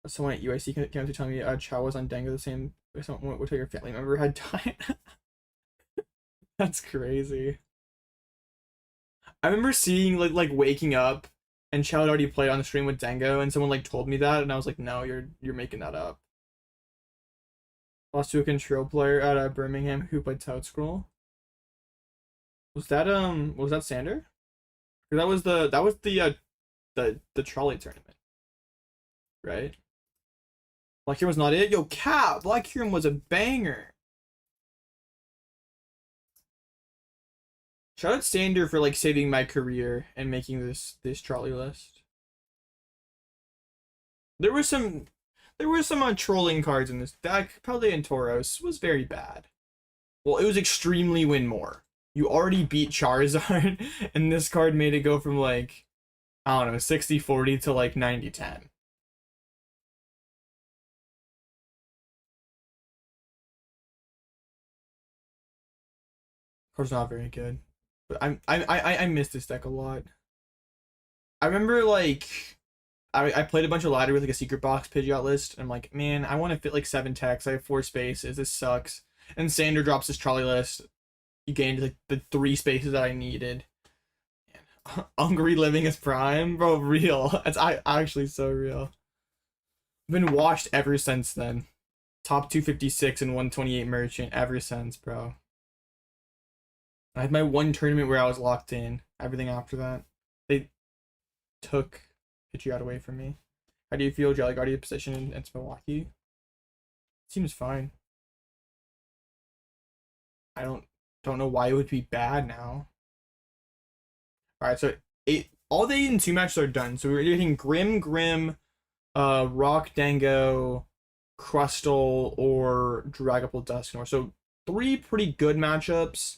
Someone at UIC came to tell me Chow was on Dengo the same. Someone would tell your family member had died. That's crazy. I remember seeing like waking up and Chow had already played on the stream with Dengo, and someone like told me that, and I was like, no, you're making that up. Lost to a control player at Birmingham who played Tout Scroll. Was that Sander? That was the trolley tournament, right? Black Hero was not it. Yo, Cap, Black Hero was a banger. Shout out Sander for like saving my career and making this trolley list. There were some trolling cards in this deck. Palde and Tauros was very bad. Well, it was extremely win more. You already beat Charizard, and this card made it go from like, I don't know, 60-40 to like 90-10. Card's not very good, but I miss this deck a lot. I remember like I played a bunch of ladder with like a secret box Pidgeot list, and I'm like, man, I want to fit like 7 techs. I have 4 spaces. This sucks. And Sander drops his trolley list. You gained like the 3 spaces that I needed. Hungry living is prime, bro. Real. It's actually so real. Been washed ever since then. Top 256 and 128 merchant ever since, bro. I had my one tournament where I was locked in. Everything after that, they took Pidgeot away from me. How do you feel, Jelly Guardian position in Milwaukee? Seems fine. I don't know why it would be bad now. Alright, so all the 8 and 2 matches are done. So we're getting Grim, Rock Dango, Crustle, or Dragapult Dusknoir. So 3 pretty good matchups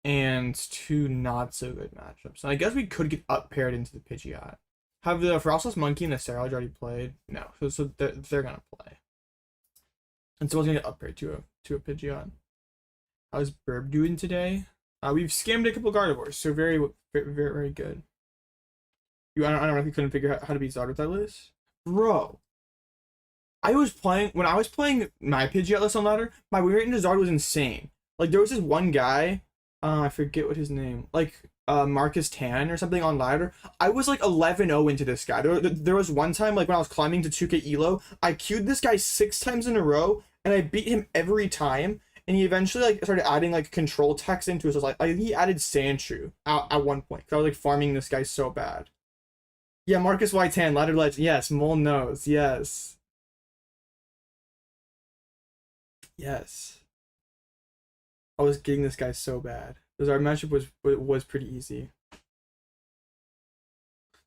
and 2 not so good matchups. And I guess we could get up paired into the Pidgeot. Have the Frostless Monkey and the Serrage already played? No, so they're gonna play. And someone's gonna get up paired to a Pidgeot. How's Burb doing today? We've scammed a couple Gardevoirs, so very good. I don't know if you couldn't figure out how to beat Zard with that list. Bro, when I was playing my Pidgeot list on ladder, my win rate into Zard was insane. Like there was this one guy, I forget what his name, like Marcus Tan or something on ladder. I was like 11-0 into this guy. There was one time like when I was climbing to 2k elo, I queued this guy 6 times in a row and I beat him every time. And he eventually like started adding like control text into it. So like he added Sandshrew at one point. Cause I was like farming this guy so bad. Yeah, Marcus Whitehan, ladder legend. Yes, Mole knows. Yes. Yes. I was getting this guy so bad. Because our matchup was pretty easy.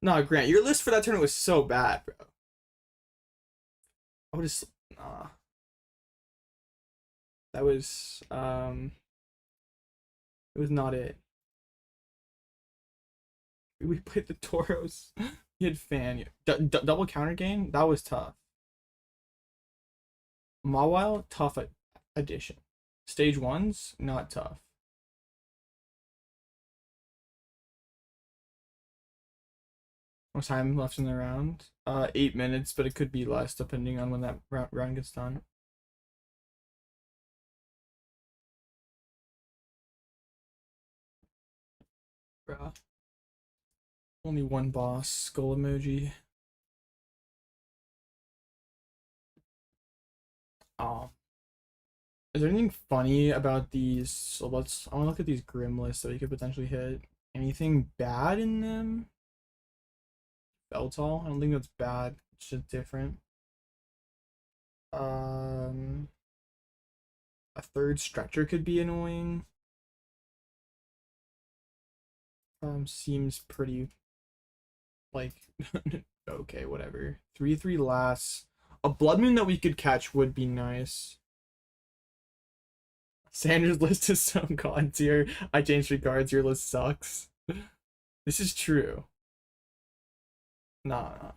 Nah, Grant, your list for that tournament was so bad, bro. I would just nah. That was it was not it. We played the Tauros. He had fan double counter gain. That was tough. Mawile, tough addition. Stage 1s, not tough. What's time left in the round? 8 minutes, but it could be less depending on when that round gets done. Bruh. Only one boss, skull emoji. Is there anything funny about these? So I want to look at these Grim lists that we could potentially hit. Anything bad in them? Beltall? I don't think that's bad. It's just different. A 3rd Stretcher could be annoying. Seems pretty like okay, whatever. 3/3 lasts. A Blood Moon that we could catch would be nice. Sandra's list is so god tier. I changed 3 cards. Your list sucks. This is true. Nah.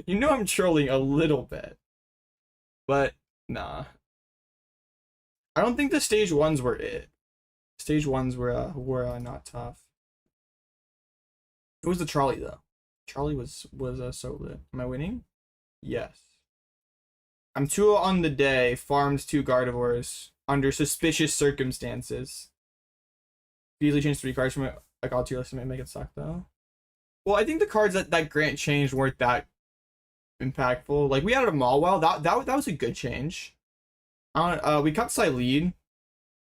You know I'm trolling a little bit, but nah. I don't think the stage 1s were it. Stage 1s were not tough. It was the trolley though. Trolley was so lit. Am I winning? Yes. I'm 2 on the day. Farmed 2 Gardevoirs under suspicious circumstances. Easily changed 3 cards from a god tier list to make it suck though. Well, I think the cards that Grant changed weren't that impactful. Like we added a Mawile. That was a good change. We cut Silene.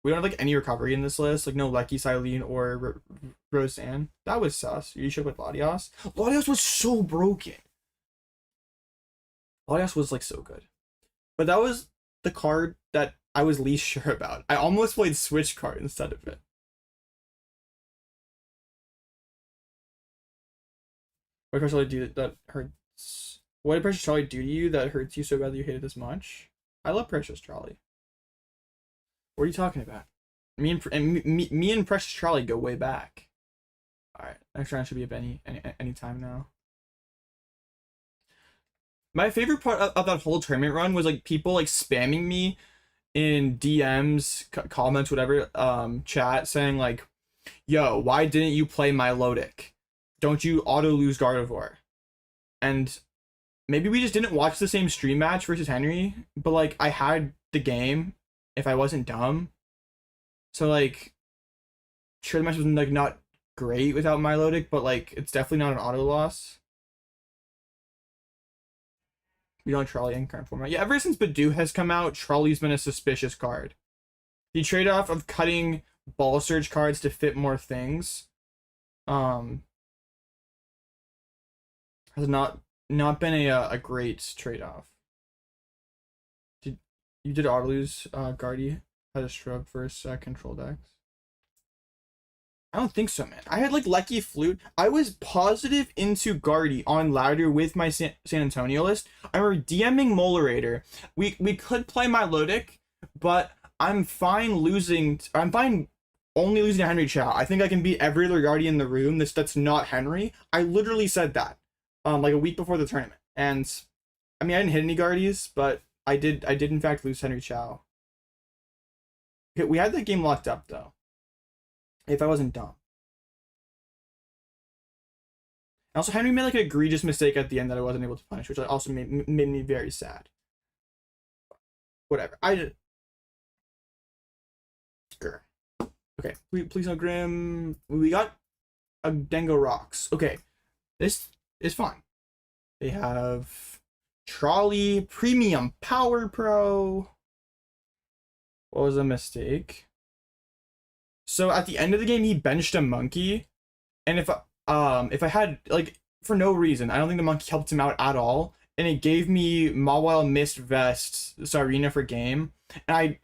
We don't have like any recovery in this list. Like no Lecky, Silene, or Roseanne. That was sus. You should put Latias. Latias was so broken. Latias was like so good. But that was the card that I was least sure about. I almost played Switch card instead of it. What pressure do that hurts? What did Precious Trolley do to you that hurts you so bad that you hate it this much? I love Precious Trolley. What are you talking about? Me and Precious Charlie go way back. All right, next round should be up any time now. My favorite part of that whole tournament run was like people like spamming me in DMs, comments, whatever, chat, saying like, "Yo, why didn't you play Milotic? Don't you auto lose Gardevoir?" And maybe we just didn't watch the same stream match versus Henry, but like I had the game if I wasn't dumb. So like, sure, the match was like not great without Milotic, but like it's definitely not an auto loss. We don't Trolley in current format. Yeah, ever since Badoo has come out, Trolley's been a suspicious card. The trade-off of cutting Ball Surge cards to fit more things has not been a great trade-off. You did auto lose Guardy had a shrub versus control decks? I don't think so, man. I had like Lecky Flute. I was positive into Guardy on ladder with my San Antonio list. I remember DMing Molerator. We could play Milotic, but I'm fine losing. I'm fine only losing to Henry Chow. I think I can beat every other Guardy in the room that's not Henry. I literally said that like a week before the tournament. And I mean, I didn't hit any Guardies, but I did in fact lose Henry Chow. We had that game locked up though. If I wasn't dumb. Also, Henry made like an egregious mistake at the end that I wasn't able to punish, which also made me very sad. Whatever. I did. Grr. Okay, please no Grim. We got a Dengo Rocks. Okay, this is fun. They have Trolley Premium Power Pro. What was a mistake? So at the end of the game, he benched a monkey, and if I had like for no reason, I don't think the monkey helped him out at all, and it gave me Mawile Mist Vest Sarina for game, and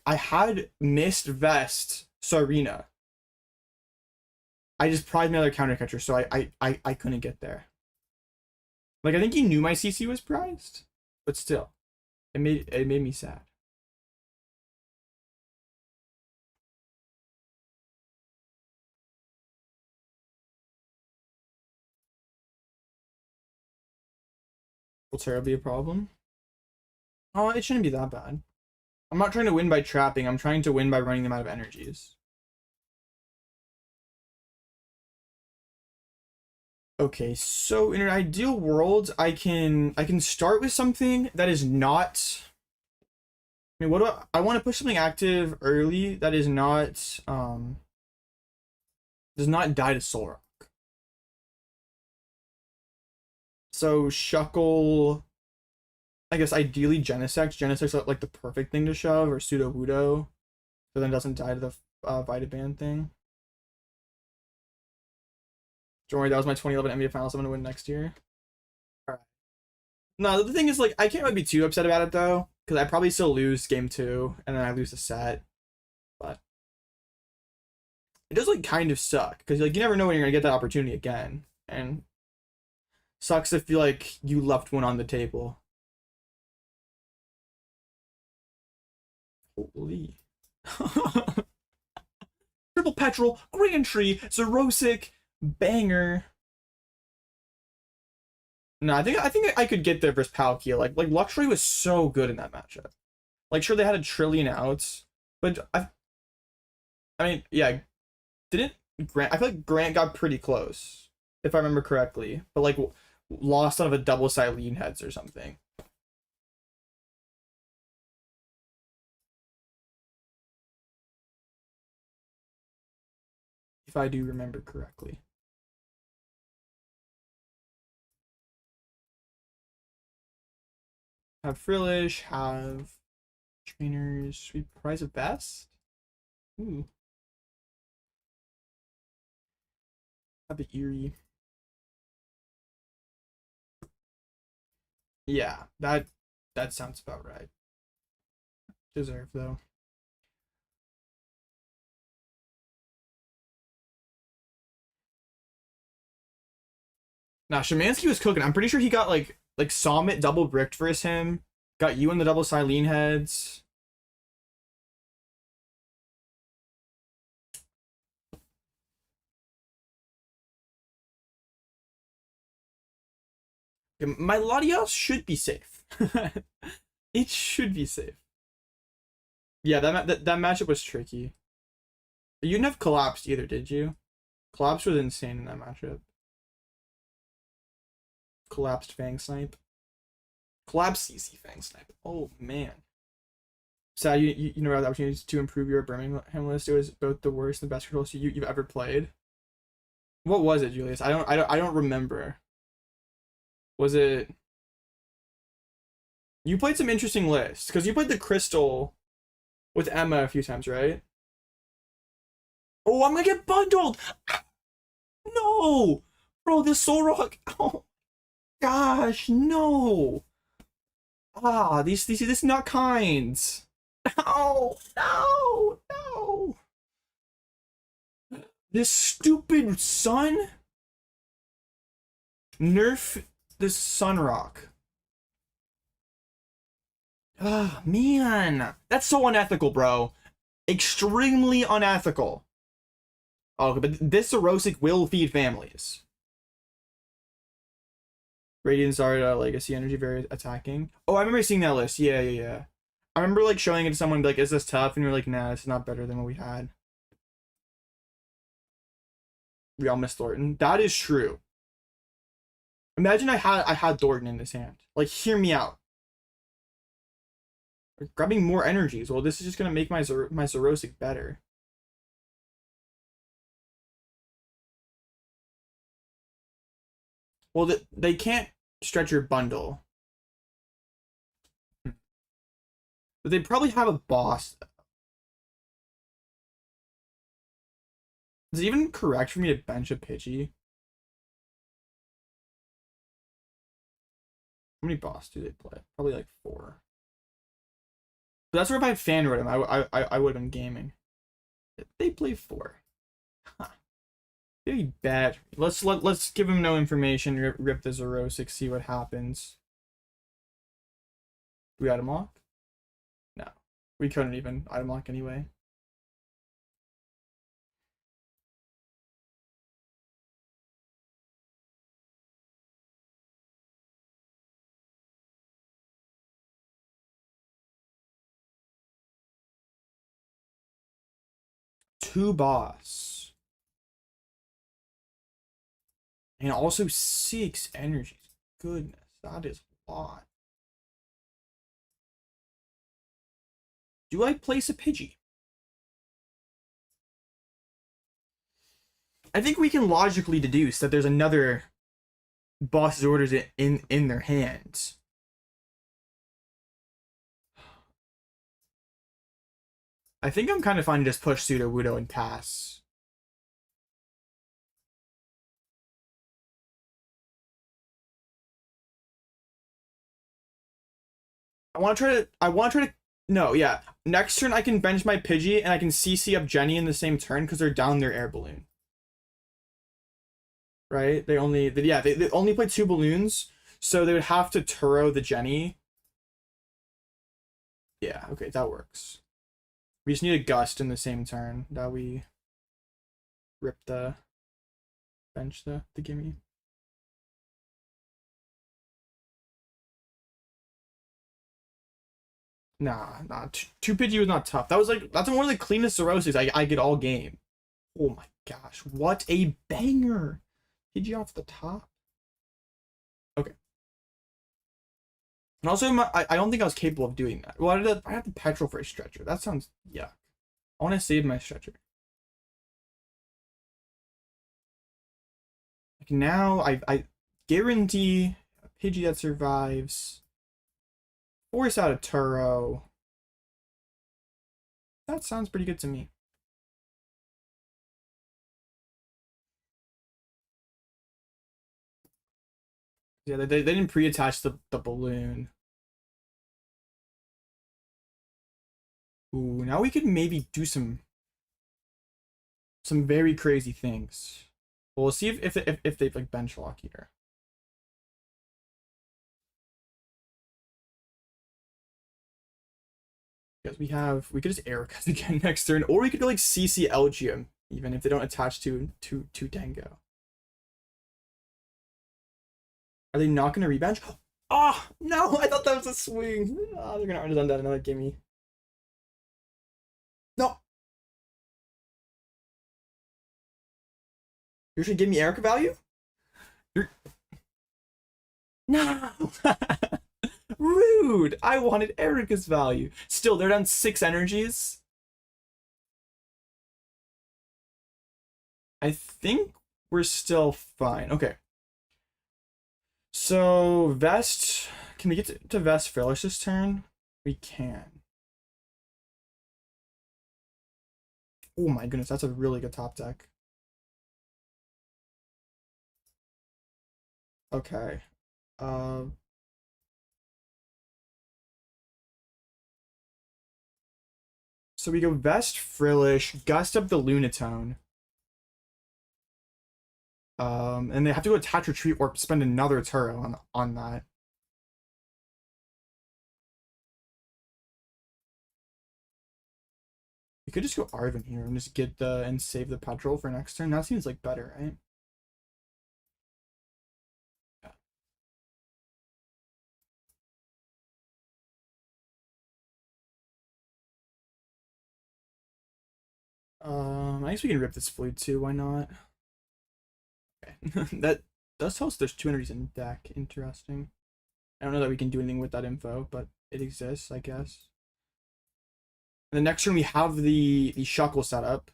I had Mist Vest Sarina. I just prized my other counter catcher, so I couldn't get there. Like I think he knew my CC was prized, but still, it made me sad. Will Terra be a problem? Oh, it shouldn't be that bad. I'm not trying to win by trapping. I'm trying to win by running them out of energies. Okay, so in an ideal world, I can start with something that is not. I mean, I want to push something active early that is not does not die to Solrock. So Shuckle, I guess ideally Genesect. Genesect's like the perfect thing to shove, or Sudowoodo, so then it doesn't die to the Vitaban thing. Don't worry, that was my 2011 NBA Finals. I'm gonna win next year. All right. No, the thing is, like, I can't really be too upset about it though, because I probably still lose game 2, and then I lose the set. But it does like kind of suck, because like you never know when you're gonna get that opportunity again, and sucks if you like you left one on the table. Holy. Triple Petrol, Grand Tree, Xerosic, banger. No, I think I could get there versus Palkia. Like Luxray was so good in that matchup. Like sure they had a trillion outs, but I mean, yeah, didn't Grant? I feel like Grant got pretty close, if I remember correctly, but like lost out of a double Silene heads or something. If I do remember correctly. Have Frillish, have trainers, sweet prize of best. Ooh. Have the Eri. Yeah, that sounds about right. Deserve though. Nah, Shemansky was cooking. I'm pretty sure he got like Summit double bricked versus him. Got you in the double Silene heads. My Latias should be safe. It should be safe. Yeah, that matchup was tricky. You didn't have Collapsed either, did you? Collapsed was insane in that matchup. Collapsed Fang Snipe. Collapsed CC Fang Snipe. Oh, man. Sad you never had the opportunity to improve your Birmingham list. It was both the worst and the best controls you've ever played. What was it, Julius? I don't remember. Was it... You played some interesting lists, because you played the Crystal with Emma a few times, right? Oh, I'm gonna get bundled! No! Bro, this Solrock... Oh, gosh, no! Ah, this is not kind. No, no, no! This stupid sun? Nerf this Sunrock. Ah, man. That's so unethical, bro. Extremely unethical. Oh, but this Xerosic will feed families. Radiant's are Legacy Energy, very attacking. Oh, I remember seeing that list. Yeah. I remember like showing it to someone like, is this tough? And you're like, nah, it's not better than what we had. We all missed Thornton. That is true. Imagine I had Thornton in this hand. Like, hear me out. Grabbing more energies. Well, this is just gonna make my Xerosic better. Well, they can't stretch your bundle. But they probably have a boss. Is it even correct for me to bench a Pidgey? How many boss do they play? Probably like 4. But that's where if I had fan him, I would have been gaming. They play 4. Huh. Very bad. Let's give him no information. Rip the Xerosic, see what happens. Do we item lock? No, we couldn't even item lock anyway. Two boss. And also 6 energies. Goodness, that is a lot. Do I place a Pidgey? I think we can logically deduce that there's another boss's orders in their hands. I think I'm kind of fine to just push Sudowoodo and pass. I want to try to no, yeah. Next turn I can bench my Pidgey and I can CC up Jenny in the same turn because they're down their air balloon. Right? They only play 2 balloons, so they would have to Turo the Jenny. Yeah, okay, that works. We just need a Gust in the same turn that we rip the bench the gimme. Nah. 2 Pidgey was not tough. That's one of the cleanest Xerosics I get all game. Oh my gosh, what a banger! Pidgey off the top. Okay. And also, I don't think I was capable of doing that. Well, I have the petrol for a stretcher. That sounds yuck. I want to save my stretcher. Like now, I guarantee a Pidgey that survives. Force out a Turo. That sounds pretty good to me. Yeah, they didn't pre-attach the balloon. Ooh, now we could maybe do some very crazy things. Well, we'll see if they like bench lock here. Because we could just air cut again next turn, or we could like CC Elgyem even if they don't attach to Dango. Are they not gonna rebench? Oh no! I thought that was a swing. Oh, they're gonna Artazon that another gimme. No. You should give me Erica value. You're... No. Rude. I wanted Erica's value. Still, they're down 6 energies. I think we're still fine. Okay. So, Vest... Can we get to Vest Frillish this turn? We can. Oh my goodness, that's a really good top deck. Okay. So we go Vest Frillish, Gust up the Lunatone. And they have to go attach retreat or spend another Turo on that. We could just go Arven here and just get the and save the petrol for next turn. That seems like better, right? Yeah. I guess we can rip this flute too. Why not? Okay, that does tell us there's 2 energies in deck. Interesting. I don't know that we can do anything with that info, but it exists, I guess. And the next turn we have the Shuckle setup.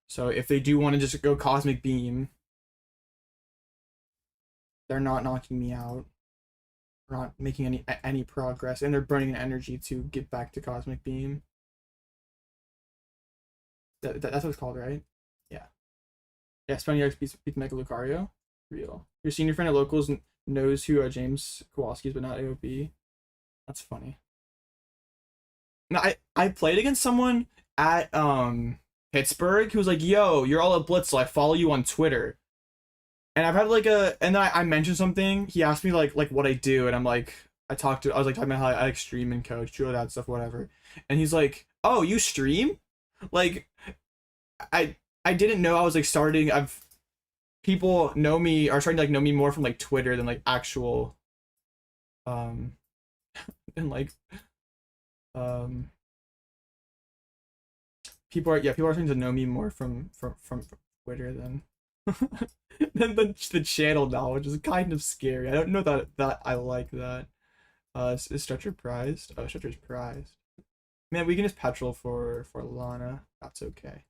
So if they do want to just go Cosmic Beam, they're not knocking me out. We're not making any progress, and they're burning energy to get back to Cosmic Beam. That's what it's called, right? Yeah. Yeah, spending XP beat Mega Lucario. Real. Your senior friend at locals knows who James Kowalski is, but not AOB. That's funny. No, I played against someone at Pittsburgh who was like, "Yo, you're all at Blitzel. I follow you on Twitter." And I've had like and then I mentioned something. He asked me like what I do, and I'm like, I was like talking about how I like stream and coach, do all that stuff, whatever. And he's like, "Oh, you stream?" Like, I didn't know I was like starting. People know me are starting to like know me more from like Twitter than like actual and like people are starting to know me more from Twitter than than the channel now, which is kind of scary. I don't know that I like that. Is Stretcher prized? Oh, Stretcher's prized. Man, we can just petrol for Lana. That's okay.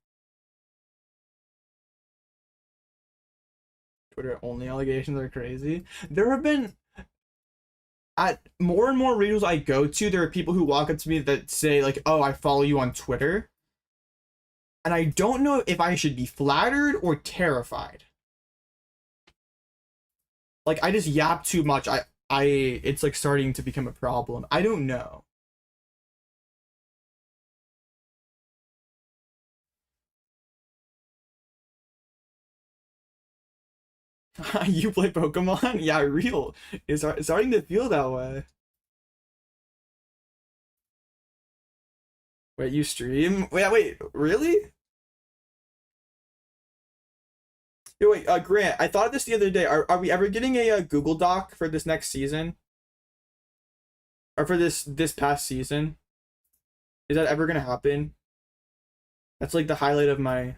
Twitter only allegations are crazy. There have been at more and more regionals I go to, there are people who walk up to me that say like, "Oh, I follow you on Twitter," and I don't know if I should be flattered or terrified. Like, I just yap too much. It's like starting to become a problem. I don't know. You play Pokemon? Yeah, real. It's starting to feel that way. Wait, you stream? Wait, really? Wait, Grant, I thought of this the other day. Are we ever getting a Google Doc for this next season? Or for this past season? Is that ever gonna happen? That's like the highlight of my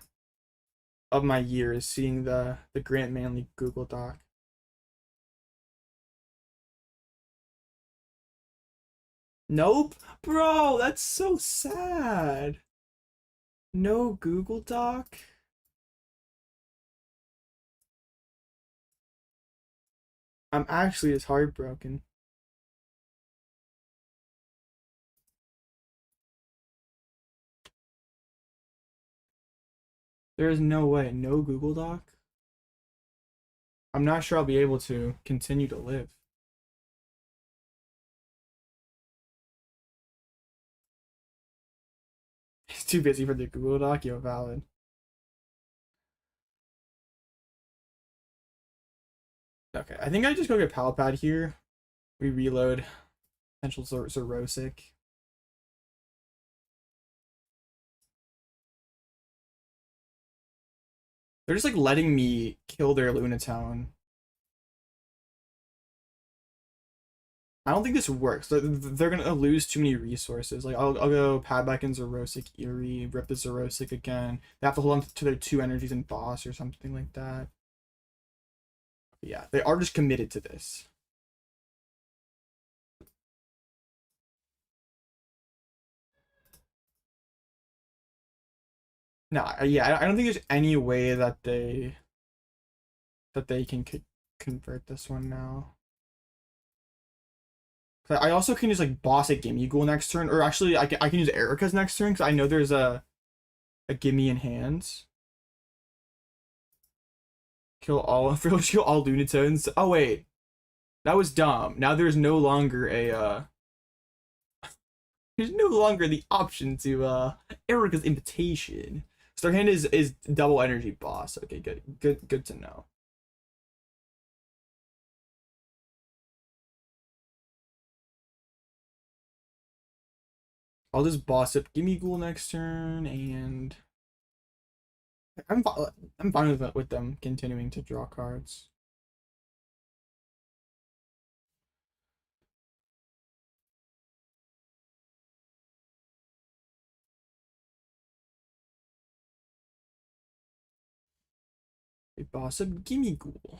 year, is seeing the Grant Manley Google Doc. Nope. Bro, that's so sad. No Google Doc? I'm actually just heartbroken. There is no way. No Google Doc? I'm not sure I'll be able to continue to live. He's too busy for the Google Doc. Yo, valid. Okay, I think I just go get Pal Pad here. We reload. Potential Xerosic. They're just like letting me kill their Lunatone. I don't think this works. They're gonna lose too many resources. Like I'll go pad back in Xerosic, Eri, rip the Xerosic again. They have to hold on to their 2 energies and boss or something like that. But yeah, they are just committed to this. No, yeah, I don't think there's any way that they can convert this one now. I also can use like boss a Gimmighoul next turn, or actually I can use Erica's next turn because I know there's a Gimme in hands. Kill all kill all Lunatones. Oh wait, that was dumb. Now there's no longer a there's no longer the option to Erica's invitation. So their hand is double energy boss. Okay, good to know. I'll just boss up Gimmighoul next turn, and I'm fine with them continuing to draw cards. We boss up Gimmighoul.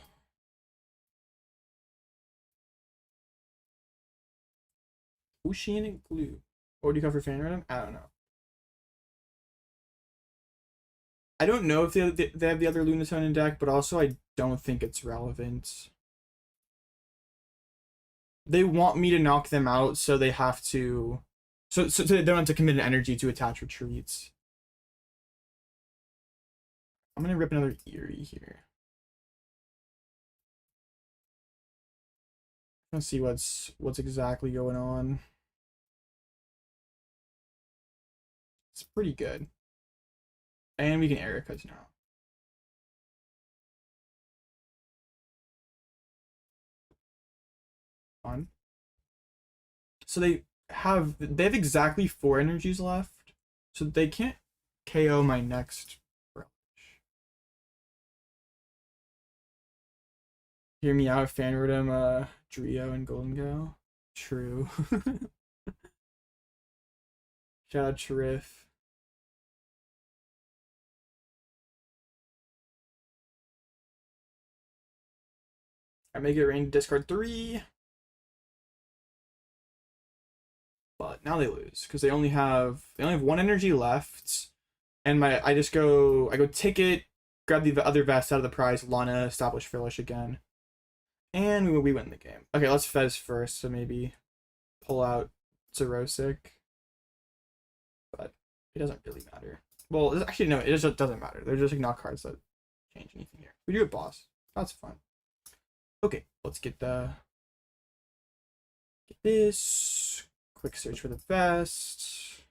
Oceanic Glue. What do you cover fan random? I don't know. I don't know if they have the other Lunatone in deck, but also I don't think it's relevant. They want me to knock them out, so they have to. So they don't have to commit an energy to attach retreats. I'm gonna rip another Eri here. Let's see what's exactly going on. It's pretty good. And we can Erica's now. On. So they have exactly 4 energies left. So they can't KO my next Frillish. Hear me out, Fanrodom, Drio, and Golden Go. True. Shout out to Riff. I make it rain to discard 3. But now they lose because they only have 1 energy left. And I go ticket, grab the other vest out of the prize, Lana, establish Frillish again. And we win the game. Okay, let's Fez first, so maybe pull out Xerosic. But it doesn't really matter. Well, actually, no, it just doesn't matter. They're just like not cards that change anything here. We do a boss. That's fun. Okay, let's get this. Quick search for the vest.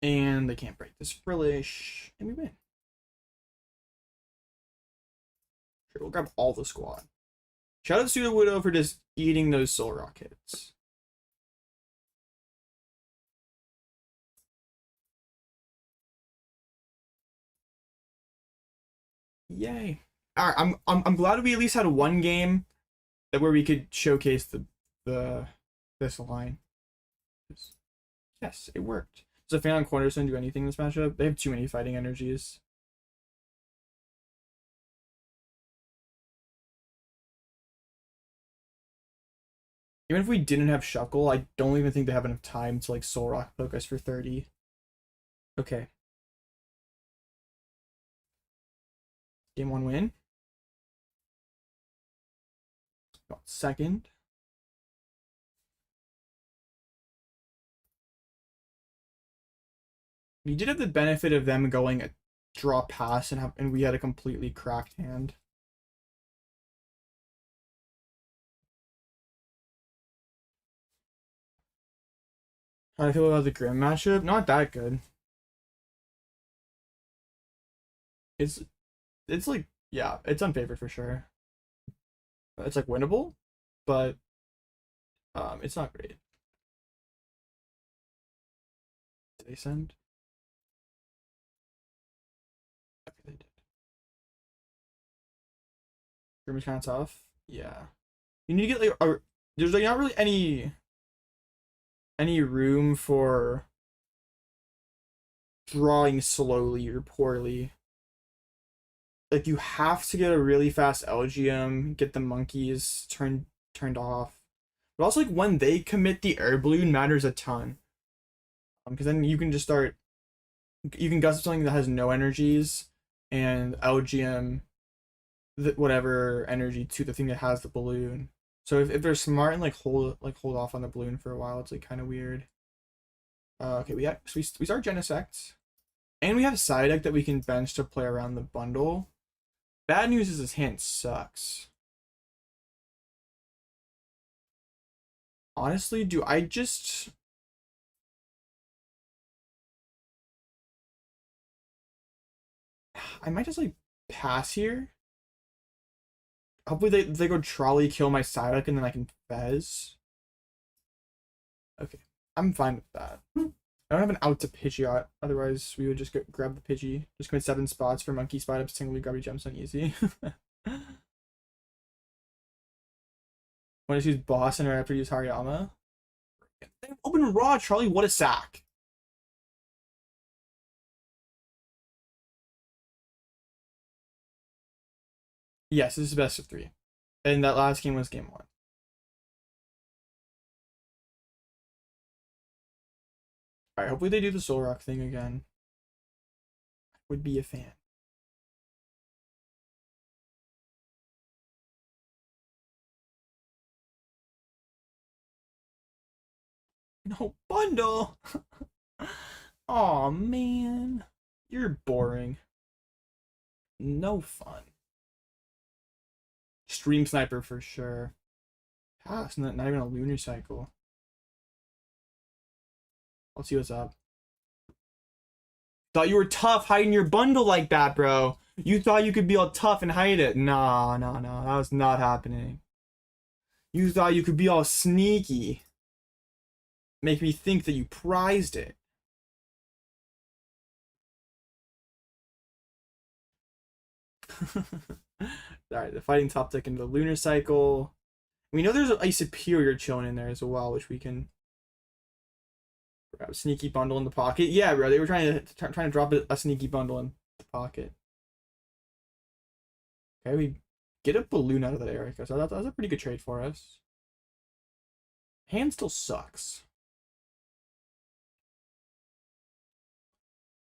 And they can't break this Frillish. And we win. Sure, we'll grab all the squad. Shout out to Sudowoodo for just eating those soul rockets. Yay. Alright, I'm glad we at least had one game where we could showcase this line. Yes, it worked. Does a fan on Cornerstone do anything in this matchup? They have too many fighting energies. Even if we didn't have Shuckle, I don't even think they have enough time to like Soul Rock focus for 30. Okay. Game 1 win. Got second. We did have the benefit of them going a draw pass and we had a completely cracked hand. How do I feel about the Grim matchup? Not that good. It's like, yeah, it's unfavored for sure. It's like winnable, but it's not great. Did they send? Room is kind of tough. Yeah. You need to get like there's like not really any room for drawing slowly or poorly. Like you have to get a really fast Elgyem, get the monkeys turned off. But also like when they commit the air balloon matters a ton. Because then you can just start you can gust something that has no energies and Elgyem whatever energy to the thing that has the balloon. So if they're smart and like hold off on the balloon for a while, it's like kind of weird. Okay, we start Genesect, and we have a Psyduck that we can bench to play around the bundle. Bad news is his hand sucks. Honestly, do I just I might just like pass here. Hopefully they go trolley kill my Psyduck and then I can Fez. Okay, I'm fine with that. I don't have an out to Pidgeot, otherwise we would just grab the Pidgey. Just commit 7 spots for Monkey Spot up singly grab gems on easy. Want to use Boss and right after use Hariyama? Open Raw, Charlie, what a sack. Yes, this is best of 3. And that last game was game 1. Alright, hopefully they do the Soul Rock thing again. I would be a fan. No bundle! Aw, man. You're boring. No fun. Stream Sniper for sure. Ah, it's not even a lunar cycle. Let's see what's up. Thought you were tough hiding your bundle like that, bro. You thought you could be all tough and hide it. Nah. That was not happening. You thought you could be all sneaky. Make me think that you prized it. Alright, the fighting top deck into the lunar cycle. We know there's a superior chilling in there as well, which we can grab a sneaky bundle in the pocket. Yeah, bro, they were trying to drop a sneaky bundle in the pocket. Okay, we get a balloon out of that area, so that's a pretty good trade for us. Hand still sucks.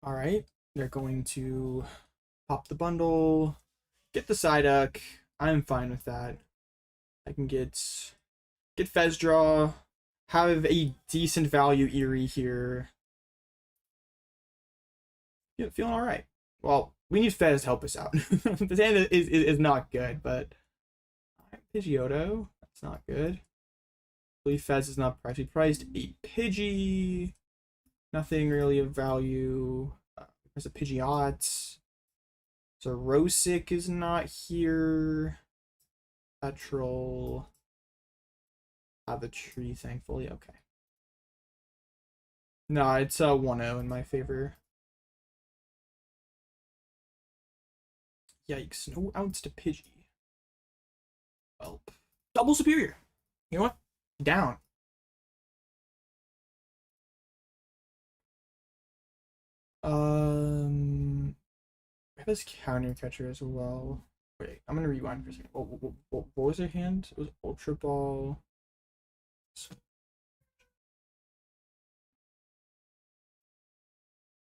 Alright, they're going to pop the bundle, get the Psyduck. I'm fine with that. I can get Fez draw, have a decent value Eri here. Yeah, feeling all right. Well, we need Fez to help us out. This hand is not good, but Pidgeotto, that's not good. I believe Fez is not priced. We priced a Pidgey, nothing really of value. There's a Pidgeot. Xerosic is not here. Petrol. The tree, thankfully. Okay. No, it's 1-0 in my favor. Yikes. No outs to Pidgey. Well, double superior. You know what? Down. I have this counter catcher as well. Wait, I'm gonna rewind for a second. What was their hand? It was Ultra Ball.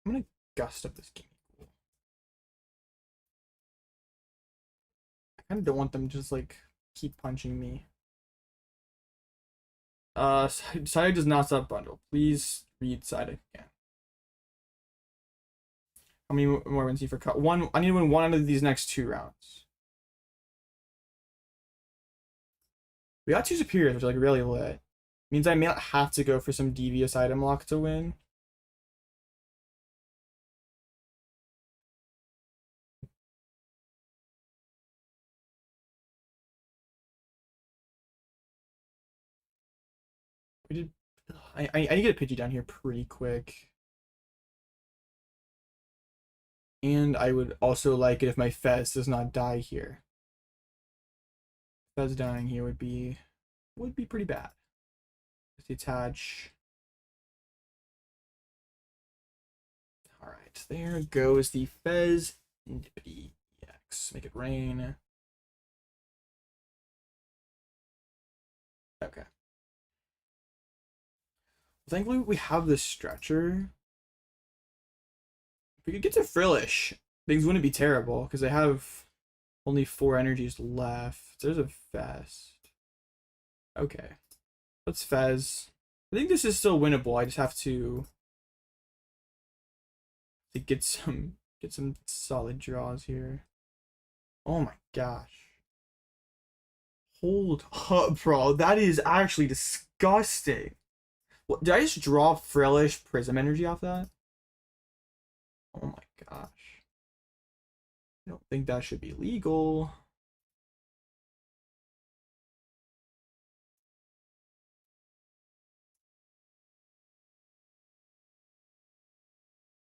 I'm gonna gust up this game. I kind of don't want them to just like keep punching me. Psyduck does not sub bundle. Please read Psyduck again. How many more wins need for cut? One. I need to win 1 out of these next 2 rounds. We got 2 superiors, which are like really lit. Means I may not have to go for some devious item lock to win. We did. I need to get a Pidgey down here pretty quick. And I would also like it if my Fez does not die here. Fez dying here would be pretty bad. Detach. Alright, there goes the Fezandipiti EX. Make it rain. Okay. Thankfully, we have this stretcher. If we could get to Frillish, things wouldn't be terrible because they have only 4 energies left. There's a Vest. Okay. Let's Fez. I think this is still winnable. I just have to get some solid draws here. Oh my gosh. Hold up, bro. That is actually disgusting. What, did I just draw Frillish Prism Energy off that? Oh my gosh. I don't think that should be legal.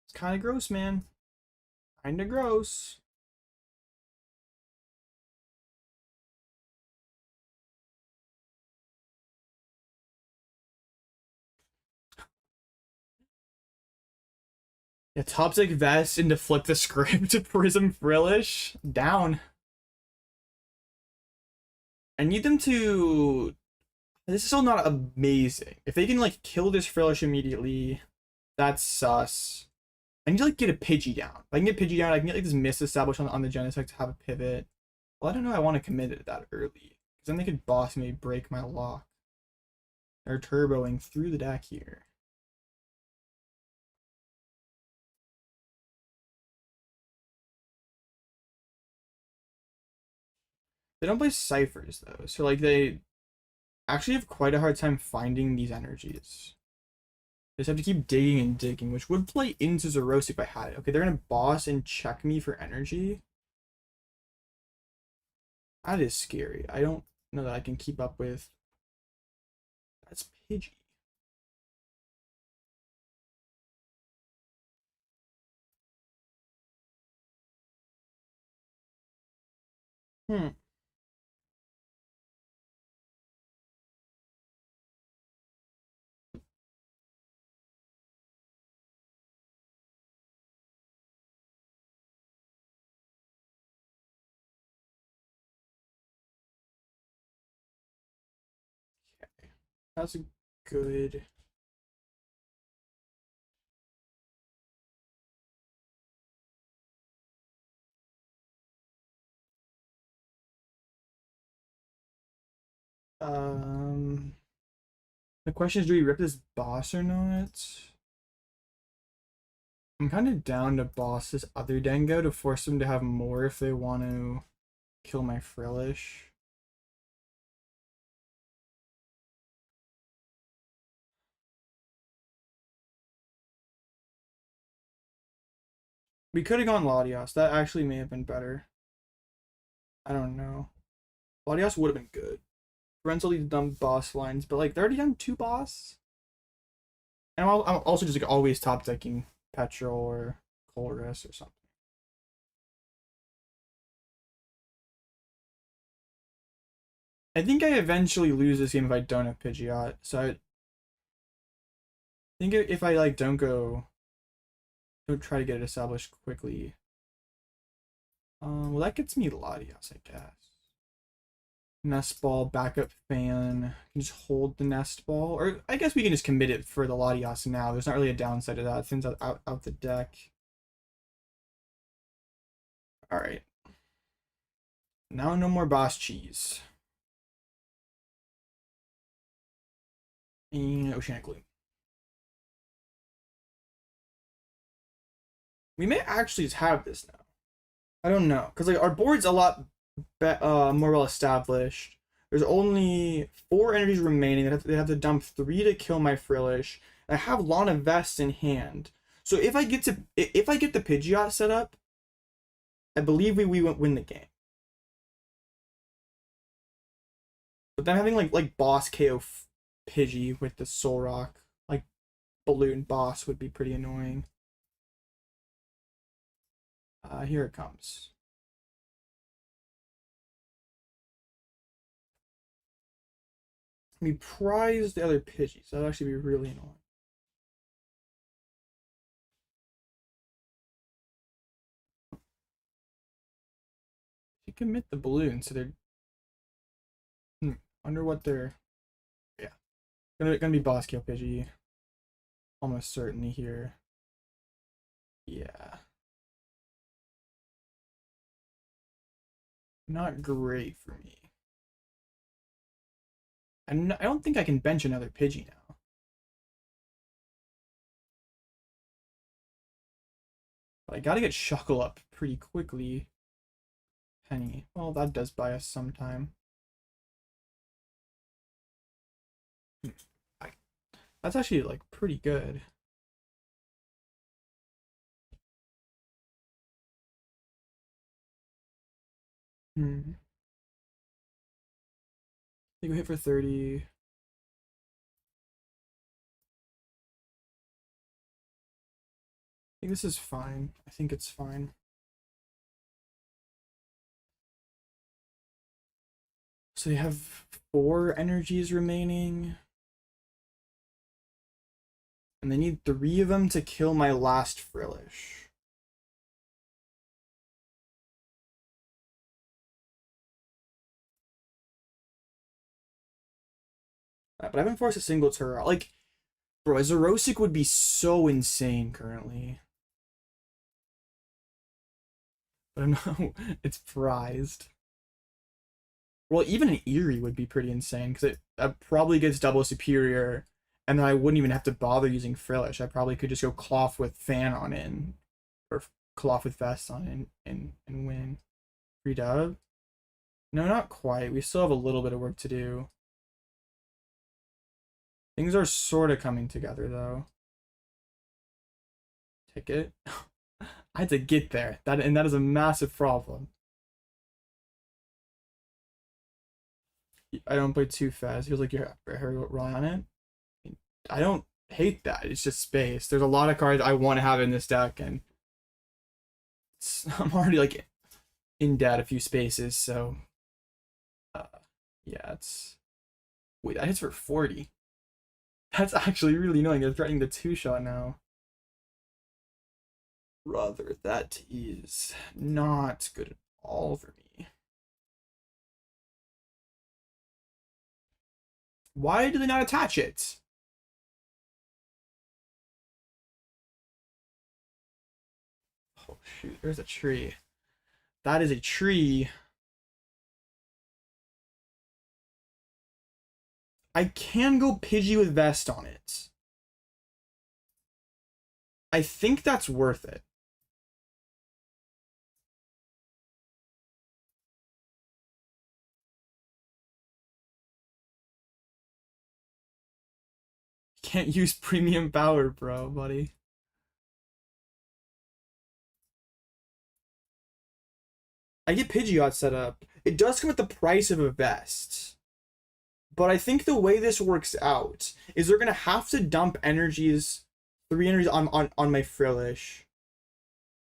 It's kind of gross, man. Kind of gross. Yeah, Toxic Vest into flip the script to Prism Frillish. Down. I need them to... This is still not amazing. If they can, like, kill this Frillish immediately, that's sus. I need to, like, get a Pidgey down. If I can get Pidgey down, I can get, like, this Mist established on the Genesect to have a pivot. Well, I don't know I want to commit it that early. Because then they could boss me, break my lock. They're turboing through the deck here. They don't play ciphers though, so like they actually have quite a hard time finding these energies. They just have to keep digging and digging, which would play into Xerosic if I had it. Okay, they're gonna boss and check me for energy. That is scary. I don't know that I can keep up with. That's Pidgey. Hmm. Okay. That's a good. The question is, do we rip this boss or not? I'm kind of down to boss this other Dengo to force them to have more if they want to kill my Frillish. We could have gone Latias. That actually may have been better. I don't know. Latias would have been good. Rental these dumb boss lines, but like they're already done 2 boss. And I'm also just like always top decking Petrol or Colress or something. I think I eventually lose this game if I don't have Pidgeot. So I think if I like don't try to get it established quickly. Well, that gets me Latias, I guess. Nest Ball, backup fan. Can just hold the Nest Ball, or I guess we can just commit it for the Latias now. There's not really a downside to that. It thins out the deck. All right. Now no more boss cheese. And Oceanic Gloom. We may actually just have this now. I don't know, because like our board's a lot more well established. There's only 4 energies remaining. They have to dump 3 to kill my Frillish. I have Lana Vest in hand, so if I get the Pidgeot set up, I believe we win the game. But then having like boss KO Pidgey with the Soul Rock, like balloon boss, would be pretty annoying. Here it comes. We prize the other Pidgeys. That'd actually be really annoying. You commit the balloon, so they're. Wonder what they're. Yeah, gonna be boss kill Pidgey. Almost certainly here. Yeah. Not great for me. I don't think I can bench another Pidgey now. But I gotta get Shuckle up pretty quickly. Penny. Well, that does buy us some time. That's actually like pretty good. I think we hit for 30. I think this is fine. I think it's fine. So you have 4 energies remaining. And they need 3 of them to kill my last Frillish. But I haven't forced a single turret. Like, bro, a Xerosic would be so insane currently. But no, it's prized. Well, even an Eri would be pretty insane, because it probably gets double superior, and then I wouldn't even have to bother using Frillish. I probably could just go Klawf with Fan on in, or Klawf with Vest on in, and win. Free dub? No, not quite. We still have a little bit of work to do. Things are sort of coming together, though. Ticket. I had to get there. That is a massive problem. I don't play too fast. Feels like you're rely on it. I don't hate that. It's just space. There's a lot of cards I want to have in this deck, and I'm already like in debt a few spaces. So, yeah, it's. Wait, that hits for 40. That's actually really annoying. They're threatening the 2-shot now. Brother, that is not good at all for me. Why do they not attach it? Oh shoot, there's a tree. That is a tree. I can go Pidgey with Vest on it. I think that's worth it. Can't use premium power, bro, buddy. I get Pidgeot set up. It does come at the price of a vest. But I think the way this works out is they're gonna have to dump energies, 3 energies on my Frillish.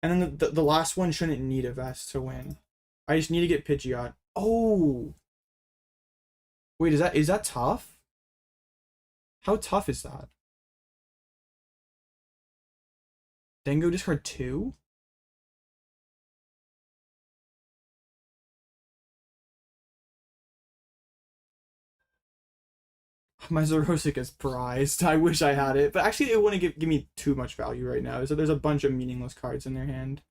And then the last one shouldn't need a vest to win. I just need to get Pidgeot. Oh! Wait, is that tough? How tough is that? Dengo discard 2? My Xerosic is prized. I wish I had it. But actually, it wouldn't give me too much value right now. So there's a bunch of meaningless cards in their hand.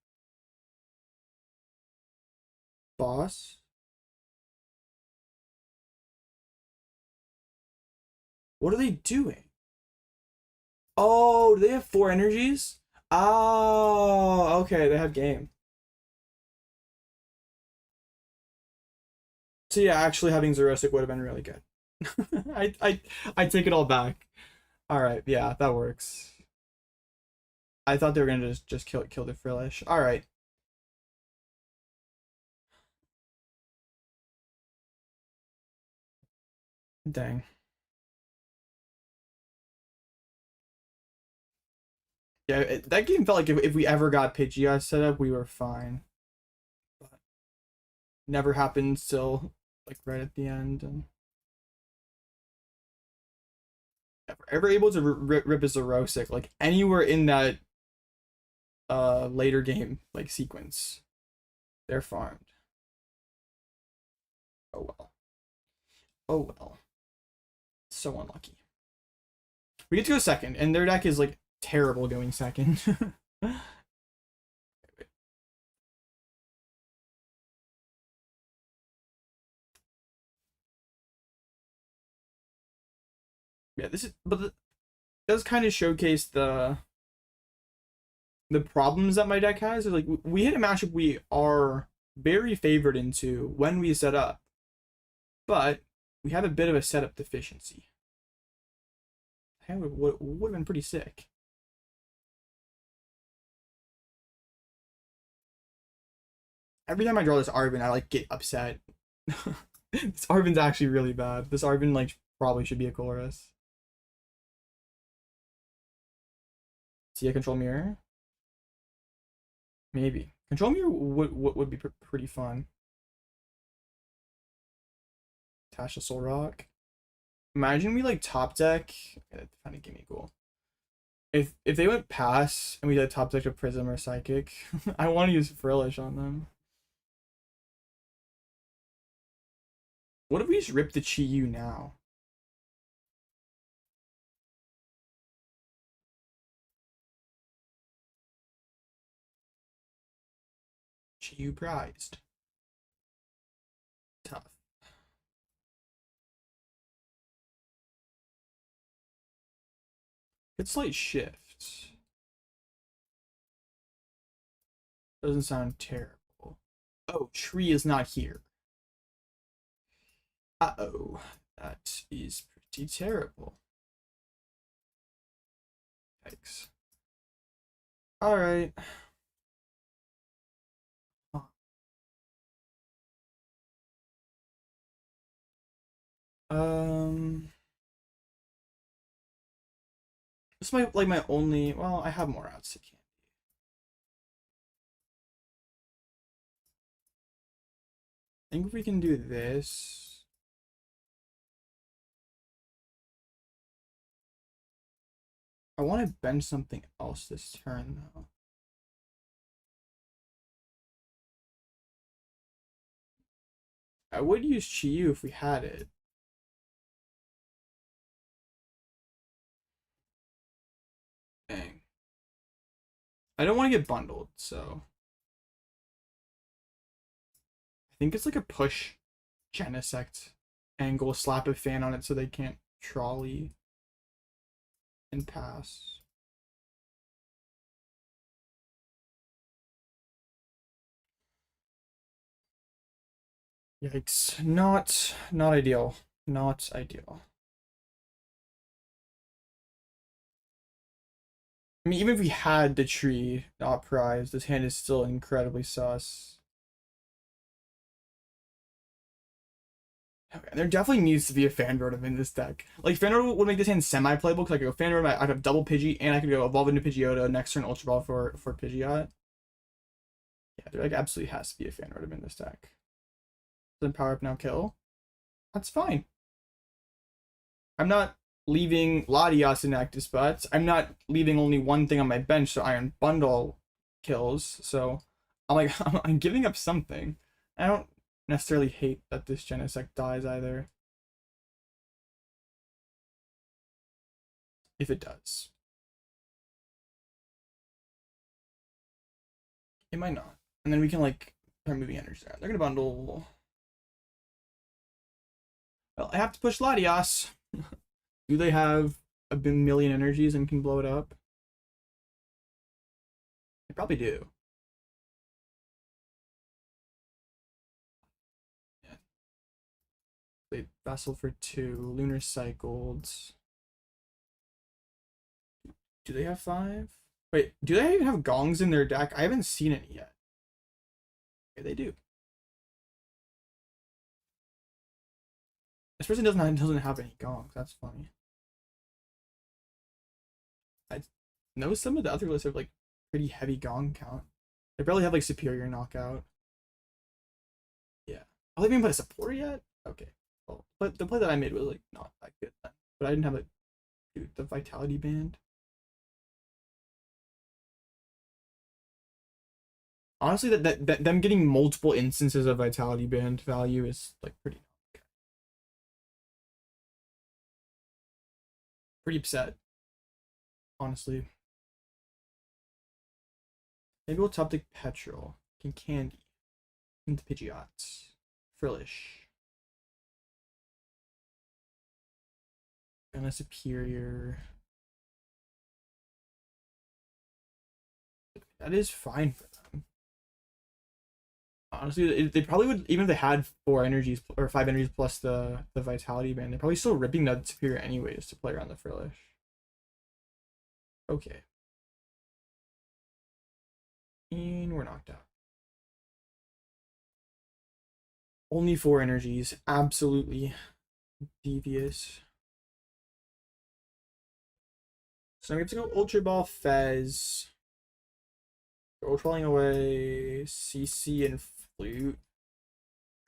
Boss? What are they doing? Oh, do they have 4 energies? Oh, okay, they have game. So yeah, actually having Xerosic would have been really good. I take it all back. All right, yeah, that works. I thought they were gonna just kill the Frillish. All right. Dang. Yeah, that game felt like if we ever got Pidgeot set up, we were fine. But never happened till like right at the end. And ever able to rip a Xerosic like anywhere in that later game like sequence, they're farmed. Oh well. Oh well. So unlucky. We get to go second, and their deck is like terrible going second. Yeah, this is, but it does kind of showcase the problems that my deck has. Is like we hit a matchup we are very favored into when we set up, but we have a bit of a setup deficiency. That would have been pretty sick. Every time I draw this Arven, I like get upset. This Arven's actually really bad. This Arven like probably should be a chorus. See a control mirror? Maybe. Control mirror would be pretty fun. Tasha Soul Rock. Imagine we like top deck. Okay, that kind of give me cool. If they went pass and we did top deck a Prism or Psychic, I want to use Frillish on them. What if we just rip the Chi-Yu now? Chi-Yu prized. Tough. Good slight shift. Doesn't sound terrible. Oh, tree is not here. Uh-oh. That is pretty terrible. Thanks. Alright. This might like my only, well, I have more outs to candy. I think if we can do this. I want to bench something else this turn though. I would use Chi-Yu if we had it. Dang. I don't want to get bundled, so I think it's like a push Genesect angle, slap a fan on it so they can't trolley and pass. Yikes. Not ideal. Not ideal. I mean, even if we had the tree not prized, this hand is still incredibly sus. Okay, there definitely needs to be a fan rotom in this deck. Like, fan rotom would make this hand semi-playable, because I could go fan rotom, I'd have double Pidgey, and I could go evolve into Pidgeotto, next turn Ultra Ball for Pidgeot. Yeah, there like absolutely has to be a fan rotom in this deck. Then power up now kill. That's fine. I'm not leaving Latias in active spots. I'm not leaving only one thing on my bench, so Iron Bundle kills. So I'm like, I'm giving up something. I don't necessarily hate that this Genesect dies either. If it does. It might not. And then we can like start moving energy around. They're gonna bundle. Well, I have to push Latias. Do they have a million energies and can blow it up? They probably do. Yeah. They Vessel for 2. Lunar Cycled. Do they have 5? Wait, do they even have gongs in their deck? I haven't seen it yet. Okay, they do. This person doesn't have any gongs. That's funny. I know some of the other lists have like pretty heavy gong count. They barely have like superior knockout. Yeah. Oh, they haven't put a support yet? Okay. Well, but the play that I made was like not that good then. But I didn't have a Dude, the Vitality Band. Honestly, that them getting multiple instances of Vitality Band value is like pretty upset. Honestly. Maybe we'll top deck Petrol. Candy. Into Pidgeot. Frillish. And a Superior. That is fine for them. Honestly, they probably would, even if they had 4 energies or 5 energies plus the Vitality Band, they're probably still ripping that Superior anyways to play around the Frillish. Okay. And we're knocked out. Only 4 energies. Absolutely devious. So now we have to go Ultra Ball Fez. Ultra Balling away CC and Flute.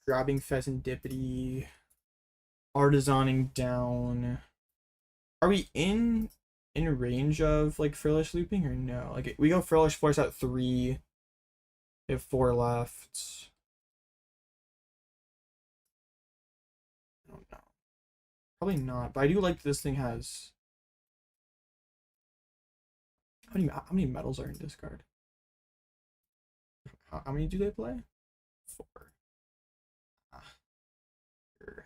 Grabbing Fezandipiti. Artizoning down. Are we in range of like Frillish looping or no? Like we go Frillish force out 3. We have 4 left. I don't know. Probably not, but I do like this thing has. How many metals are in discard? How many do they play? 4. Sure.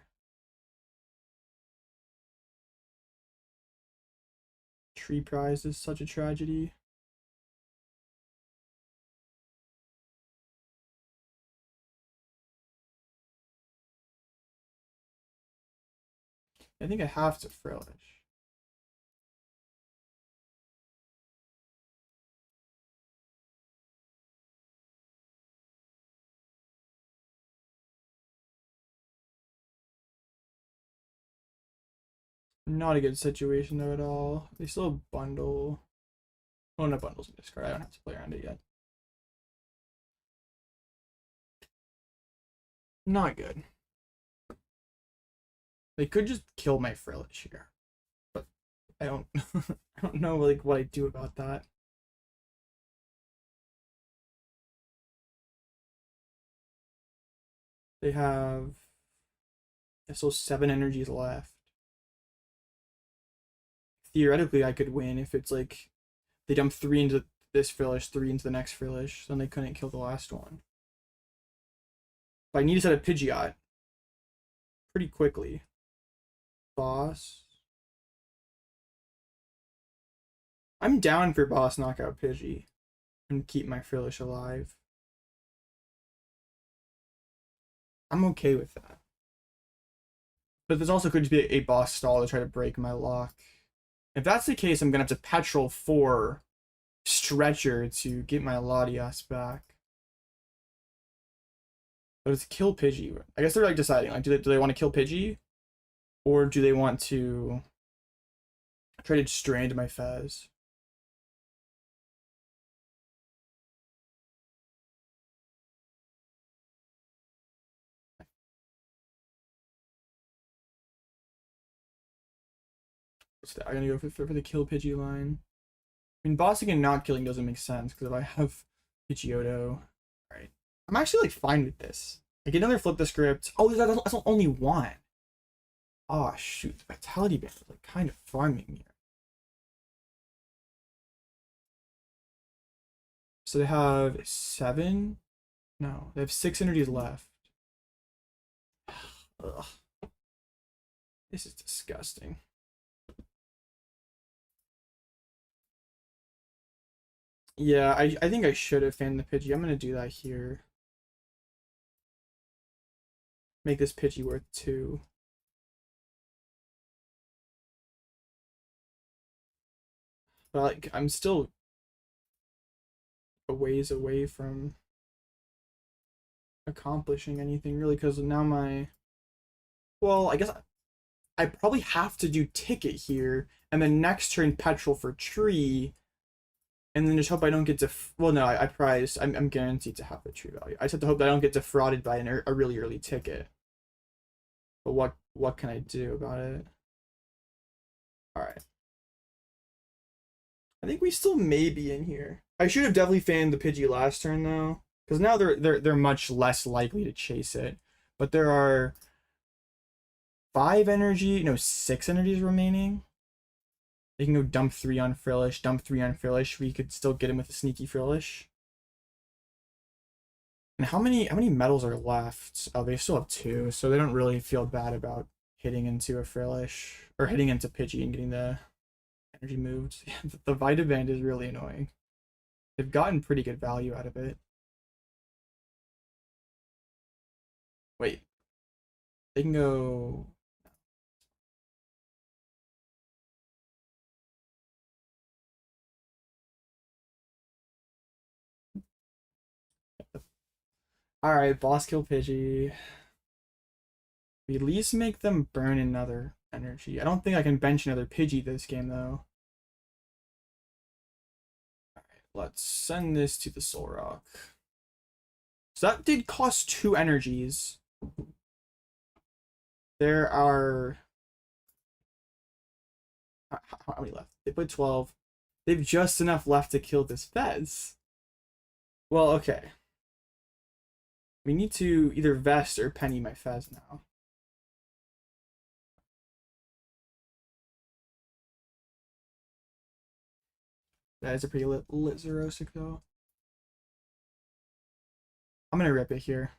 Tree prize is such a tragedy. I think I have to Frillish. Not a good situation though at all. They still bundle. Oh, no bundles in discard. I don't have to play around it yet. Not good. They could just kill my Frillish here, but I don't. I don't know like what I do about that. They have so 7 energies left. Theoretically, I could win if it's like they dump 3 into this Frillish, 3 into the next Frillish, then they couldn't kill the last one. But I need to set a Pidgeot pretty quickly. Boss. I'm down for boss knockout Pidgey and keep my Frillish alive. I'm okay with that. But this also could just be a boss stall to try to break my lock. If that's the case, I'm gonna have to Petrol 4 Stretcher to get my Latias back. But it's kill Pidgey. I guess they're like deciding, like, do they want to kill Pidgey, or do they want to try to stray into my Fez? I'm gonna go for the kill Pidgey line. I mean, bossing and not killing doesn't make sense because if I have Pidgeotto, alright. I'm actually like fine with this. I get another flip the script. Oh, that's only 1. Oh shoot, the Vitality Band is like kind of farming here. So they have 7? No, they have 6 energies left. Ugh. This is disgusting. Yeah, I think I should have fanned the Pidgey. I'm gonna do that here. Make this Pidgey worth 2. But like, I'm still a ways away from accomplishing anything really, because now my, well, I guess I probably have to do Ticket here, and then next turn Petrol for Tree, and then just hope I don't get well, no, I'm guaranteed to have the Tree value. I just have to hope that I don't get defrauded by a really early Ticket. But what can I do about it? All right. I think we still may be in here. I should have definitely fanned the Pidgey last turn though, because now they're much less likely to chase it. But there are 6 energies remaining. They can go dump 3 on Frillish, dump 3 on Frillish. We could still get him with a sneaky Frillish. And how many medals are left? Oh, they still have 2, so they don't really feel bad about hitting into a Frillish or hitting into Pidgey and getting the energy moved. The Vita Band is really annoying. They've gotten pretty good value out of it. Wait. They can go... Alright, boss kill Pidgey. We at least make them burn another energy. I don't think I can bench another Pidgey this game, though. Alright, let's send this to the Soul Rock. So that did cost 2 energies. There are... How many left? They put 12. They've just enough left to kill this Fez. Well, okay. We need to either Vest or Penny my Fez now. That is a pretty lit Xerosic though. I'm gonna rip it here.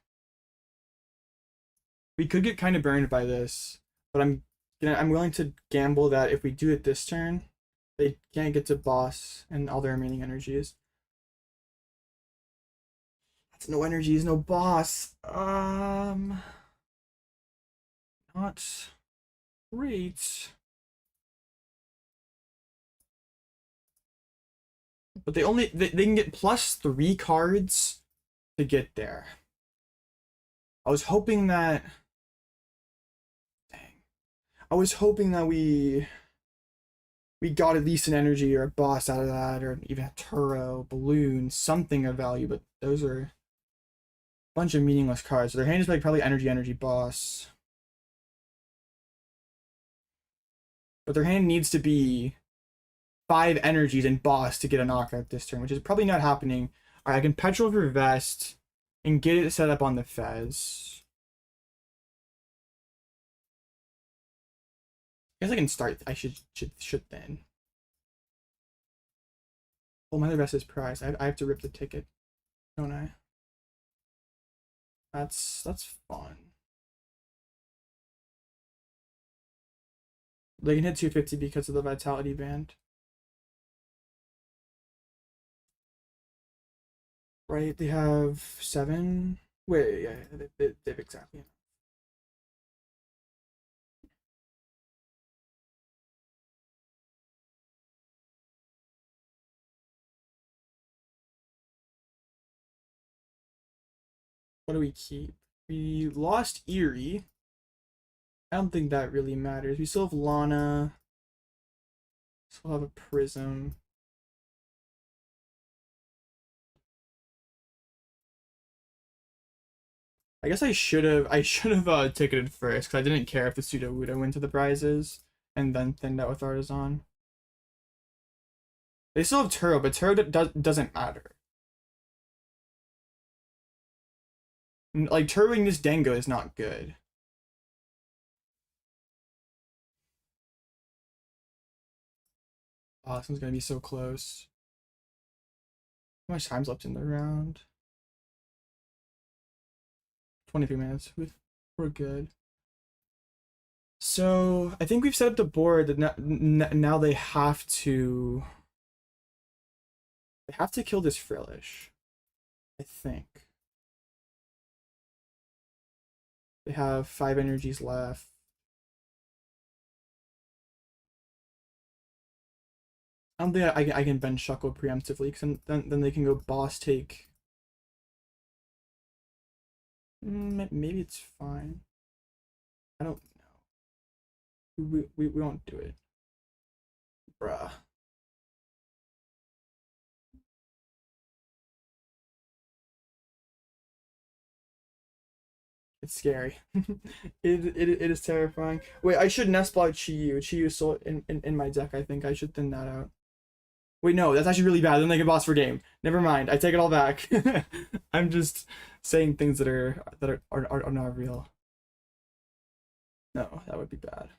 We could get kind of burned by this, but I'm willing to gamble that if we do it this turn, they can't get to boss and all their remaining energies. That's no energies, no boss. Not great. But they can get +3 cards to get there. I was hoping that we got at least an energy or a boss out of that, or even a Turo, balloon, something of value, but those are a bunch of meaningless cards. So their hand is like probably energy boss. But their hand needs to be 5 energies and boss to get a knockout this turn, which is probably not happening. Alright, I can Petrol for Vest and get it set up on the Fez. I guess I can start. I should then. Oh, my other Vest is prize. I have to rip the ticket, don't I? That's fun. They can hit 250 because of the Vitality Band. Right, they have 7. Wait, yeah, they have exactly. What do we keep? We lost Eri. I don't think that really matters. We still have Lana. Still have a Prism. I guess I should have ticketed first because I didn't care if the Sudowoodo went to the prizes and then thinned out with Artazon. They still have Turo, but Turo doesn't matter. Like, Turoing this Dango is not good. Oh, this one's gonna be so close. How much time's left in the round? 23 minutes. We're good. So I think we've set up the board that now they have to kill this Frillish. I think they have 5 energies left. I don't think I can bench Shuckle preemptively, because then they can go boss take. Maybe it's fine. I don't know. We won't do it. Bruh. It's scary. it is terrifying. Wait, I should Nest Ball Chi-Yu. Chi-Yu still in my deck, I think. I should thin that out. Wait, no, that's actually really bad. Then they can boss for game. Never mind. I take it all back. I'm just saying things that are not real. No, that would be bad.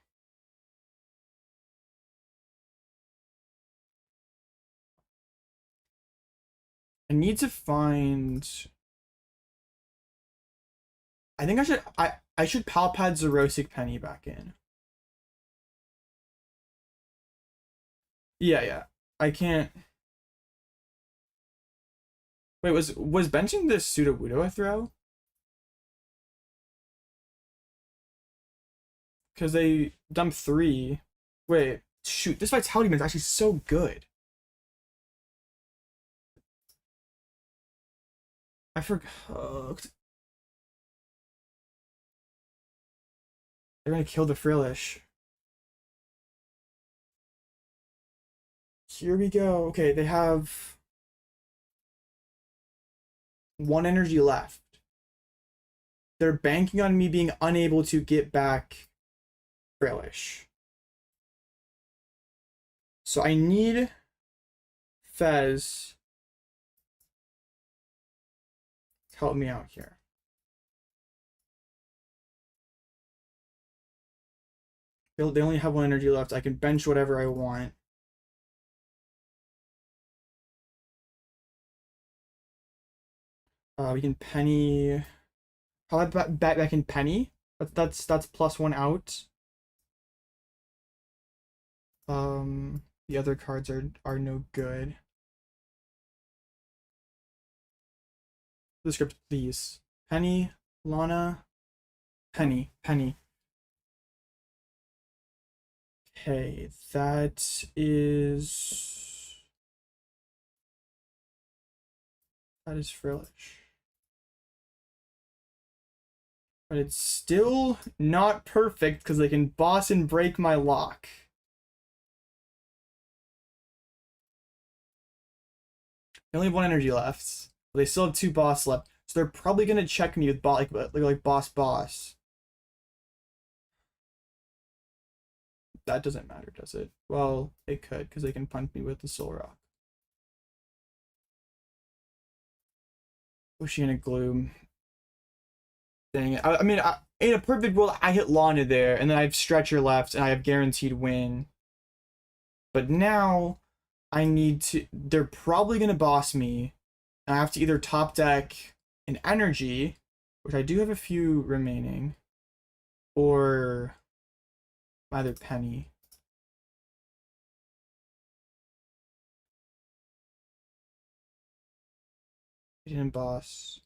I need to find. I think I should Pal Pad Xerosic Penny back in. Yeah. I can't. Wait, was benching this Sudowoodo a throw? Because they dumped 3. Wait, shoot, this Vitality is actually so good. I forgot. They're gonna kill the Frillish. Here we go. Okay, they have 1 energy left. They're banking on me being unable to get back Frillish. So I need Fez to help me out here. They only have 1 energy left. I can bench whatever I want. We can Penny. How about back in Penny? That's +1 out. The other cards are no good. The script, please. Penny, Lana, Penny. Okay, that is Frillish. But it's still not perfect because they can boss and break my lock. They only have 1 energy left. But they still have 2 boss left. So they're probably gonna check me with like boss. That doesn't matter, does it? Well, it could, because they can punch me with the Soul Rock. Oceanic Gloom. Dang it. I mean, in a perfect world, I hit Lana there, and then I have Stretcher left, and I have guaranteed win. But now, I need to... They're probably going to boss me. I have to either top deck an energy, which I do have a few remaining, or either Penny. He didn't boss.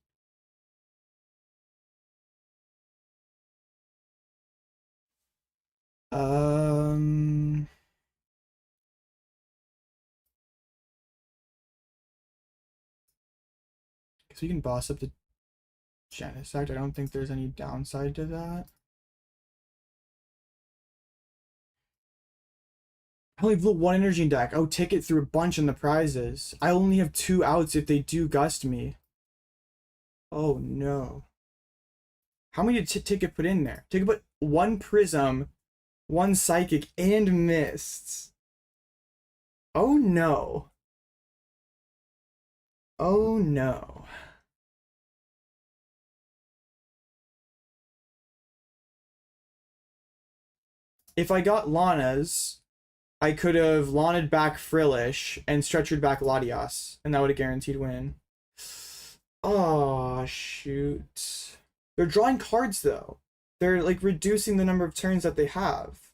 Because we can boss up the Genesect. I don't think there's any downside to that. I only have 1 energy in deck. Oh, ticket through a bunch in the prizes. I only have 2 outs if they do gust me. Oh no. How many did ticket put in there? Ticket put 1 Prism, 1 Psychic, and Mist. Oh no. Oh no. If I got Lana's, I could have Lana'd back Frillish and Stretchered back Latias, and that would have guaranteed win. Oh, shoot. They're drawing cards, though. They're, like, reducing the number of turns that they have.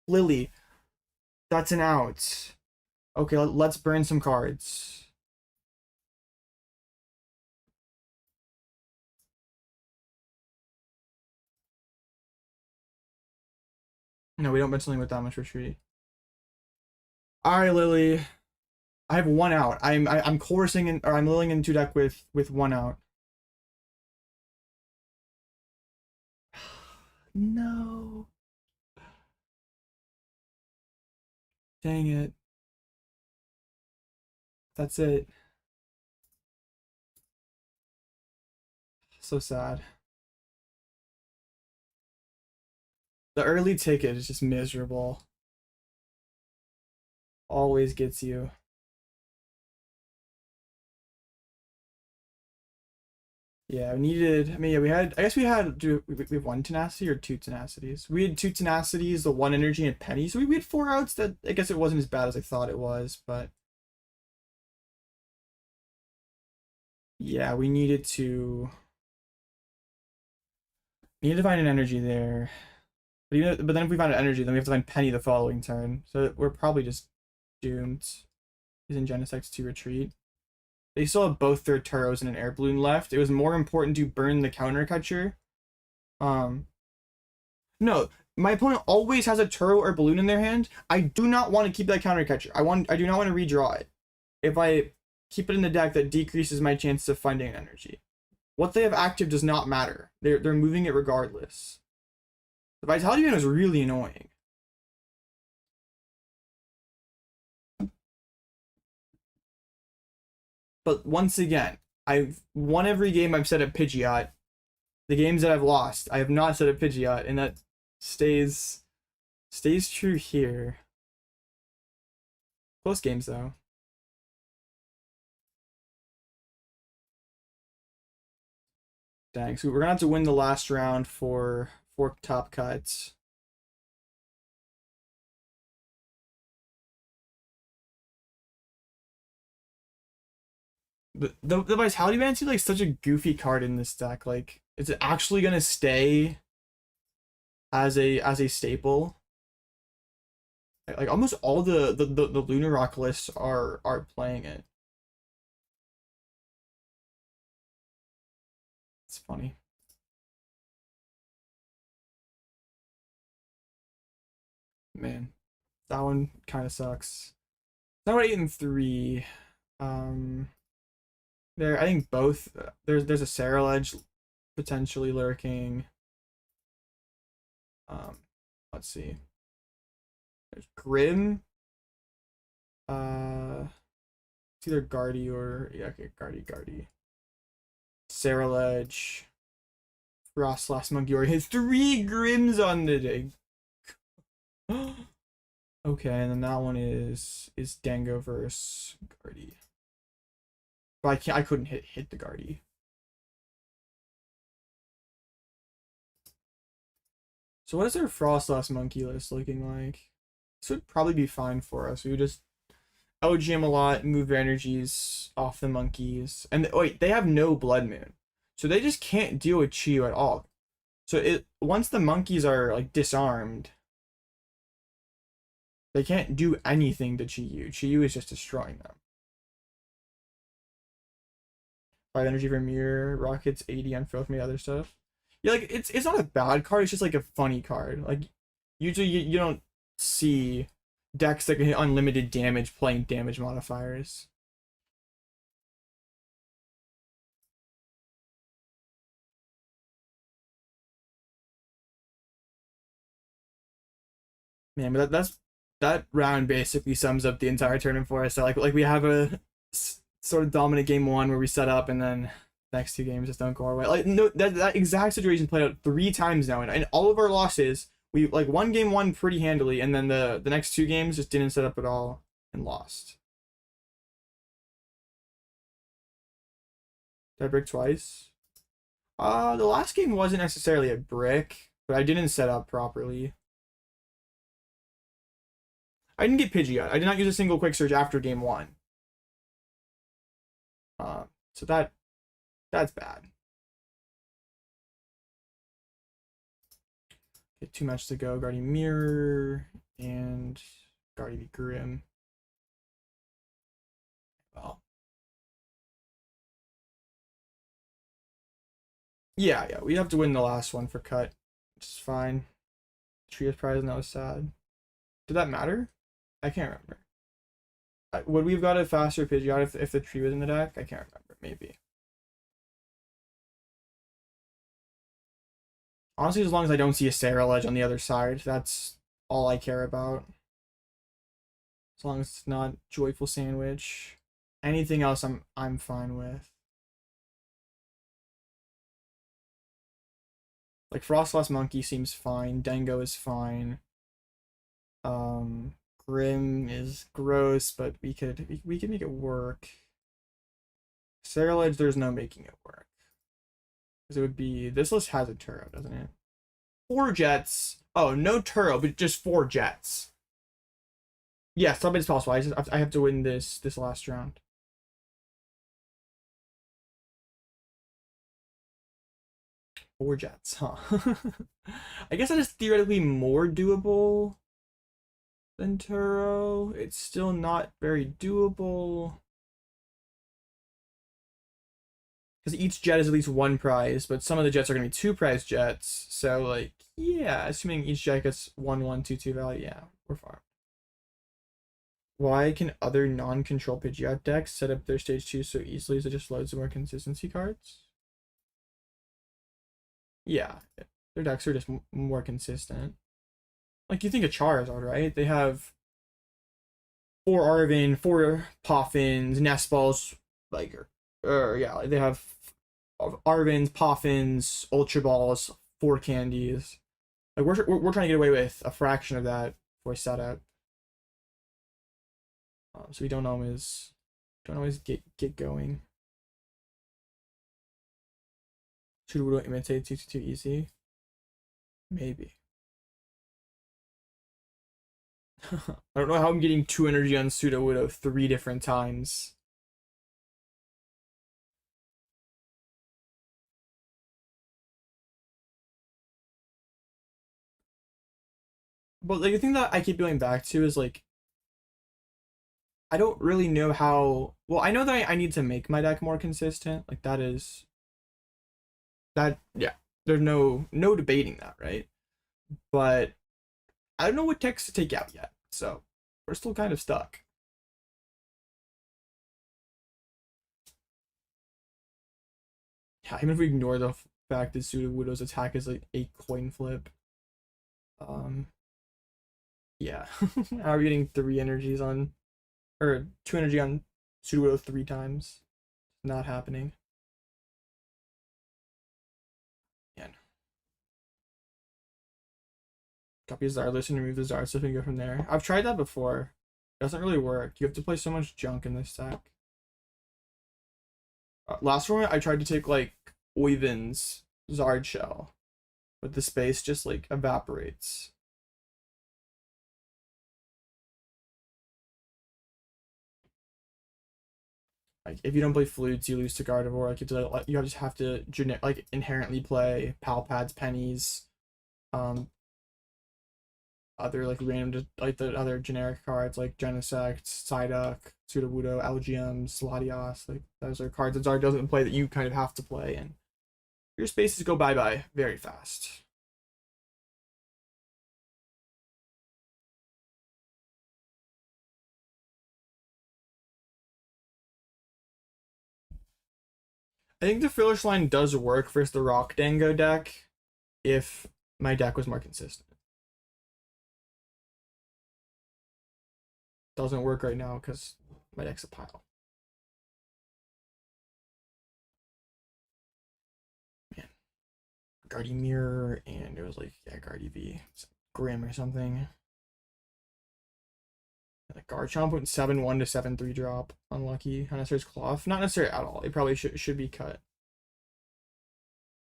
Lily. That's an out. Okay, let's burn some cards. No, we don't burn something with that much retreat. Alright, Lily. I have 1 out. I'm coercing in, or I'm lilling into deck with 1 out. No. Dang it. That's it. So sad. The early ticket is just miserable. Always gets you. Yeah, we needed. I mean, yeah, we had. I guess we had. We have one tenacity or two tenacities? We had two tenacities, the one energy and Penny. So we had 4 outs. That I guess it wasn't as bad as I thought it was, but yeah, we needed to. We needed to find an energy there. But then if we find an energy, then we have to find Penny the following turn. So we're probably just doomed. He's in Genesect to retreat. They still have both their Turos and an air balloon left. It was more important to burn the counter catcher. No, my opponent always has a Turo or balloon in their hand. I do not want to keep that counter catcher. I do not want to redraw it. If I keep it in the deck, that decreases my chances of finding an energy. What they have active does not matter. They're moving it regardless. The Vitality Band was really annoying. But once again, I've won every game I've set at Pidgeot. The games that I've lost, I have not set at Pidgeot, and that stays true here. Close games though. Dang, so we're gonna have to win the last round for top cuts. The Vitality Band seems like such a goofy card in this deck. Like, is it actually gonna stay as a staple? Like almost all the Lunar Rock lists are playing it. It's funny. Man, that one kind of sucks. Now we're 8-3. There, I think both. There's a Sarah potentially lurking. Let's see. There's Grim. It's either Guardy or yeah, okay, Guardy. Sarah Frost Monkey, or his 3 Grims on the day. Okay, and then that one is Dango versus Guardy. But I couldn't hit the Guardy. So what is our Frost Monkey list looking like? This would probably be fine for us. We would just Elgyem a lot, move their energies off the monkeys. And wait, they have no Blood Moon. So they just can't deal with Chiyu at all. So once the monkeys are like disarmed, they can't do anything to Chiyu. Chiyu is just destroying them. 5 energy for Mirror, Rockets 80 on Fill from the other stuff. Yeah, like it's not a bad card, it's just like a funny card. Like usually you don't see decks that can hit unlimited damage playing damage modifiers. Man, but that round basically sums up the entire tournament for us. So like we have a sort of dominant game 1 where we set up, and then next 2 games just don't go our way. Like no, that exact situation played out 3 times now, and all of our losses, we like won game 1 pretty handily, and then the next 2 games just didn't set up at all and lost. Did I brick twice? The last game wasn't necessarily a brick, but I didn't set up properly. I didn't get Pidgeot. I did not use a single quick search after game 1. So that's bad. Okay, 2 matches to go. Guardian Mirror and Guardian Grim. Well, yeah, we have to win the last one for cut, which is fine. Trios prize, and that was sad. Did that matter? I can't remember. Would we have got a faster Pidgeot if the tree was in the deck? I can't remember. Maybe. Honestly, as long as I don't see a Sarah on the other side, that's all I care about. As long as it's not Joyful Sandwich. Anything else I'm fine with. Like Frost Monkey seems fine. Dango is fine. Grim is gross, but we could make it work. Cerulege, there's no making it work. Because it would be, this list has a Turo, doesn't it? 4 jets. Oh, no Turo, but just 4 jets. Yes, somebody's possible. I have to win this last round. Four jets, huh? I guess that is theoretically more doable than Turo. It's still not very doable. Because each jet is at least 1 prize, but some of the jets are going to be 2 prize jets. So, like, yeah, assuming each jet gets 1/1/2/2 value, yeah, we're fine. Why can other non-control Pidgeot decks set up their stage 2 so easily as it just loads more consistency cards? Yeah, their decks are just more consistent. Like, you think of Charizard, right? They have 4 Arven, 4 Poffins, Nest Balls, like, yeah, they have Arvens, Poffins, Ultra Balls, 4 candies. Like, we're trying to get away with a fraction of that for setup. So we don't always get going. Sudowoodo imitate 2/2 easy? Maybe. I don't know how I'm getting 2 energy on Sudowoodo 3 different times. But like the thing that I keep going back to is like I don't really know how well I know that I need to make my deck more consistent. Like that is that yeah. There's no debating that, right? But I don't know what decks to take out yet. So we're still kind of stuck. Yeah, even if we ignore the fact that Sudowoodo's attack is like a coin flip. Um yeah. How are we getting 3 energies on or 2 energy on Sudowoodo 3 times? Not happening. Yeah. Copy Zarless and remove the Zard so we can go from there. I've tried that before. It doesn't really work. You have to play so much junk in this deck. Last one, I tried to take like Oyvin's Zard Shell, but the space just like evaporates. Like if you don't play flutes, you lose to Gardevoir. Like you just have to like inherently play Pal Pads, Pennies, other like random like the other generic cards like Genesect, Psyduck, Sudowoodo, Elgyem, Latias. Like those are cards that Zard doesn't play that you kind of have to play, and your spaces go bye-bye very fast. I think the Frillish line does work versus the Rock Dango deck if my deck was more consistent. Doesn't work right now because my deck's a pile. Man. Guardy Mirror, and it was like, yeah, Guardy V. Grim or something. Like Garchomp went 7/1 to 7/3 drop. Unlucky. Unnecessary Klawf. Not necessary at all. It probably should be cut.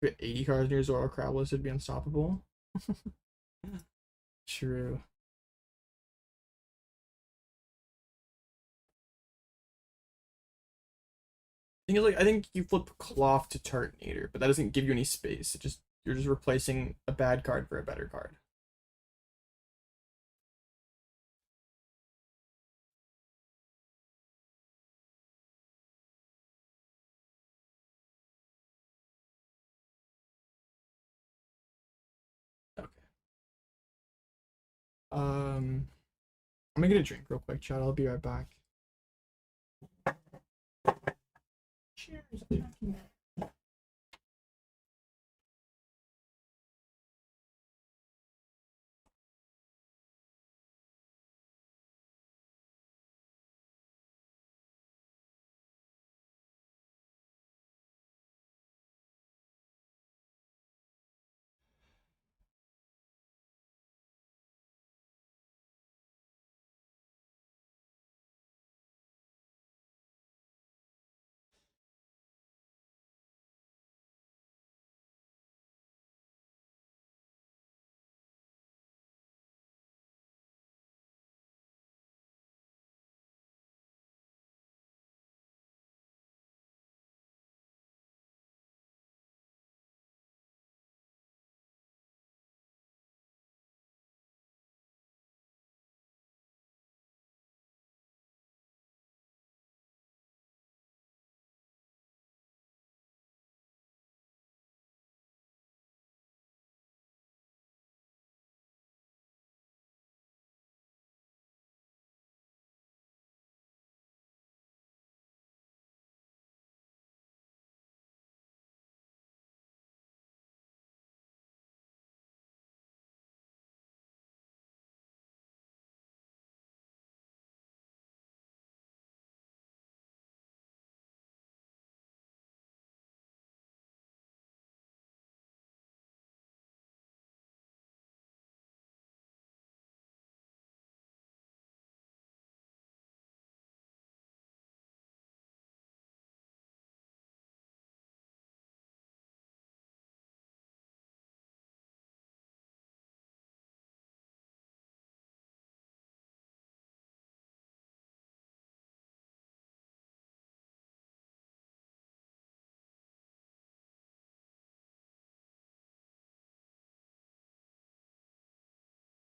If you had 80 cards near Zoro Crabbless, it'd be unstoppable. True. I think you flip Klawf to Turtonator, but that doesn't give you any space. You're just replacing a bad card for a better card. Okay. I'm gonna get a drink real quick, chat. I'll be right back. Cheers.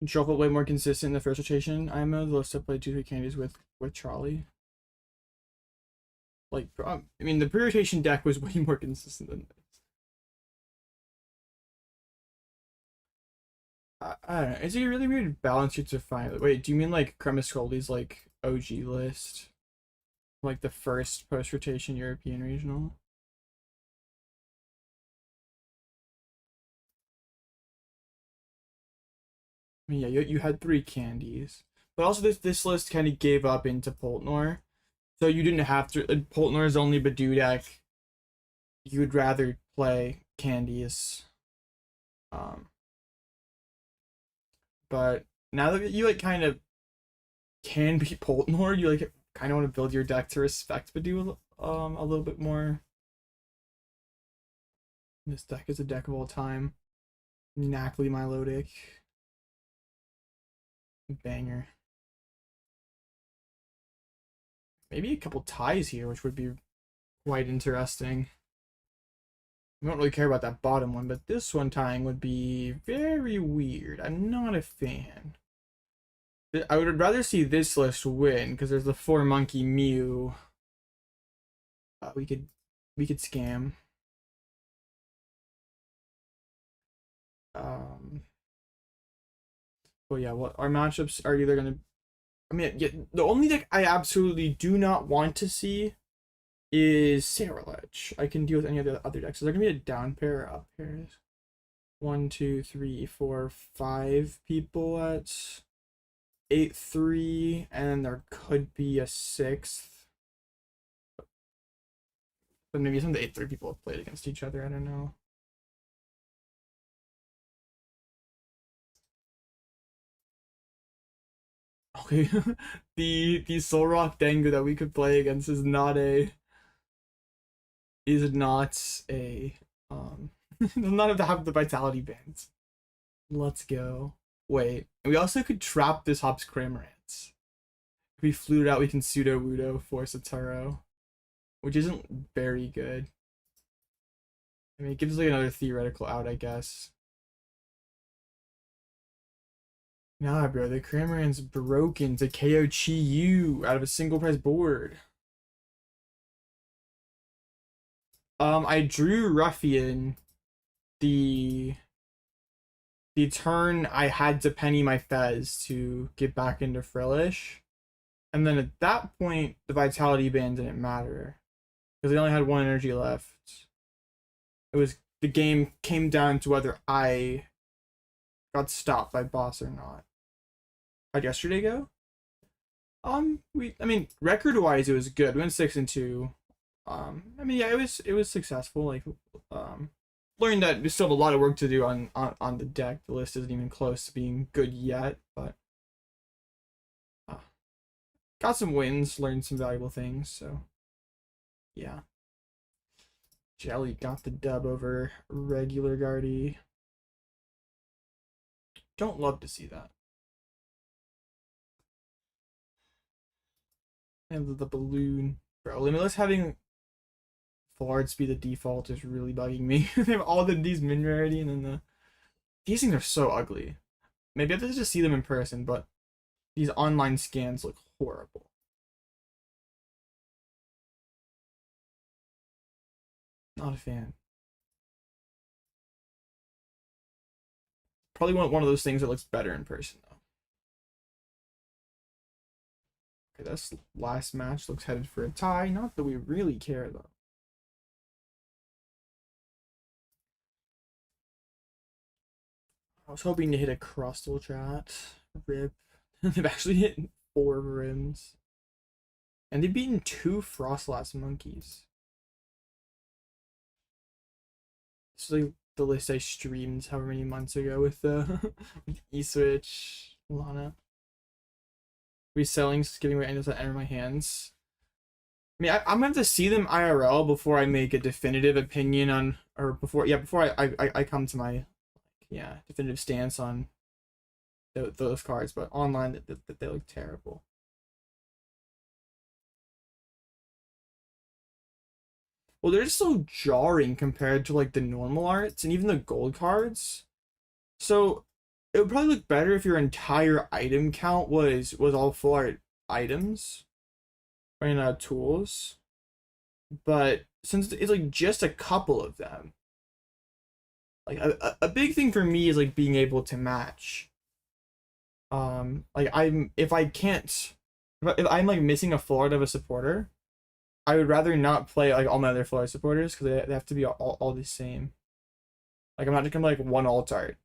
Chocolate way more consistent in the first rotation. I'm the list to play 2-3 candies with Charlie. Like, I mean, the pre-rotation deck was way more consistent than this. I don't know. It's a really weird balance here to find. Wait, do you mean like Cremascoli's like OG list? Like the first post-rotation European regional? I mean, yeah, you had 3 candies. But also this list kind of gave up into Poltnor. So you didn't have to. Poltnor is only Badoo deck. You would rather play candies. But now that you like kind of can be Poltnor, you like kind of want to build your deck to respect Badoo a little bit more. This deck is a deck of all time. Knackley Milotic. Banger. Maybe a couple ties here, which would be quite interesting. I don't really care about that bottom one, but this one tying would be very weird. I'm not a fan. I would rather see this list win, because there's the 4-monkey Mew. We could scam. But yeah, what our matchups are either gonna. I mean, yeah, the only deck I absolutely do not want to see is Sarilege. I can deal with any of the other decks. So they're gonna be a down pair or up pairs. 1, 2, 3, 4, 5 people at 8-3, and then there could be a 6th. But maybe some of the 8-3 people have played against each other. I don't know. Okay, the Solrock Dango that we could play against is not a does not have the vitality bands. Let's go. Wait, and we also could trap this Hops Cramorants. If we flute it out, we can Sudowoodo force a Turo, which isn't very good. I mean, it gives like another theoretical out, I guess. Nah, bro, the Cramorant's broken to KO Chi-Yu out of a single prize board. I drew Ruffian the turn I had to penny my Fez to get back into Frillish. And then at that point, the Vitality Band didn't matter. Because they only had 1 energy left. The game came down to whether I got stopped by boss or not. How'd yesterday go? I mean, record-wise, it was good. We went 6-2. I mean, yeah, it was successful. Like, learned that we still have a lot of work to do on the deck. The list isn't even close to being good yet, but got some wins, learned some valuable things. So, yeah. Jelly got the dub over regular Guardy. Don't love to see that. And the balloon. Bro, Limitless having full art speed the default is really bugging me. They have all these min rarity, and then these things are so ugly. Maybe I have to just see them in person, but these online scans look horrible. Not a fan. Probably one of those things that looks better in person though. Okay, this last match looks headed for a tie. Not that we really care though. I was hoping to hit a Crustal chat. Rip. They've actually hit 4 rims. And they've beaten 2 Frostlast monkeys. This is like the list I streamed however many months ago with with E-Switch, Lana. Reselling, giving away items that enter my hands. I mean, I'm gonna have to see them IRL before I make a definitive opinion on, or before I come to my definitive stance on those cards. But online, they look terrible. Well, they're just so jarring compared to like the normal arts and even the gold cards. So it would probably look better if your entire item count was all full art items and tools. But since it's like just a couple of them, like a big thing for me is like being able to match. Like if I can't, if I'm like missing a full art of a supporter, I would rather not play like all my other full art supporters because they have to be all the same. Like I'm not just gonna like one alt art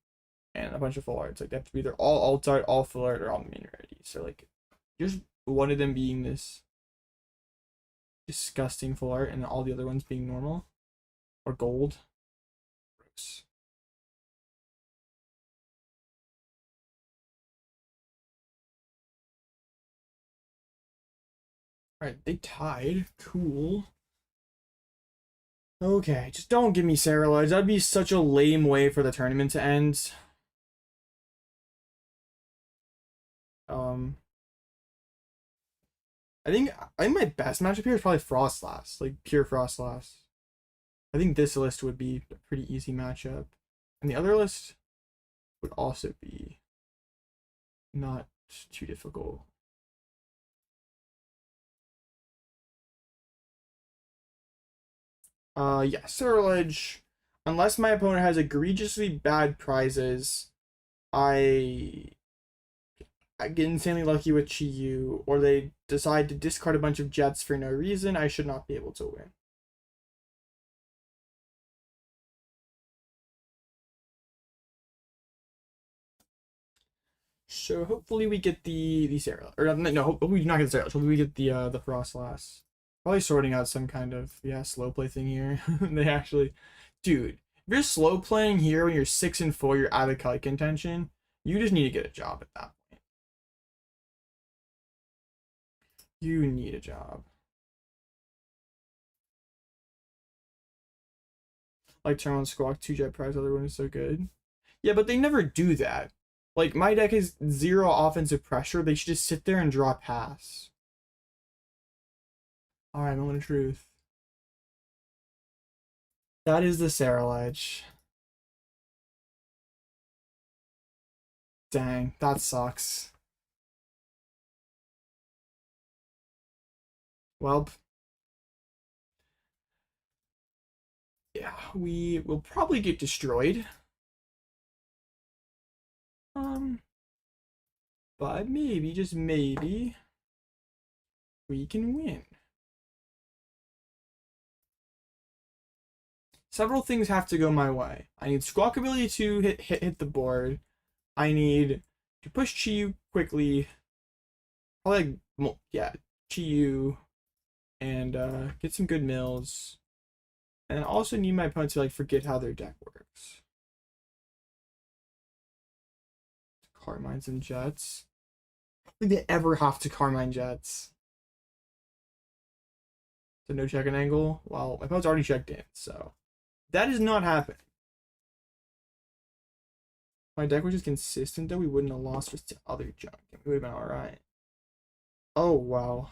and a bunch of full arts. Like they have to be either all alt art, all full art, or all main rarity. So like just one of them being this disgusting full art and all the other ones being normal or gold. Gross. Alright, they tied. Cool. Okay, just don't give me Cerulege. That'd be such a lame way for the tournament to end. I think my best matchup here is probably Frostlass, like pure Frostlass. I think this list would be a pretty easy matchup, and the other list would also be not too difficult. Yeah, Cerulege. Unless my opponent has egregiously bad prizes, I get insanely lucky with Chi-Yu, or they decide to discard a bunch of Jets for no reason, I should not be able to win. So hopefully we get the Cerulege, or no, hopefully we do not get the Cerulege. Hopefully we get the Frostlass. Probably sorting out some kind of slow play thing here. They actually, dude, if you're slow playing here when you're 6-4, you're out of kite contention. You just need to get a job at that point. You need a job. Like turn on Squawk, 2 Jet Prize, other one is so good. Yeah, but they never do that. Like my deck has 0 offensive pressure. They should just sit there and draw pass. Alright, moment of truth. That is the Cerulege. Dang, that sucks. Well, yeah, we will probably get destroyed. But maybe, just maybe, we can win. Several things have to go my way. I need Squawk ability to hit the board. I need to push Chi-Yu quickly. Probably like, yeah, Chi-Yu, and get some good mills. And I also need my opponent to like forget how their deck works. Carmines and Jets. I don't think they ever have to Carmine Jets. So no check and angle. Well, my opponent's already checked in, so that is not happening. My deck was just consistent though, we wouldn't have lost just to other junk. It would have been alright. Oh wow.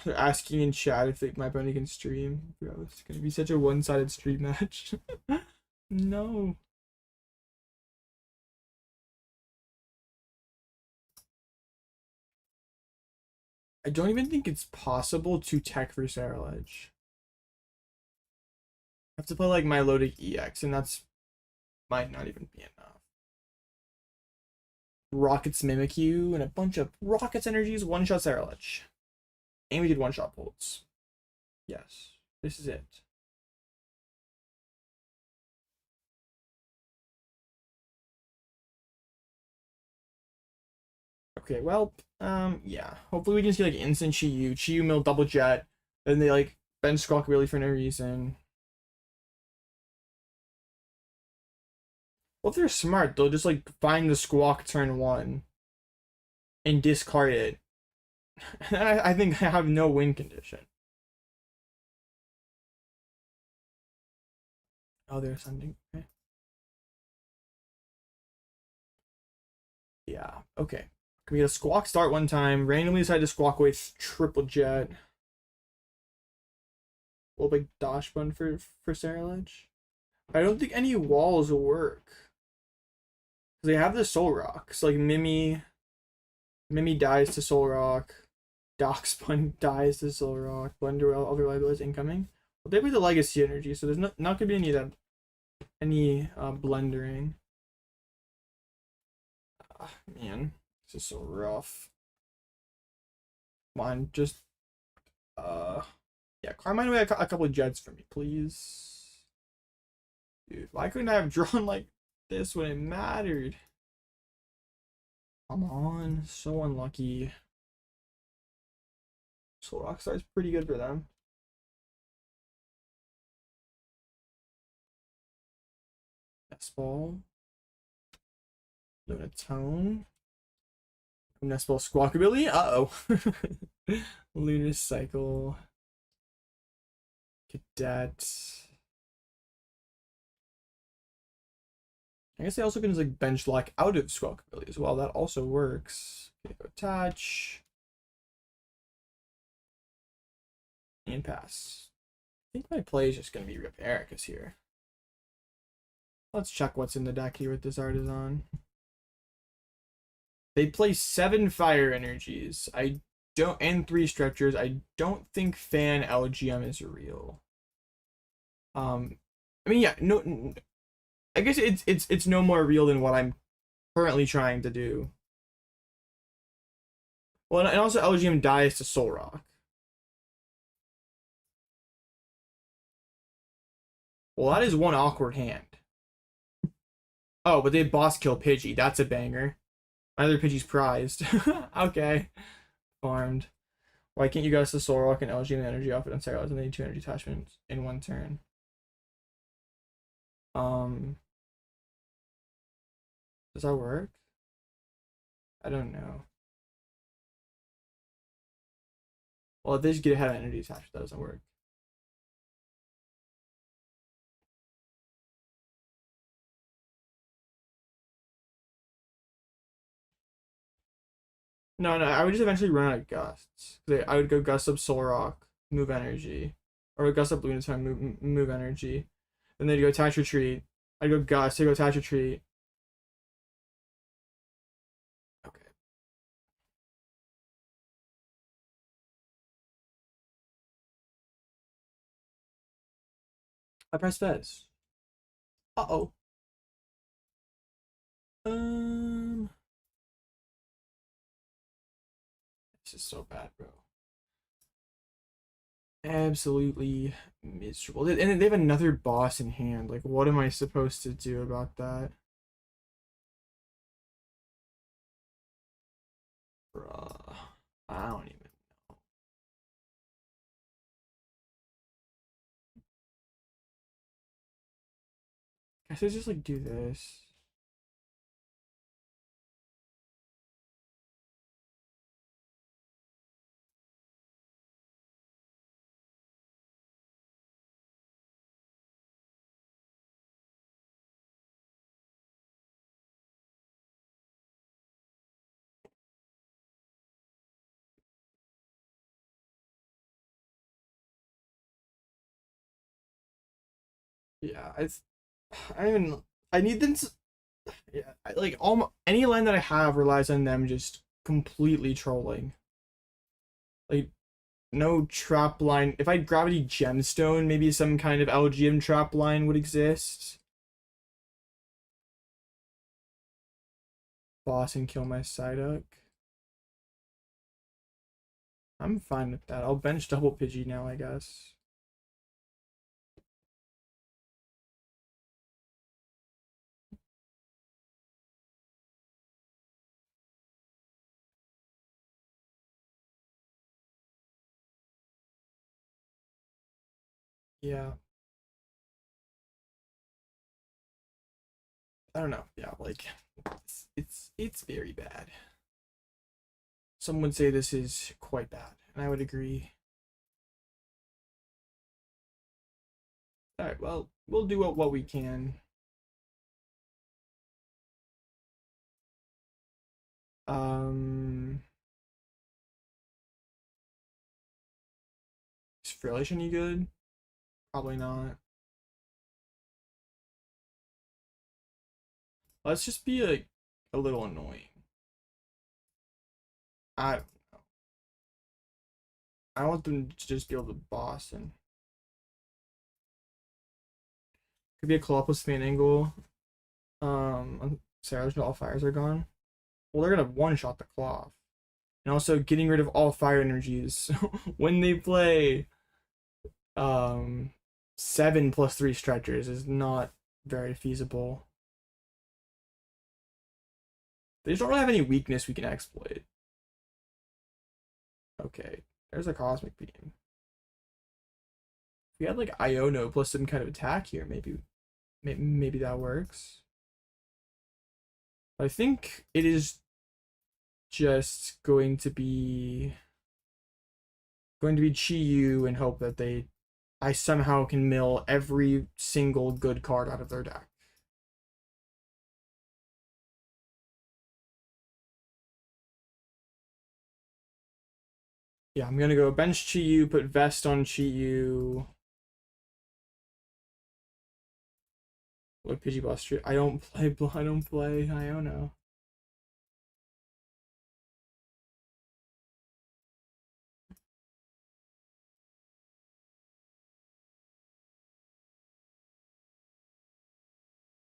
They're asking in chat if my opponent can stream. Bro, it's gonna be such a one-sided stream match. No. I don't even think it's possible to tech for Cerulege. I have to play like my loaded EX, and that's might not even be enough. Rockets Mimikyu and a bunch of Rockets energies, one-shot Cerulege. And we did one-shot pulls. Yes, this is it. Okay, well, yeah. Hopefully we can see like instant Chi-Yu mill double jet, then they like bench Squawk really for no reason. Well, if they're smart, they'll just like find the Squawk turn 1 and discard it. And I think I have no win condition. Oh, they're sending. Okay. Yeah, okay. Can we get a Squawk start one time? Randomly decide to Squawk away triple jet. A little big dash bun for Cerulege. I don't think any walls will work. They have the Soul Rock. So like Mimi dies to Soul Rock. Darkspawn dies to Soul Rock. Blender all other liabilities incoming. But they play the Legacy Energy, so there's not gonna be any of that blendering. Man, this is so rough. Come on, just yeah, Carmine away a couple of Jets for me, please. Dude, why couldn't I have drawn like this when it mattered? Come on, so unlucky. Soul Rockstar's pretty good for them. Nest Ball. Lunatone. Nest Ball Squawkabilly. Uh-oh. Lunar Cycle. Cadet. I guess they also can just like bench lock out of Squawkabilly as well. That also works. Okay, attach. And pass. I think my play is just going to be Rip Ericus here. Let's check what's in the deck here with this Artazon. They play 7 Fire Energies. And 3 Stretchers. I don't think Fan Elgyem is real. I mean, yeah, no. I guess it's no more real than what I'm currently trying to do. Well, and also Elgyem dies to Soul Rock. Well, that is one awkward hand. Oh, but they boss kill Pidgey. That's a banger. My other Pidgey's prized. Okay. Farmed. Why can't you guys the Soul Rock and Elgyem energy off it and Cyrus and they need 2 energy attachments in 1 turn? Does that work? I don't know. Well, if they just get ahead of energy attachment, that doesn't work. No, I would just eventually run out of gusts. I would go gust up Soul Rock, move energy, or gust up Lunatone, move energy. Then they'd go attach retreat. I'd go gust, they go attach retreat. Okay. I press Fez. Uh-oh. This is so bad, bro. Absolutely miserable. And they have another boss in hand. Like, what am I supposed to do about that? Bruh. I don't even know. Guess I just like do this. Yeah, I need them to, yeah, like any line that I have relies on them just completely trolling. Like no trap line. If I had Gravity Gemstone, maybe some kind of Elgyem trap line would exist. Boss and kill my Psyduck. I'm fine with that. I'll bench double Pidgey now, I guess. Yeah. I don't know. Yeah, like it's very bad. Some would say this is quite bad, and I would agree. All right, well, we'll do what we can. Is Frillish any good? Probably not. Let's just be a little annoying. I want them to just be able to boss and could be a Klawf with fan angle. Sorry, all fires are gone. Well, they're gonna one-shot the Klawf. And also getting rid of all fire energies when they play 7+3 stretchers is not very feasible. They just don't really have any weakness we can exploit. Okay, there's a Cosmic Beam. If we had like Iono plus some kind of attack here, maybe that works. I think it is just going to be Chi-Yu and hope that I somehow can mill every single good card out of their deck. Yeah, I'm gonna go bench Chi-Yu, put Vest on Chi-Yu. What Pidgey Buster? I don't play Iono.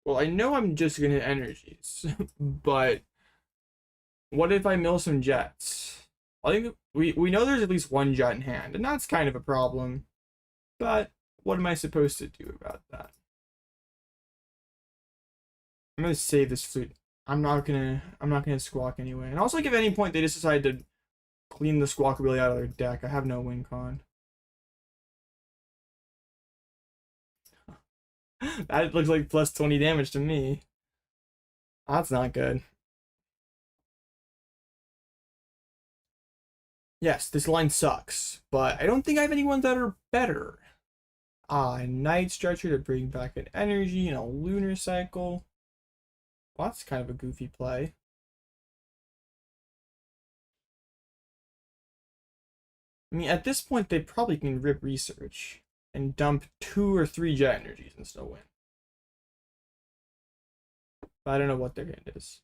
Well, I know I'm just gonna hit energies, but what if I mill some jets? I think we know there's at least one jet in hand, and that's kind of a problem. But what am I supposed to do about that? I'm gonna save this flute. I'm not gonna squawk anyway. And also, like, if at any point they just decide to clean the Squawkabilly out of their deck, I have no win con. That looks like plus 20 damage to me. That's not good. Yes, this line sucks, but I don't think I have anyone that are better. Night Stretcher to bring back an energy and a lunar cycle. Well, that's kind of a goofy play. I mean, at this point, they probably can rip research and dump 2 or 3 jet energies and still win. But I don't know what their hand is.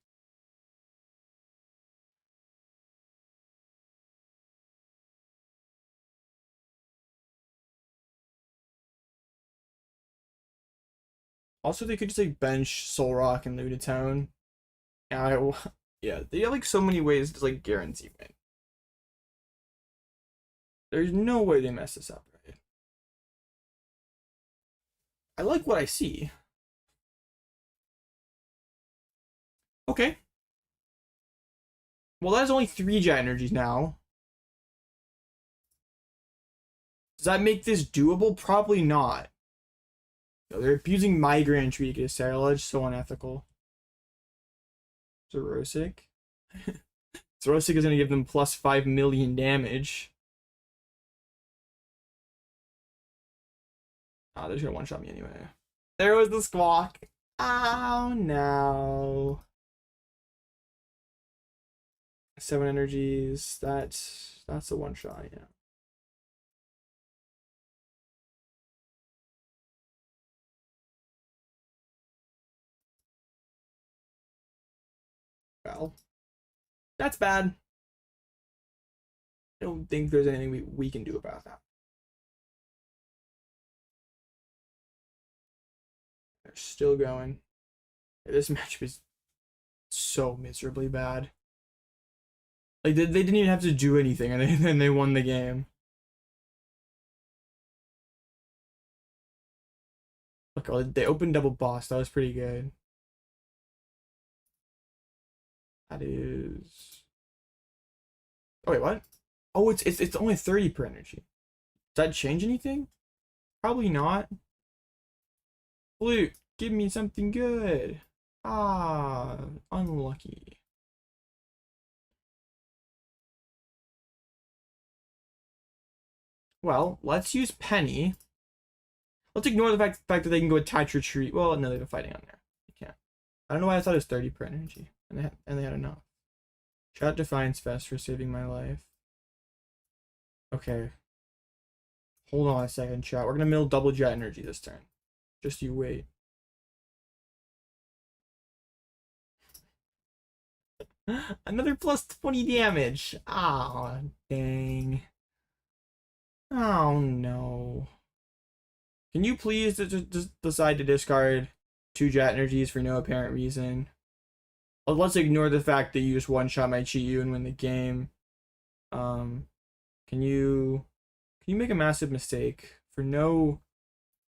Also, they could just like bench Soul Rock and Lunatone. Yeah, they have like so many ways to like guarantee win. There's no way they mess this up, right? I like what I see. Okay. Well, that's only 3 jet energies now. Does that make this doable? Probably not. No, they're abusing my Grand Tree to get a Saralage, so unethical. Xerosic. Xerosic is going to give them plus 5 million damage. Oh, they're just going to one-shot me anyway. There was the squawk. Oh, no. 7 energies. That's a one-shot, yeah. Well, that's bad. I don't think there's anything we can do about that. They're still going. This matchup is so miserably bad. Like, they didn't even have to do anything, and they won the game. Look, oh, they opened double boss. That was pretty good. That is. Oh wait, what? Oh, it's only 30 per energy. Does that change anything? Probably not. Flute, give me something good. Ah, unlucky. Well, let's use Penny. Let's ignore the fact that they can go attach retreat. Well, no, they've been fighting on there. They can't. I don't know why I thought it was 30 per energy, and they had enough. Shout out Defiance Vest for saving my life. Okay. Hold on a second, chat. We're gonna mill double jet energy this turn. Just you wait. Another plus 20 damage. Ah, dang. Oh no. Can you please just decide to discard 2 jet energies for no apparent reason? Let's ignore the fact that you just one-shot my Chi-Yu and win the game. Can you make a massive mistake for no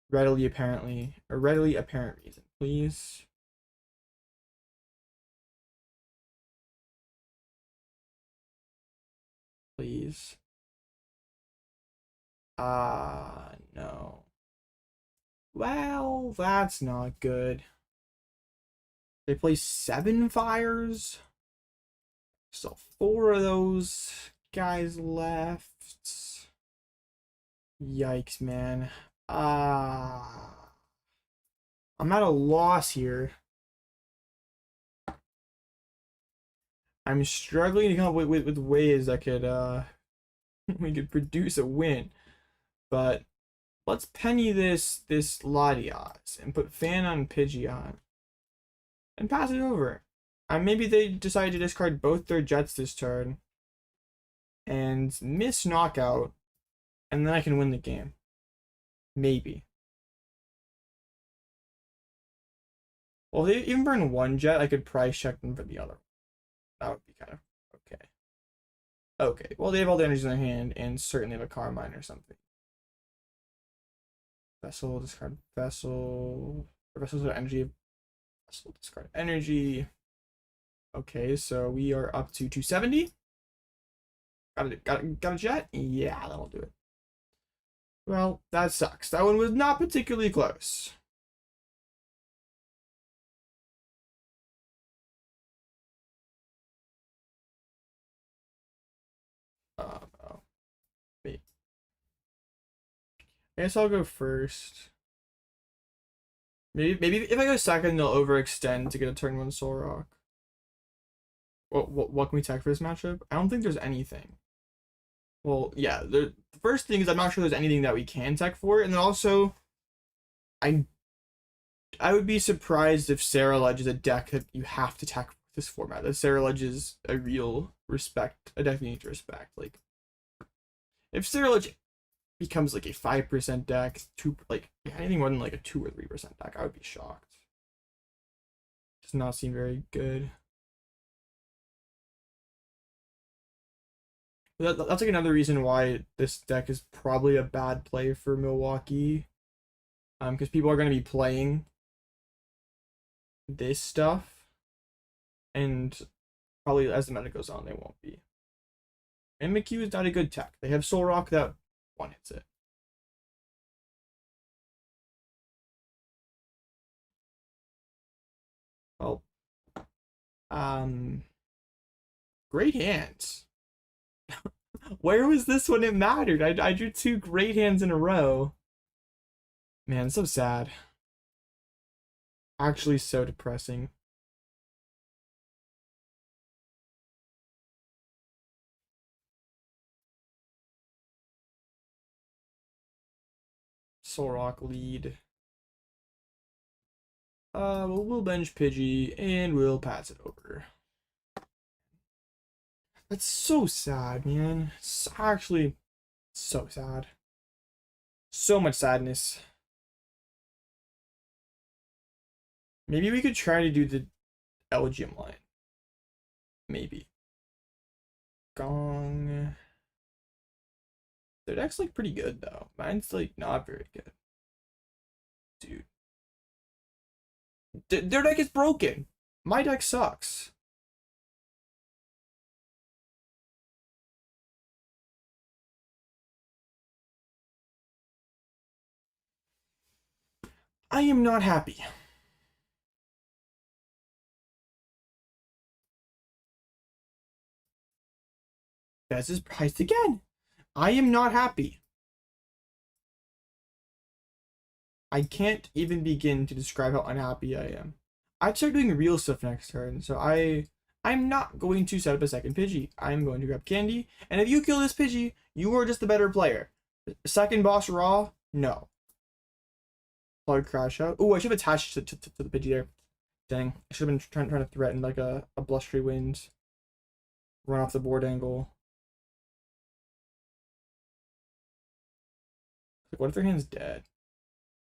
readily apparent reason, please? Please. No. Well, that's not good. They play 7 fires. Still 4 of those guys left. Yikes, man. I'm at a loss here. I'm struggling to come up with ways that could we could produce a win. But let's penny this Latias and put Fan on Pidgeot and pass it over. And maybe they decide to discard both their Jets this turn and miss knockout, and then I can win the game. Maybe. Well, if they even burn 1 Jet, I could price check them for the other. That would be kind of okay. Okay, well, they have all the energies in their hand and certainly have a Carmine or something. Vessel, discard Vessel. Vessel's energy. Vessel, discard energy. Okay, so we are up to 270. Got a Jet? Yeah, that'll do it. Well, that sucks. That one was not particularly close. Oh. Wait. I guess I'll go first. Maybe if I go second, they'll overextend to get a turn 1 Soul Rock. What can we tech for this matchup? I don't think there's anything. Well, yeah, the first thing is I'm not sure there's anything that we can tech for, and then also, I would be surprised if Sarah Ledge is a deck that you have to tech for this format. That Sarah Ledge is a real a deck you need to respect. Like, if Sarah Ledge becomes like a 5% deck, anything more than like a 2 or 3% deck, I would be shocked. Does not seem very good. That's like another reason why this deck is probably a bad play for Milwaukee. Because people are going to be playing this stuff, and probably as the meta goes on, they won't be. And McHugh is not a good tech. They have Soul Rock that one hits it. Well, great hands. Where was this when it mattered? I drew 2 great hands in a row. Man, so sad. Actually so depressing. Soul Rock lead. We'll bench Pidgey and we'll pass it over. That's so sad, man. It's actually so sad. So much sadness. Maybe we could try to do the Elgyem line. Maybe. Gong. Their deck's like pretty good though. Mine's like not very good. Dude. Their deck is broken. My deck sucks. I am not happy. Fez is priced again. I am not happy. I can't even begin to describe how unhappy I am. I'd start doing real stuff next turn, so I'm not going to set up a second Pidgey. I'm going to grab Candy, and if you kill this Pidgey, you are just the better player. Second boss raw? No. Hard crash out. Oh, I should have attached to the Pidgey there. Dang. I should have been trying to threaten like a blustery wind. run off the board angle. Like, what if their hand's dead?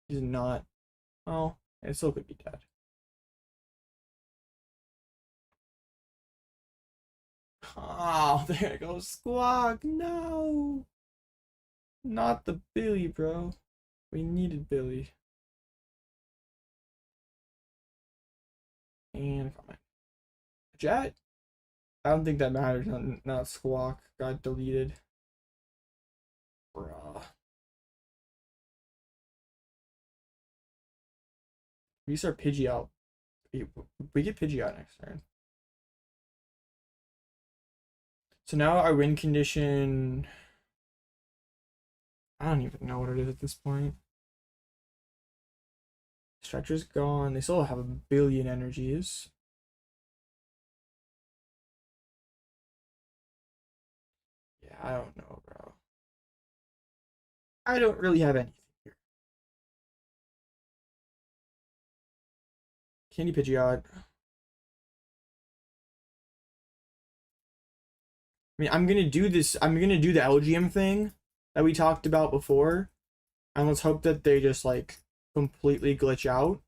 He's not. Oh, it still could be dead. Oh, there goes Squawk. No. Not the Billy, bro. We needed Billy. And comment. Jet? I don't think that matters. Not Squawk. Got deleted. Bruh. We start Pidgey out. We get Pidgey out next turn. So now our win condition. I don't even know what it is at this point. Stretcher's gone. They still have 1 billion energies. Yeah, I don't know, bro. I don't really have anything here. Candy Pidgeot. I mean, I'm gonna do this. I'm gonna do the Elgyem thing that we talked about before, and let's hope that they just like completely glitch out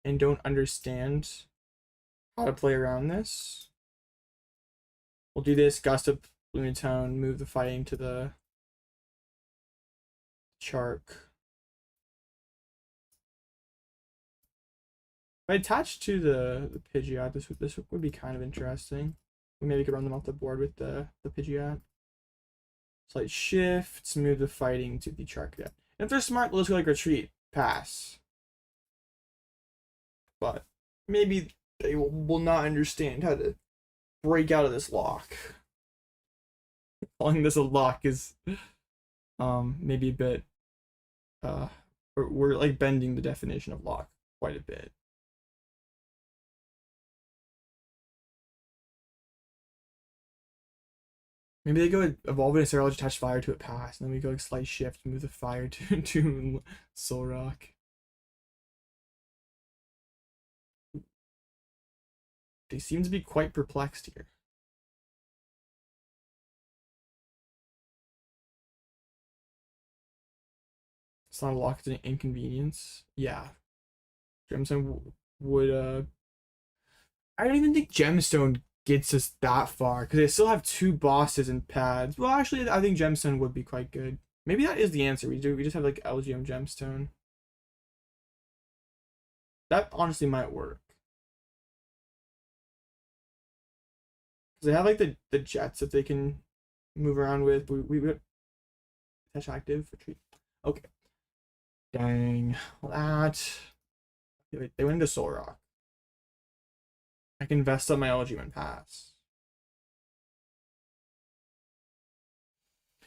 and don't understand how to play around this. We'll do this. Gust up Lunatone, move the fighting to the Shark. If I attach to the Pidgeot, this would be kind of interesting. We maybe could run them off the board with the Pidgeot. Slight shift, move the fighting to the Charcadet. And if they're smart, let's go like retreat, pass. But maybe they will not understand how to break out of this lock. Calling this a lock is maybe a bit we're like bending the definition of lock quite a bit. Maybe they go evolve it, so I'll just attach fire to it, pass, and then we go like slight shift, move the fire to Soul Rock. They seem to be quite perplexed here. It's not a lock, it's an inconvenience. Yeah. Gemstone would I don't even think Gemstone gets us that far because they still have 2 bosses and pads. Well, actually, I think Gemstone would be quite good. Maybe that is the answer. We just have like Elgyem Gemstone. That honestly might work. Because they have like the jets that they can move around with. We attach active retreat. Okay. Dang. Well, that. Wait, they went into Soul Rock. I can vest up my Elgyem and pass.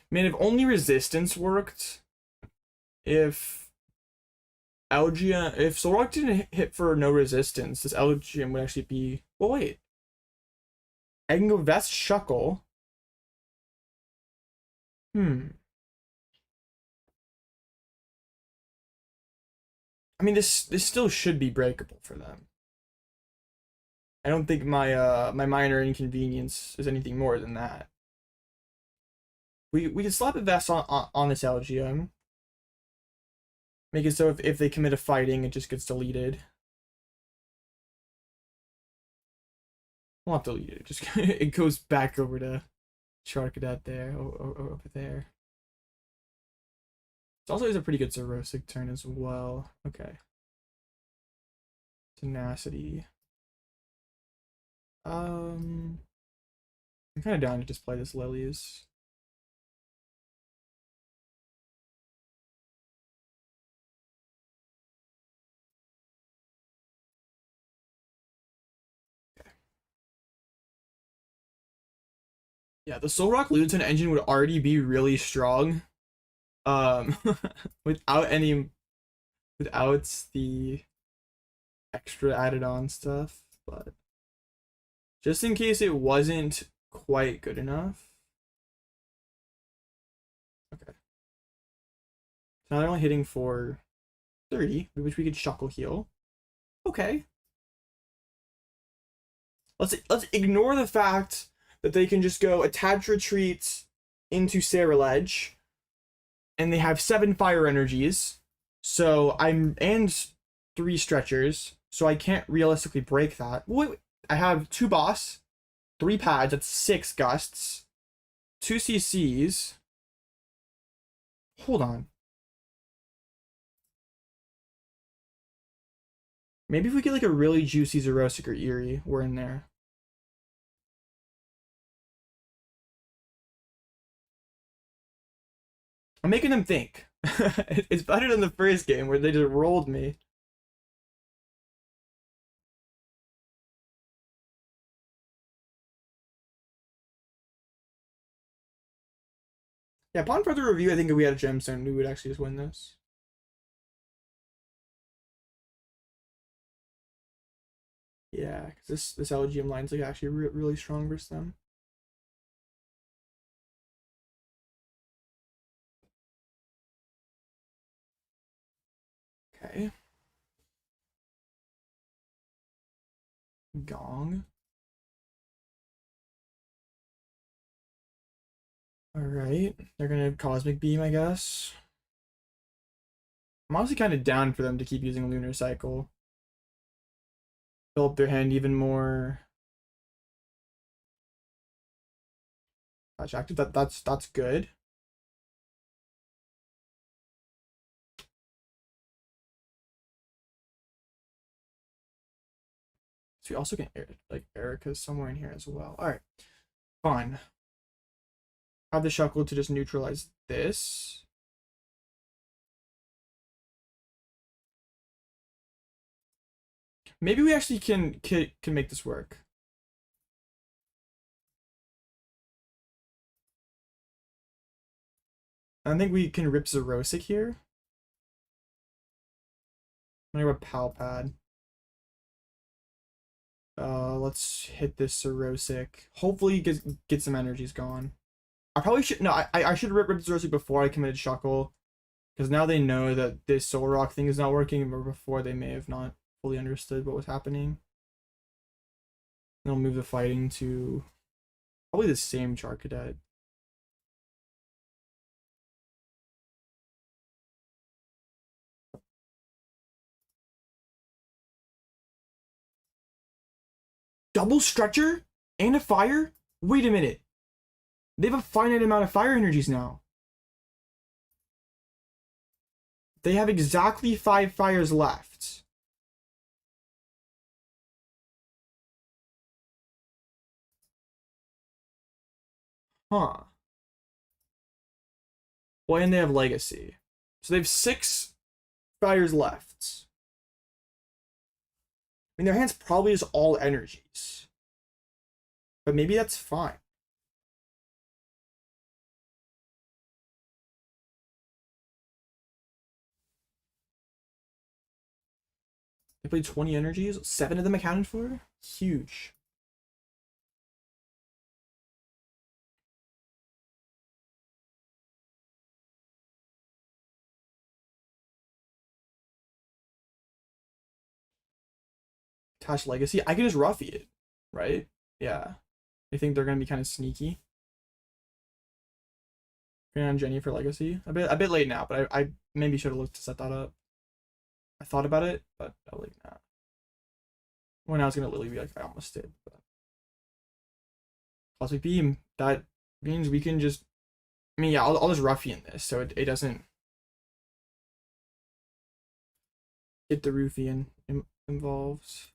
Man, if only resistance worked. If Soul Rock didn't hit for no resistance, this Elgyem would actually be. Well, wait. I can go vest Shuckle. I mean, this still should be breakable for them. I don't think my my minor inconvenience is anything more than that. We can slap a vest on this Elgyem. Make it so if they commit a fighting, it just gets deleted. Well, not deleted. It just it goes back over to Charcadet there or over there. It's also a pretty good Xerosic turn as well. Okay. Tenacity. I'm kind of down to just play this Lilies. Okay. Yeah, the Soul Rock Luton engine would already be really strong. Without the extra added on stuff, but just in case it wasn't quite good enough. Okay. So now they're only hitting for 30, which we could Shuckle heal. Okay. Let's ignore the fact that they can just go attach retreat into Ceruledge, and they have 7 fire energies. So and 3 stretchers, so I can't realistically break that. Wait, I have 2 boss, 3 pads, that's 6 gusts, 2 CCs. Hold on. Maybe if we get like a really juicy Xerosic or Eri, we're in there. I'm making them think. It's better than the first game where they just rolled me. Yeah, upon further review, I think if we had a gemstone, we would actually just win this. Yeah, because this Elgyem line's like actually really strong versus them. Okay. Gong. Alright, they're gonna Cosmic Beam, I guess. I'm honestly kind of down for them to keep using Lunar Cycle. Fill up their hand even more. Touch active, that's good. So we also get like Erica's somewhere in here as well. Alright, fine. Have the Shuckle to just neutralize this. Maybe we actually can make this work. I think we can rip Xerosic here. I'm gonna go Pal Pad. Let's hit this Xerosic. Hopefully get some energies gone. I probably should I should rip Xerosic before I committed Shuckle, because now they know that this Soul Rock thing is not working, but before they may have not fully understood what was happening. They'll move the fighting to probably the same Charcadet. Double Stretcher and a fire? Wait a minute. They have a finite amount of fire energies now. They have exactly 5 fires left. Huh. Well, and they have Legacy. So they have 6 fires left. I mean, their hand's probably just all energies. But maybe that's fine. They played 20 energies, 7 of them accounted for? Huge. Attach Legacy. I can just Ruffy it, right? Yeah. I think they're gonna be kind of sneaky. And Jenny for Legacy. A bit late now, but I maybe should have looked to set that up. I thought about it, but I was like, nah. When I was gonna literally be like, I almost did. But Cosmic Beam. That means we can just. I mean, yeah, I'll just Ruffian this, so it doesn't get the Ruffian involved.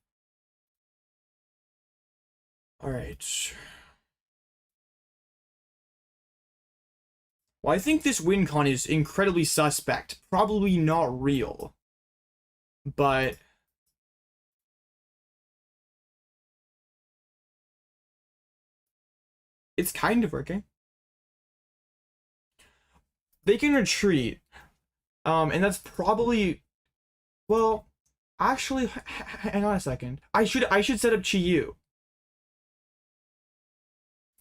All right. Well, I think this win con is incredibly suspect. Probably not real. But it's kind of working. They can retreat. And that's probably, well, actually, hang on a second. I should set up Chi-Yu.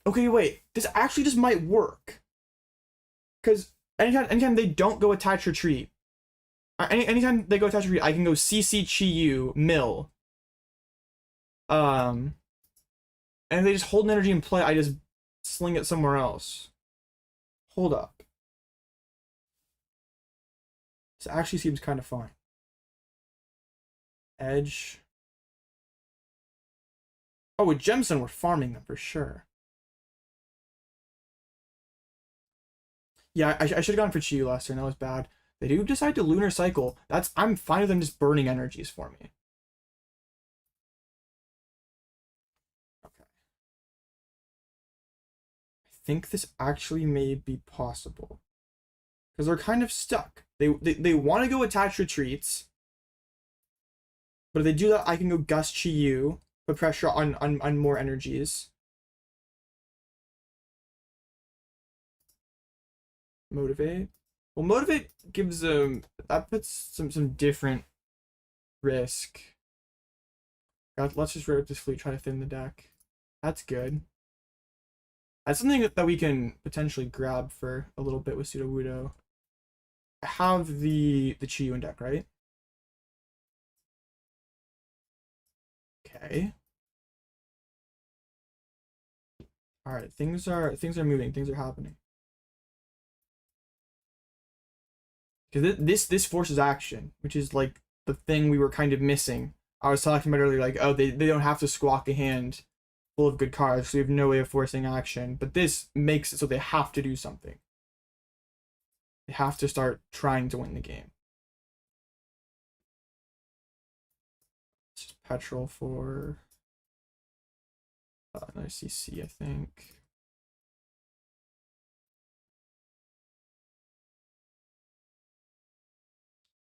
Okay, wait. This actually just might work. Because anytime they don't go attach retreat, anytime they go attach retreat, I can go CC Chi-Yu, mill. And And if they just hold an energy in play, I just sling it somewhere else. Hold up. This actually seems kind of fine. Edge. Oh, with Gemstone, we're farming them for sure. Yeah, I should have gone for Chi last turn. That was bad. They do decide to Lunar Cycle. I'm fine with them just burning energies for me. Okay. I think this actually may be possible. Because they're kind of stuck. They want to go attach retreats. But if they do that, I can go Gust Chi Yu, put pressure on more energies. Motivate. Well, Motivate gives that puts some different risk. Let's just rip this fleet, try to thin the deck. That's good. That's something that we can potentially grab for a little bit with Sudowoodo. I have the Chi Yu in deck, right? Okay. All right, things are moving, things are happening. Because this forces action, which is like the thing we were kind of missing. I was talking about earlier, like, oh, they don't have to squawk a hand full of good cards, so we have no way of forcing action. But this makes it so they have to do something. They have to start trying to win the game. It's just Petrol for another CC, I think.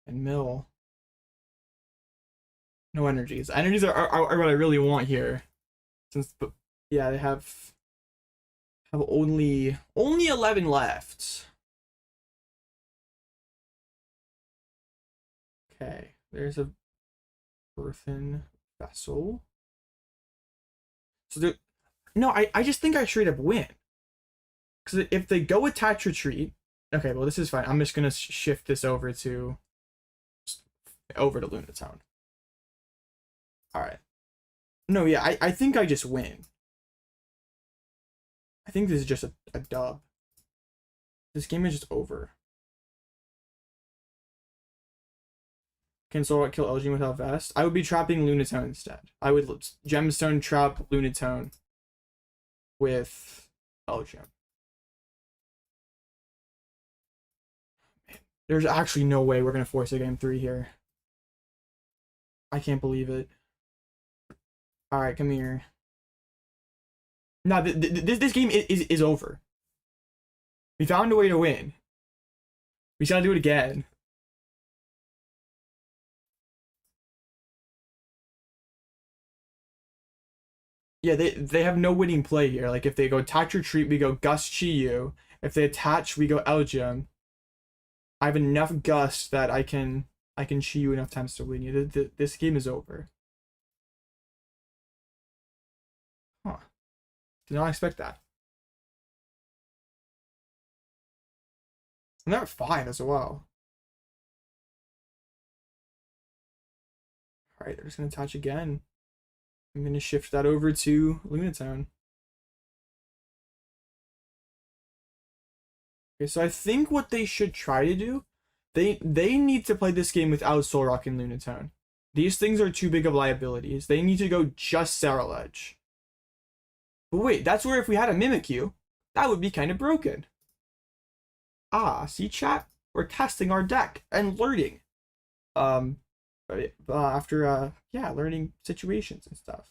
And Mill. No energies. Energies are what I really want here. Since, but yeah, they have only 11 left. Okay, there's a earthen vessel. So there, no, I just think I straight up win. Because if they go attach retreat, okay, well this is fine. I'm just gonna shift this over to Lunatown. All right. No, yeah, I think I just win. I think this is just a dub. This game is just over. Can Solrock kill Elgyem without Vest? I would be trapping Lunatone instead. I would Gemstone trap Lunatone with Elgyem. There's actually no way we're going to force a game 3 here. I can't believe it. Alright, come here. No, this game is over. We found a way to win. We just gotta do it again. Yeah, they have no winning play here. Like, if they go attach retreat, we go Gust Chi Yu. If they attach, we go Elgyem. I have enough Gust that I can Chi Yu enough times to win you. This game is over. Huh. Did not expect that. And they're 5 as well. Alright, they're just gonna attach again. I'm gonna shift that over to Lunatown. Okay, so I think what they should try to do, they need to play this game without Solrock and Lunatone. These things are too big of liabilities. They need to go just Ceruledge. But wait, that's where if we had a Mimikyu, that would be kind of broken. Ah, see chat? We're testing our deck and learning. After yeah, learning situations and stuff.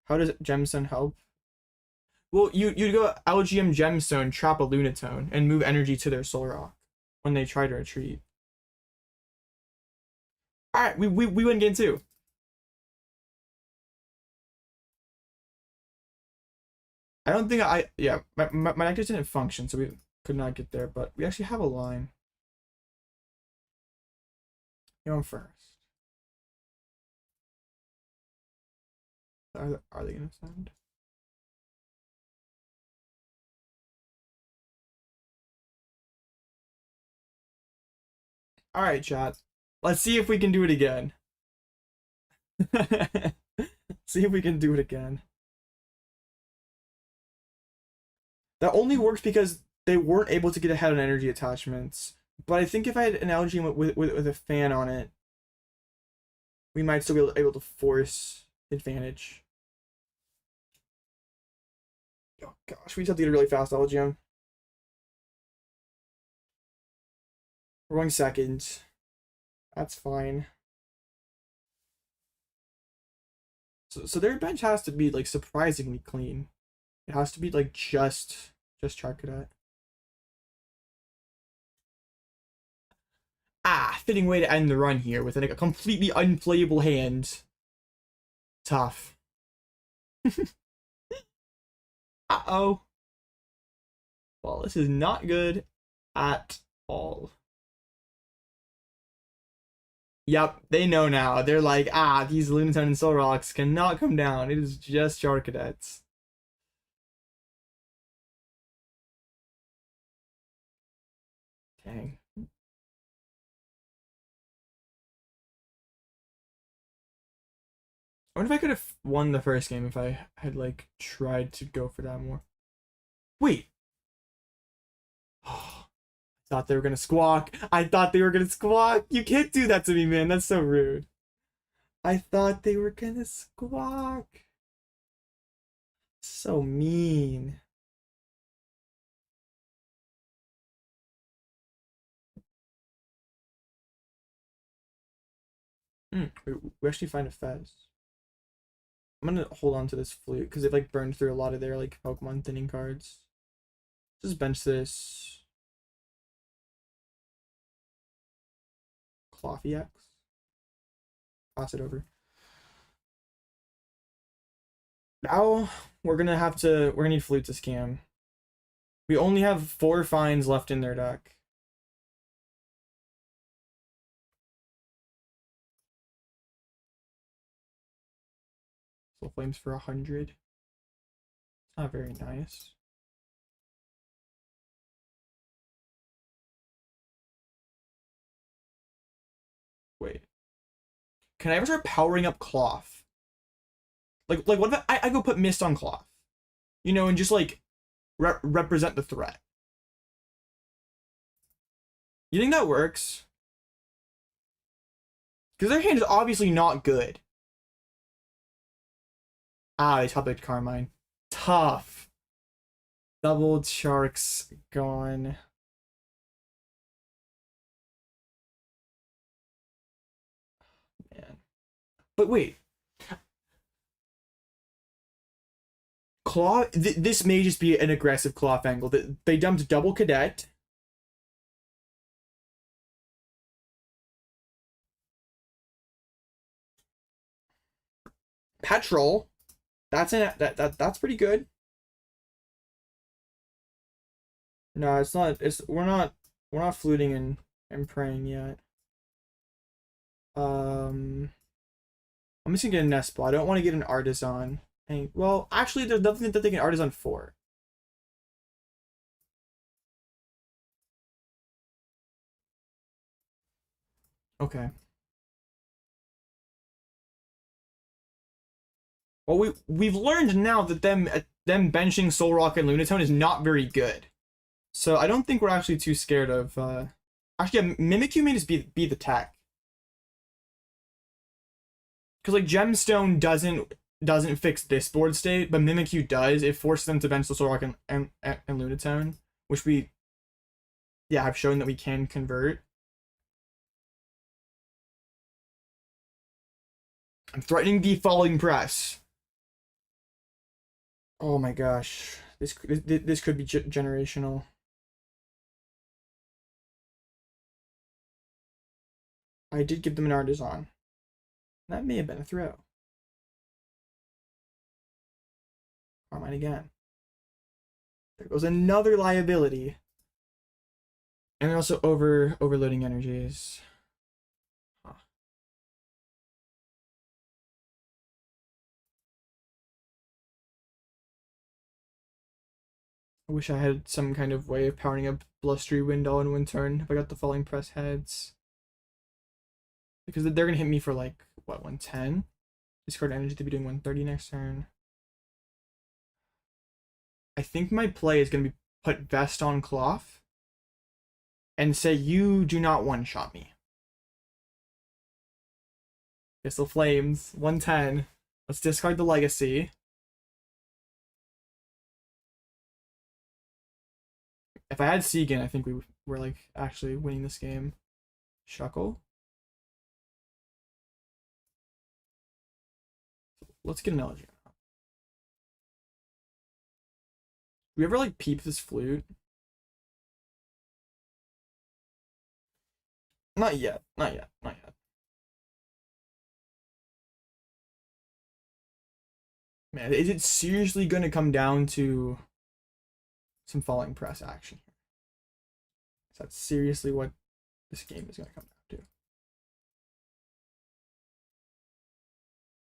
How does Gemstone help? Well, you'd go Elgyem Gemstone, trap a Lunatone, and move energy to their Solrock when they try to retreat. Alright, we win game 2. I don't think yeah, my deck just didn't function, so we could not get there, but we actually have a line. Going first. Are they gonna send? Alright, chat. Let's see if we can do it again. See if we can do it again. That only works because they weren't able to get ahead on energy attachments. But I think if I had an Elgyem with a fan on it, we might still be able to force advantage. Oh gosh, we just have to get a really fast Elgyem. We're going second. That's fine. So their bench has to be like surprisingly clean. It has to be like just Charcadet. Ah, fitting way to end the run here with like a completely unplayable hand. Tough. Uh-oh. Well, this is not good at all. Yep, they know now. They're like, ah, these Lunatone and Solrox cannot come down. It is just Charcadets. Dang. I wonder if I could have won the first game if I had like tried to go for that more. Wait. Oh, I thought they were gonna squawk. I thought they were gonna squawk. You can't do that to me, man. That's so rude. I thought they were gonna squawk. So mean. We actually find a Fez. I'm gonna hold on to this flute because they've like burned through a lot of their like Pokemon thinning cards. Just bench this. Klawf EX. Pass it over. Now we're gonna need flute to scam. We only have 4 finds left in their deck. Soul Flames for 100. It's not very nice. Wait. Can I ever start powering up Klawf? Like what if I go put Mist on Klawf? You know, and just like represent the threat. You think that works? Because their hand is obviously not good. Ah, they top Carmine. Tough. Doubled Sharks gone. Man. But wait. Claw. This may just be an aggressive Klawf angle. They dumped double Cadet. Petrol. That's pretty good. No, it's not. We're not fluting and praying yet. I'm just gonna get a Nest Ball. I don't want to get an Artazon. And, well, actually, there's nothing that they can Artazon for. Okay. Well, we've learned now that them benching Solrock and Lunatone is not very good. So I don't think we're actually too scared of. Actually, yeah, Mimikyu may just be the tech. Because like Gemstone doesn't fix this board state, but Mimikyu does. It forces them to bench the Solrock and Lunatone, which we, yeah, have shown that we can convert. I'm threatening the falling press. Oh my gosh, this could be generational. I did give them an Artazon. That may have been a throw. Carmine again. There goes another liability. And they're also overloading energies. Huh. I wish I had some kind of way of powering up Blustery Wind all in one turn if I got the falling press heads. Because they're gonna hit me for like, what, 110? Discard energy to be doing 130 next turn. I think my play is going to be put Vest on Klawf and say, you do not one-shot me. Pistol Flames, 110. Let's discard the Legacy. If I had Segan, I think we were like actually winning this game. Shuckle. Let's get an Elgyem. Do we ever like peep this flute? Not yet. Not yet. Not yet. Man, is it seriously going to come down to some falling press action here? Is that seriously what this game is going to come down to?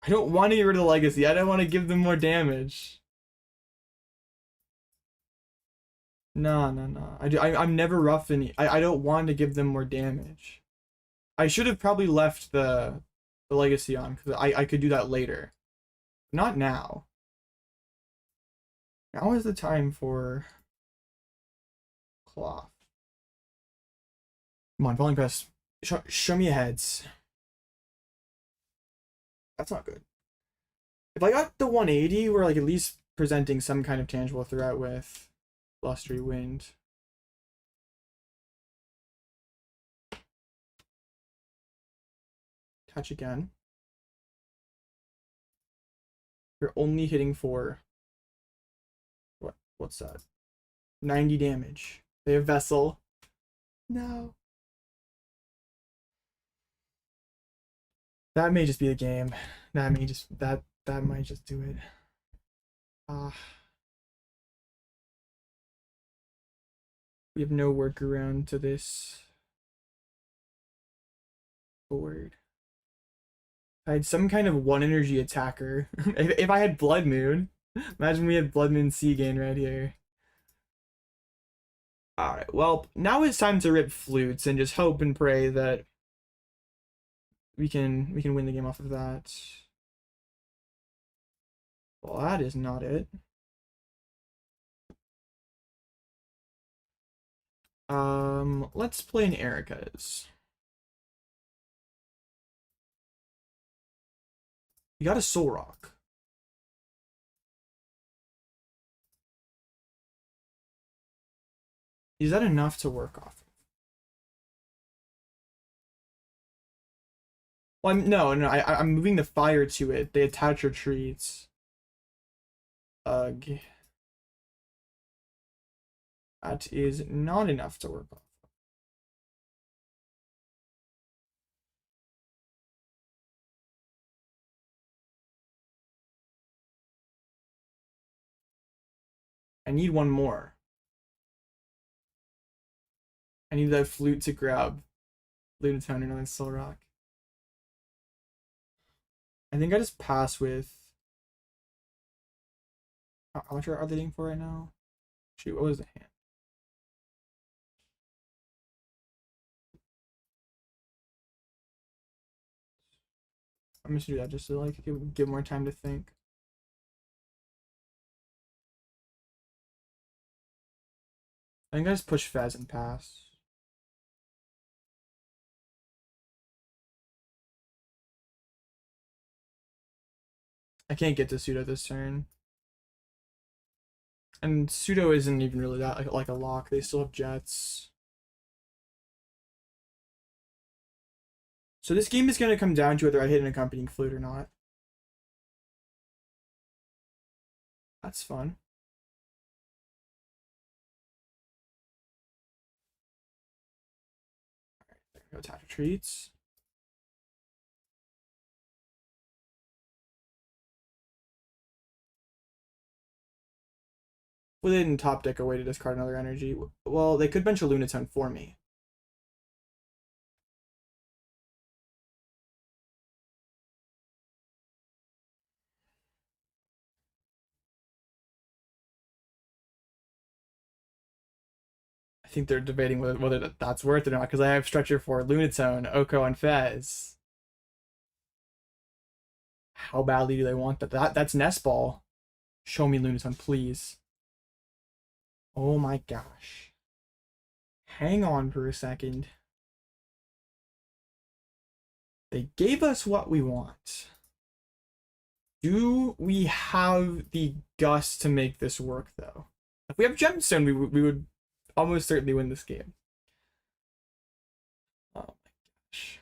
I don't want to get rid of the Legacy. I don't want to give them more damage. No. I'm never roughing. I don't want to give them more damage. I should have probably left the Legacy on because I could do that later. Not now. Now is the time for Klawf. Come on, falling press. Show me your heads. That's not good. If I got the 180, we're like at least presenting some kind of tangible threat with Blustery Wind. Touch again. You're only hitting for what's that? 90 damage. They have Vessel. No. That may just be the game. That may just that might just do it. We have no workaround to this board. I had some kind of one energy attacker. if I had Blood Moon, imagine we had Blood Moon Segan right here. Alright, well, now it's time to rip flutes and just hope and pray that we can win the game off of that. Well, that is not it. Let's play an Erica's. You got a Soul Rock. Is that enough to work off of? Well, I'm moving the fire to it. They attach retreats. Ugh. That is not enough to work off. I need one more. I need that flute to grab Lunatone and another Soul Rock. I think I just pass with. How much are they hitting for right now? Shoot, what was the hand? I'm just gonna do that just to like give more time to think. I think I just push Fez and pass. I can't get to Pseudo this turn. And Pseudo isn't even really that like a lock. They still have Jets. So this game is going to come down to whether I hit an Accompanying Flute or not. That's fun. Alright, there we go. Attack retreats. Well, they didn't top deck a way to discard another energy. Well, they could bench a Lunatone for me. I think they're debating whether that's worth it or not, because I have Stretcher for Lunatone, Oko, and Fez. How badly do they want that? That's Nest Ball. Show me Lunatone, please. Oh my gosh. Hang on for a second. They gave us what we want. Do we have the guts to make this work, though? If we have Gemstone, we would almost certainly win this game. Oh my gosh.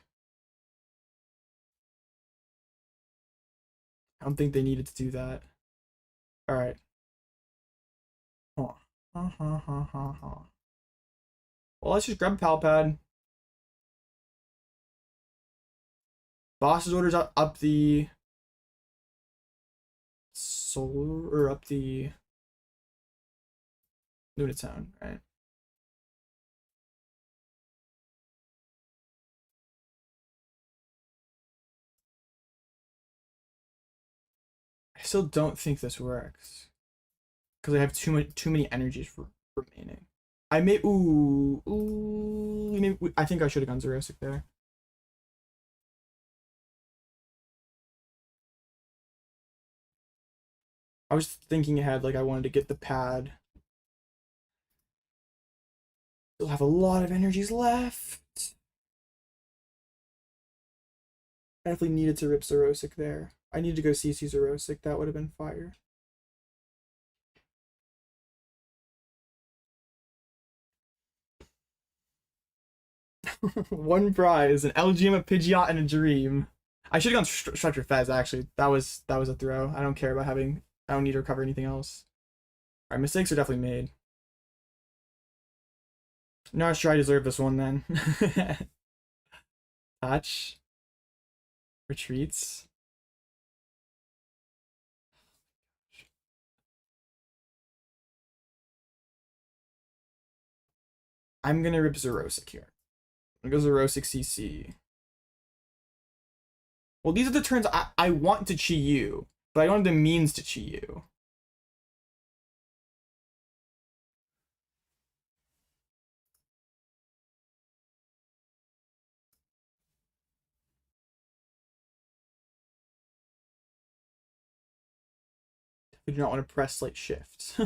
I don't think they needed to do that. Alright. Well, let's just grab Pal Pad. Boss's orders up the solar, or up the Lunatown, right? I still don't think this works because I have too many energies remaining. I may I think I should have gone Xerosic there. I was thinking ahead, like I wanted to get the pad. Still have a lot of energies left. I definitely needed to rip Xerosic there. I needed to go CC Xerosic. That would have been fire. One prize, an Elgyem, a Pidgeot, and a Dream. I should have gone Stretcher Fez, actually. That was a throw. I don't care about having... I don't need to recover anything else. Alright, mistakes are definitely made. Not sure I deserve this one, then. Touch. Retreats. I'm gonna rip Xerosic here. I'm gonna go Xerosic CC. Well, these are the turns I want to Chi you, but I don't have the means to Chi you. I do not want to press like shift.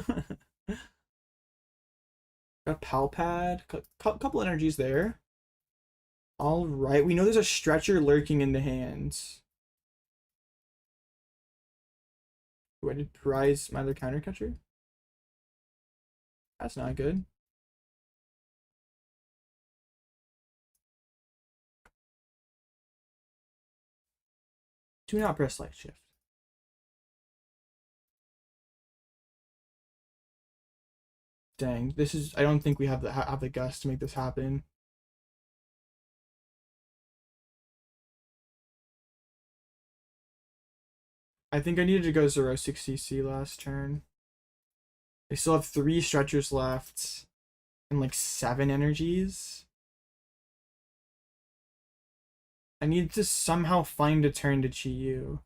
Got Pal Pad, couple energies there. All right, we know there's a stretcher lurking in the hands. Ooh, I did prize my other counter catcher. That's not good. Do not press light shift. Dang, this is. I don't think we have the guts to make this happen. I think I needed to go Xerosic CC last turn. They still have 3 stretchers left and like 7 energies. I need to somehow find a turn to Chi you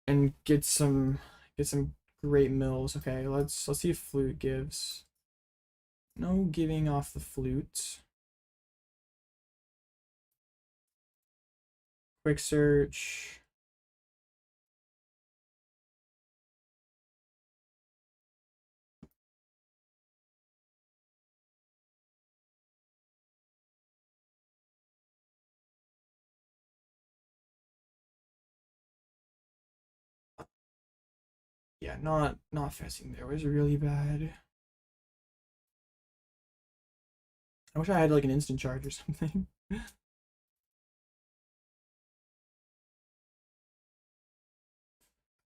and get some great mills. Okay, let's see if flute gives. No giving off the flute. Quick search. Yeah, not fessing there was really bad. I wish I had like an instant charge or something.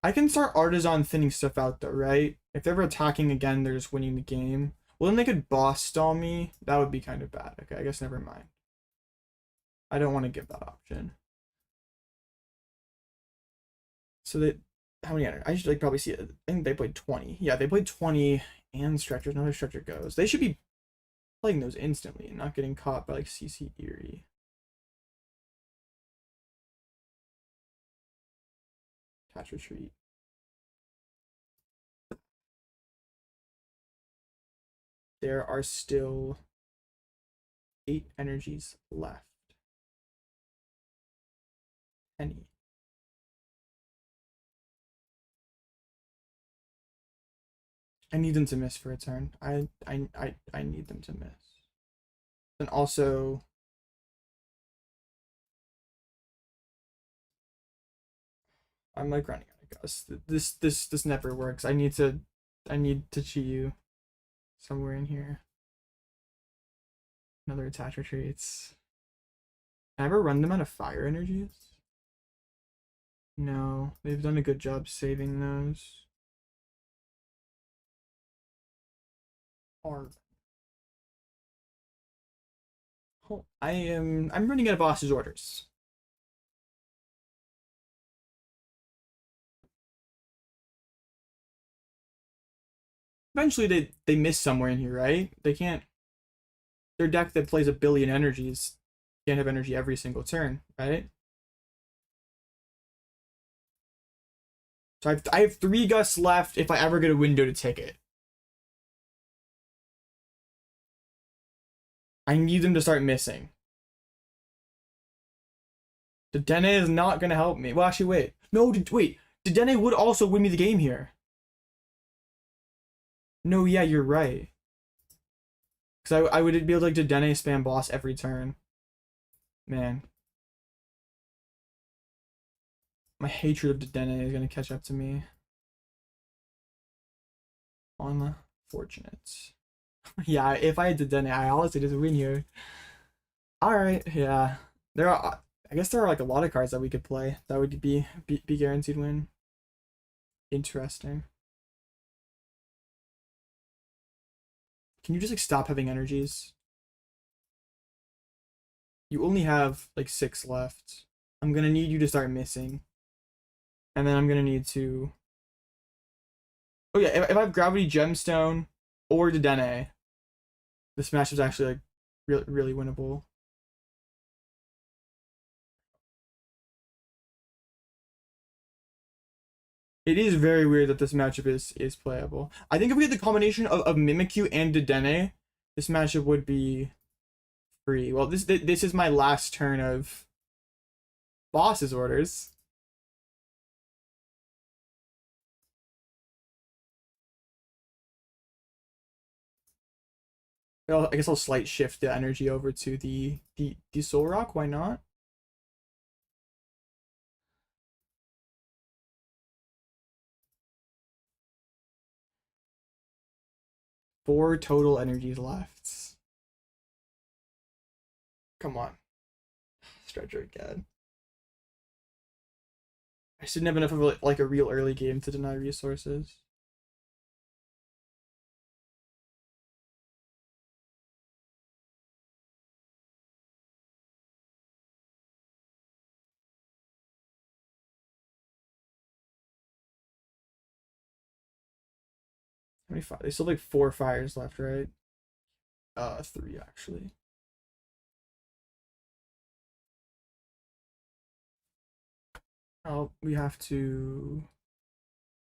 I can start Artazon thinning stuff out though, right? If they're ever attacking again, they're just winning the game. Well, then they could boss stall me. That would be kind of bad. Okay, I guess never mind. I don't want to give that option. So that, how many energy? I should like probably see it. I think they played 20. Yeah, they played 20 and stretchers. Another stretcher goes. They should be playing those instantly and not getting caught by like CC Eri. Catch retreat. There are still 8 energies left. Penny. I need them to miss for a turn. I need them to miss. And also, I'm like running out of gas. This never works. I need to cheat you somewhere in here. Another attach retreats. Can I ever run them out of fire energies? No, they've done a good job saving those. Arven. Oh, I'm running out of boss's orders. Eventually they miss somewhere in here, right? They can't. Their deck that plays a billion energies can't have energy every single turn, right? So I have 3 gusts left if I ever get a window to ticket. I need them to start missing. Dedenne is not gonna help me. Well, actually, wait. No, wait. Dedenne would also win me the game here. No, yeah, you're right. Because I would be able to like Dedenne spam boss every turn. Man. My hatred of Dedenne is gonna catch up to me. Unfortunate. Yeah, if I had Dedenne, I honestly just win here. Alright, yeah. I guess there are like a lot of cards that we could play that would be guaranteed win. Interesting. Can you just like stop having energies? You only have like 6 left. I'm gonna need you to start missing. And then I'm gonna need to... Oh yeah, if I have Gravity Gemstone or Dedenne, this match is actually like really winnable. It is very weird that this matchup is playable. I think if we had the combination of Mimikyu and Dedenne, this matchup would be free. Well, this is my last turn of boss's orders. Well, I guess I'll slight shift the energy over to the Soul Rock. Why not? Four total energies left. Come on. Stretcher again. I just didn't have enough of like a real early game to deny resources. How many fires? They still have like 4 fires left, right? 3 actually. Oh, we have to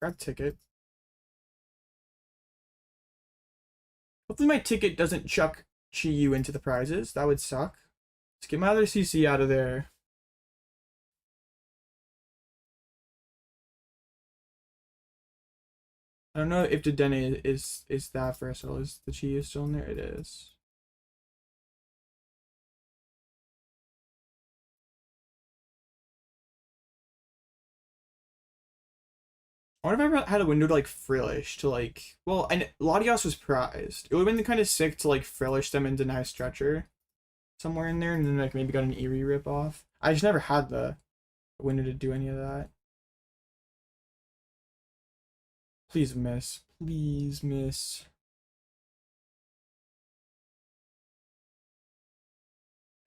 grab ticket. Hopefully my ticket doesn't chuck Chi-Yu into the prizes. That would suck. Let's get my other CC out of there. I don't know if Dedenne is that versatile. Is the Chi-Yu still in there? It is. I wonder if I ever had a window to like Frillish to like, well, and Latias was prized. It would have been kind of sick to like Frillish them into Night Stretcher somewhere in there, and then like maybe got an Eri rip off. I just never had the window to do any of that. Please miss. Please miss.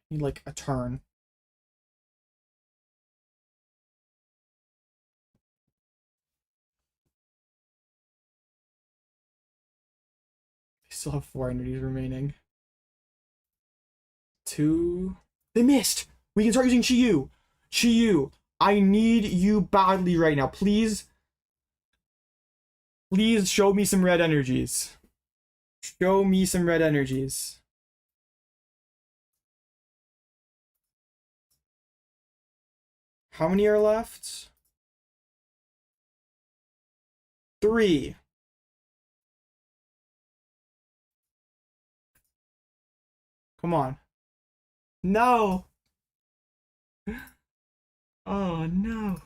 I need like a turn. They still have 4 energies remaining. 2. They missed! We can start using Chi-Yu! Chi-Yu! I need you badly right now. Please. Please show me some red energies. Show me some red energies. How many are left? 3. Come on. No. Oh no.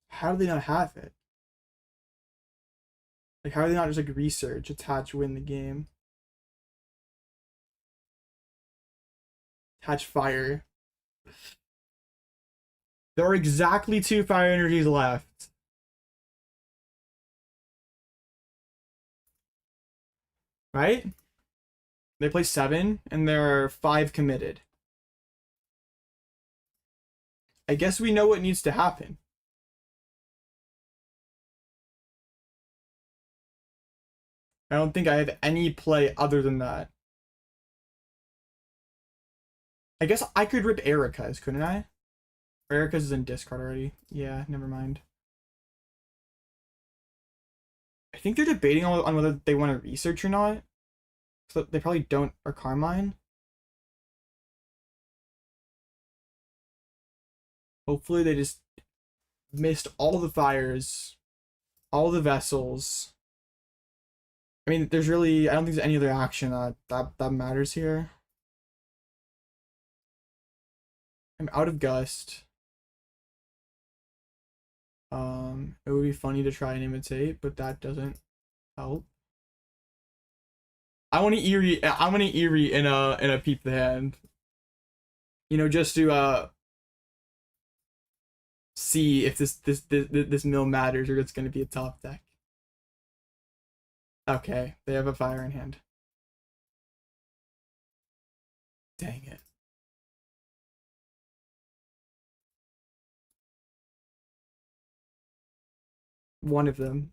How do they not have it? Like, how are they not just like research, attach, win the game? Attach fire. There are exactly 2 fire energies left. Right? They play 7, and there are 5 committed. I guess we know what needs to happen. I don't think I have any play other than that. I guess I could rip Erica's, couldn't I? Erica's is in discard already. Yeah, never mind. I think they're debating on whether they want to research or not. So they probably don't, or Carmine. Hopefully they just missed all the fires, all the vessels. I mean, there's really, I don't think there's any other action that matters here. I'm out of Gust. It would be funny to try and imitate, but that doesn't help. I want to Eri in a Peep the Hand. You know, just to see if this mill matters or it's gonna be a top deck. Okay, they have a fire in hand. Dang it. One of them.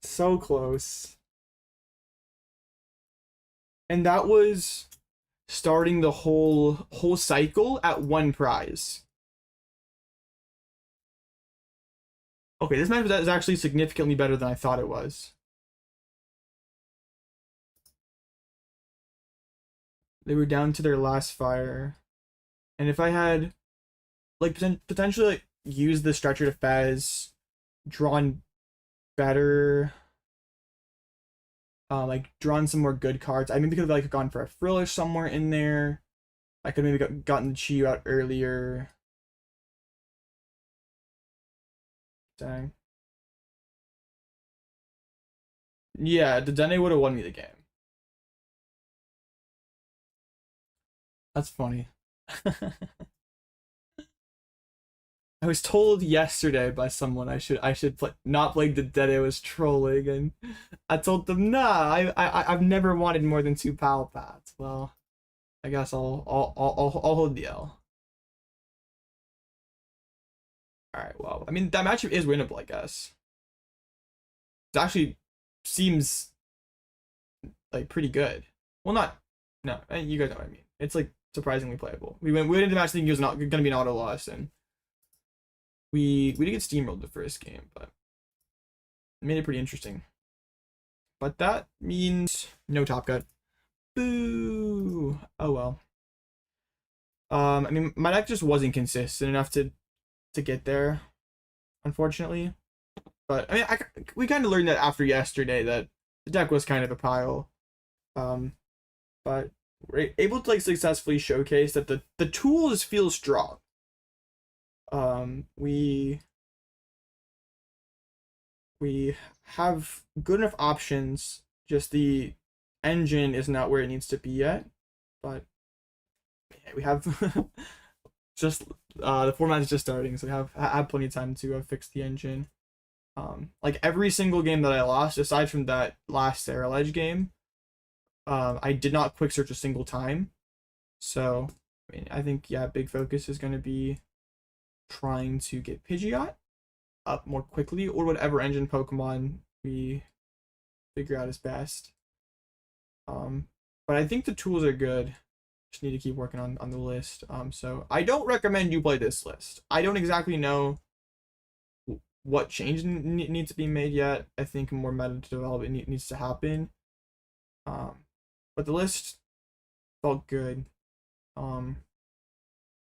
So close. And that was starting the whole cycle at 1 prize. Okay, this match is actually significantly better than I thought it was. They were down to their last fire. And if I had, like, potentially like, used the stretcher to Fez, drawn better, like, drawn some more good cards, I maybe could have, like, gone for a Frillish somewhere in there. I could maybe gotten the Chi out earlier. Dang. Yeah, the Dene would have won me the game. That's funny. I was told yesterday by someone I should not play the Dene was trolling, and I told them nah. I've never wanted more than 2 Pal Pads. Well, I guess I'll hold the L. All right. Well, I mean that matchup is winnable, I guess. It actually seems like pretty good. Well, not no. You guys know what I mean. It's like surprisingly playable. We went into the match thinking it was not gonna be an auto loss, and we did get steamrolled the first game, but it made it pretty interesting. But that means no top cut. Boo. Oh well. I mean my deck just wasn't consistent enough to get there, unfortunately. But I mean we kind of learned that after yesterday that the deck was kind of a pile. But we're able to like successfully showcase that the tools feel strong. We have good enough options, just the engine is not where it needs to be yet, but yeah, we have just the format is just starting, so we have plenty of time to fix the engine. Like every single game that I lost aside from that last Sarah Ledge game, I did not quick search a single time. So I mean, I think yeah, big focus is going to be trying to get Pidgeot up more quickly, or whatever engine Pokemon we figure out is best. But I think the tools are good. Just need to keep working on the list. So I don't recommend you play this list. I don't exactly know what change needs to be made yet. I think more meta development needs to happen. But the list felt good.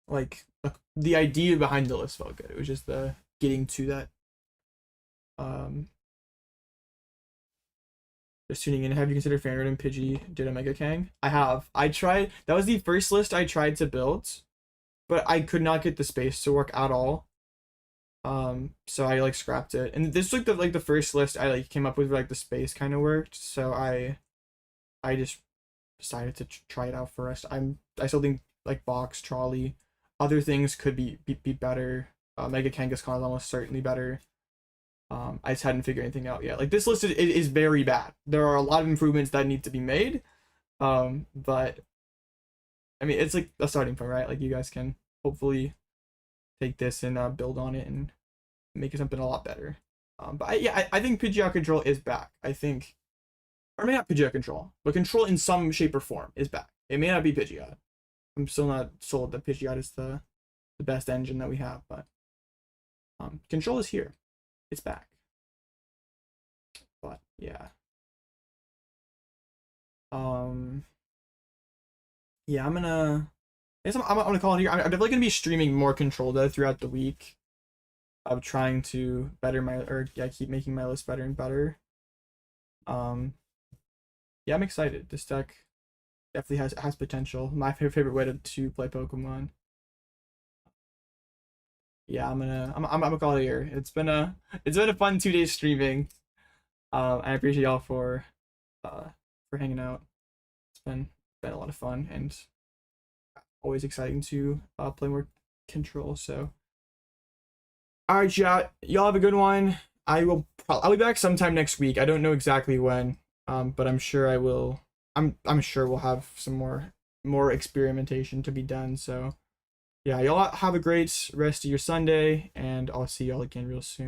Like the idea behind the list felt good. It was just the getting to that Just tuning in. Have you considered Fanrod and Pidgey did a Mega Kang? I have. I tried. That was the first list I tried to build, but I could not get the space to work at all. So I like scrapped it. And this was like the first list I like came up with where, like the space kind of worked. So I just decided to try it out first. I still think like box trolley, other things could be better. Mega Kangaskhan is almost certainly better. I just hadn't figured anything out yet. Like this list is very bad. There are a lot of improvements that need to be made. But I mean, it's like a starting point, right? Like you guys can hopefully take this and build on it and make it something a lot better. But I think Pidgeot Control is back. I think, or maybe not Pidgeot Control, but Control in some shape or form is back. It may not be Pidgeot. I'm still not sold that Pidgeot is the best engine that we have, but Control is here. It's back. But yeah. Yeah, I'm gonna call it here. I'm definitely gonna be streaming more Control though throughout the week. I'm trying to keep making my list better and better. Yeah, I'm excited. This deck definitely has potential. My favorite way to play Pokemon. Yeah, I'm gonna call it here. It's been a fun 2 days streaming. I appreciate y'all for hanging out. It's been a lot of fun and always exciting to play more Control. So, all right, chat. Y'all have a good one. I'll be back sometime next week. I don't know exactly when, but I'm sure I will. I'm sure we'll have some more experimentation to be done. So, yeah, y'all have a great rest of your Sunday, and I'll see y'all again real soon.